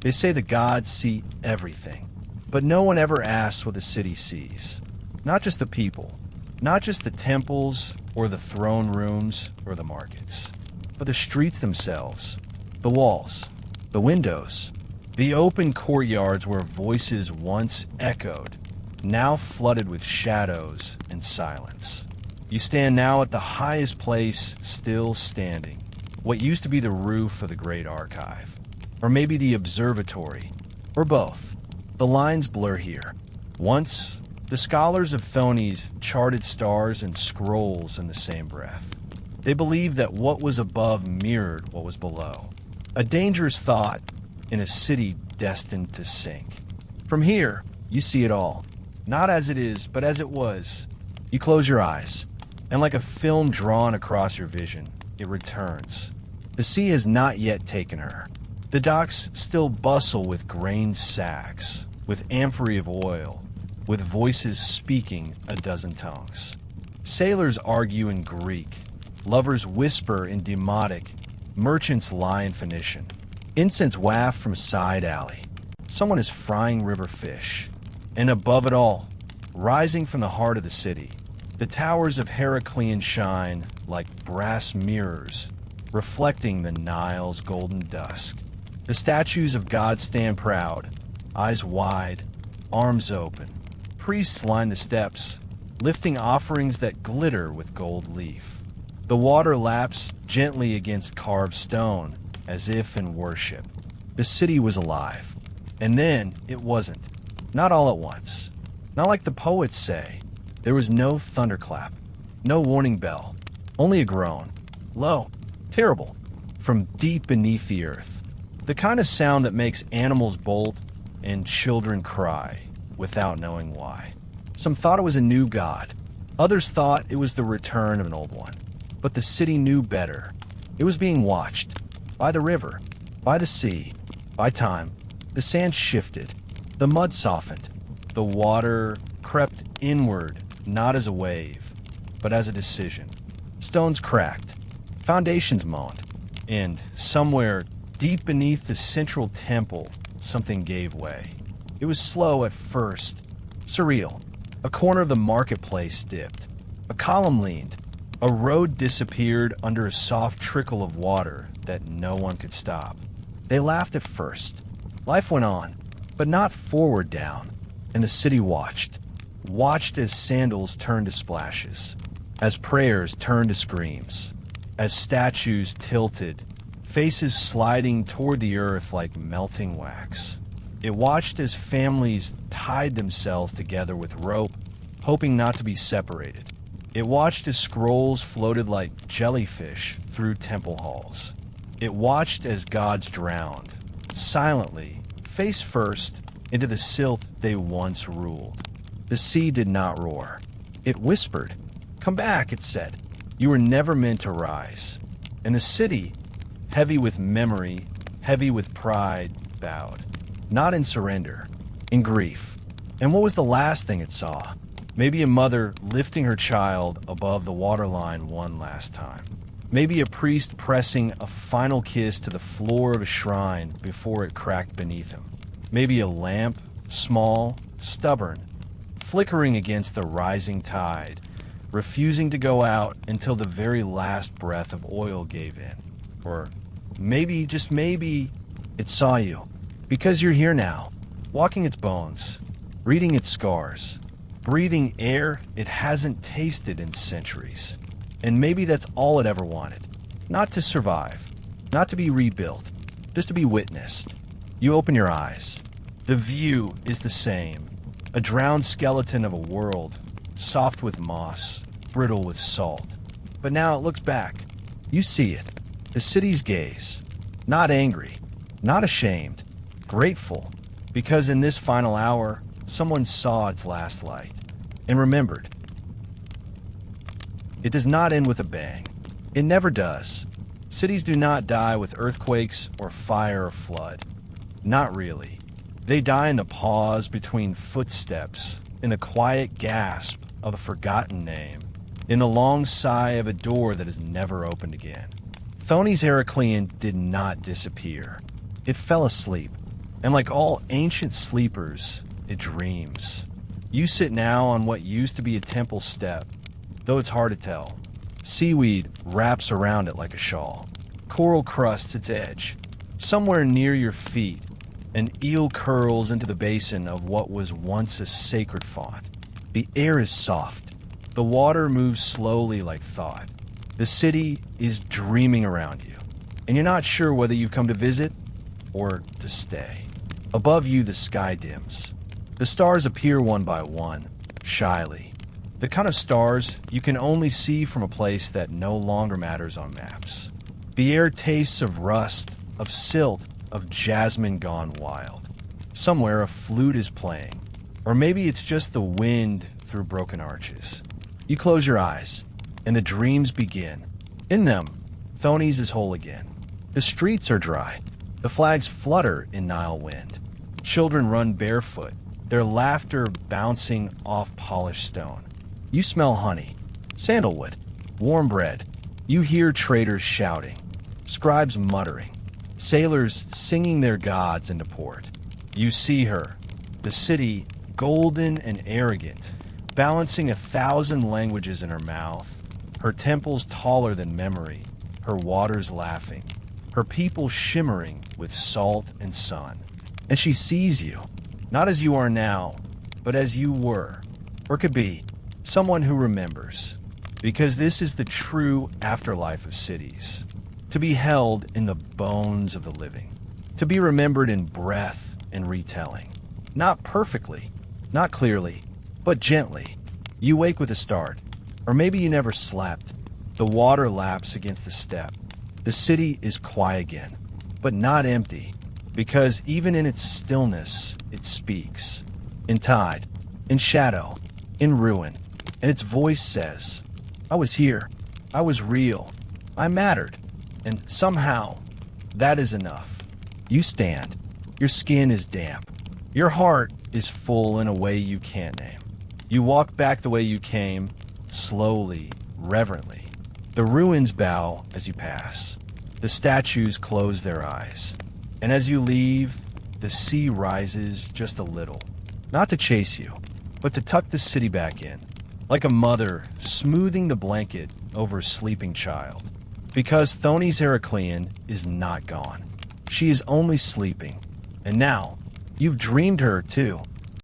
They say the gods see everything, but no one ever asks what the city sees. Not just the people, not just the temples or the throne rooms or the markets, but the streets themselves, the walls, the windows, the open courtyards where voices once echoed, now flooded with shadows and silence. You stand now at the highest place still standing, what used to be the roof of the Great Archive. Or maybe the observatory, or both. The lines blur here. Once, the scholars of Thonis charted stars and scrolls in the same breath. They believed that what was above mirrored what was below. A dangerous thought in a city destined to sink. From here, you see it all. Not as it is, but as it was. You close your eyes, and like a film drawn across your vision, it returns. The sea has not yet taken her. The docks still bustle with grain sacks, with amphorae of oil, with voices speaking a dozen tongues. Sailors argue in Greek, lovers whisper in Demotic, merchants lie in Phoenician. Incense waft from side alley. Someone is frying river fish. And above it all, rising from the heart of the city, the towers of Heracleion shine like brass mirrors, reflecting the Nile's golden dusk. The statues of gods stand proud, eyes wide, arms open. Priests line the steps, lifting offerings that glitter with gold leaf. The water laps gently against carved stone, as if in worship. The city was alive. And then it wasn't. Not all at once. Not like the poets say. There was no thunderclap, no warning bell, only a groan. Low, terrible, from deep beneath the earth. The kind of sound that makes animals bolt and children cry. without knowing why. Some thought it was a new god. Others thought it was the return of an old one. But the city knew better. It was being watched. By the river. By the sea. By time. The sand shifted. The mud softened. The water crept inward, not as a wave, but as a decision. Stones cracked. Foundations moaned. And somewhere deep beneath the central temple, something gave way. It was slow at first. Surreal. A corner of the marketplace dipped. A column leaned. A road disappeared under a soft trickle of water that no one could stop. They laughed at first. Life went on, but not forward down, and the city watched. Watched as sandals turned to splashes, as prayers turned to screams, as statues tilted, faces sliding toward the earth like melting wax. It watched as families tied themselves together with rope, hoping not to be separated. It watched as scrolls floated like jellyfish through temple halls. It watched as gods drowned, silently, face first, into the silt they once ruled. The sea did not roar. It whispered. "Come back," it said. "You were never meant to rise." And the city, heavy with memory, heavy with pride, bowed. Not in surrender, in grief. And what was the last thing it saw? Maybe a mother lifting her child above the waterline one last time. Maybe a priest pressing a final kiss to the floor of a shrine before it cracked beneath him. Maybe a lamp, small, stubborn, flickering against the rising tide, refusing to go out until the very last breath of oil gave in. Or maybe, just maybe, it saw you. Because you're here now, walking its bones, reading its scars, breathing air it hasn't tasted in centuries. And maybe that's all it ever wanted. Not to survive, not to be rebuilt, just to be witnessed. You open your eyes. The view is the same. A drowned skeleton of a world, soft with moss, brittle with salt. But now it looks back. You see it. The city's gaze. Not angry, not ashamed, grateful. Because in this final hour, someone saw its last light and remembered. It does not end with a bang. It never does. Cities do not die with earthquakes or fire or flood. Not really. They die in the pause between footsteps, in the quiet gasp of a forgotten name, in the long sigh of a door that is never opened again. Thonis-Heracleion did not disappear. It fell asleep, and like all ancient sleepers, it dreams. You sit now on what used to be a temple step, though it's hard to tell. Seaweed wraps around it like a shawl. Coral crusts its edge. Somewhere near your feet, an eel curls into the basin of what was once a sacred font. The air is soft. The water moves slowly like thought. The city is dreaming around you, and you're not sure whether you've come to visit or to stay. Above you, the sky dims. The stars appear one by one, shyly. The kind of stars you can only see from a place that no longer matters on maps. The air tastes of rust, of silt, of jasmine gone wild. Somewhere a flute is playing, or maybe it's just the wind through broken arches. You close your eyes, and the dreams begin. In them, Thonis is whole again. The streets are dry. The flags flutter in Nile wind. Children run barefoot, their laughter bouncing off polished stone. You smell honey, sandalwood, warm bread. You hear traders shouting, scribes muttering, sailors singing their gods into port. You see her, the city, golden and arrogant, balancing 1,000 languages in her mouth, her temples taller than memory, her waters laughing, her people shimmering with salt and sun. And she sees you, not as you are now, but as you were, or could be, someone who remembers. Because this is the true afterlife of cities. To be held in the bones of the living. To be remembered in breath and retelling. Not perfectly, not clearly, but gently. You wake with a start, or maybe you never slept. The water laps against the step. The city is quiet again, but not empty, because even in its stillness, it speaks. in tide, in shadow, in ruin, and its voice says, I was here, I was real, I mattered, and somehow, that is enough. You stand, your skin is damp, your heart is full in a way you can't name. You walk back the way you came, slowly, reverently. The ruins bow as you pass. The statues close their eyes. And as you leave, the sea rises just a little. Not to chase you, but to tuck the city back in. Like a mother smoothing the blanket over a sleeping child. Because Thonis-Heracleion is not gone. She is only sleeping. And now, you've dreamed her too.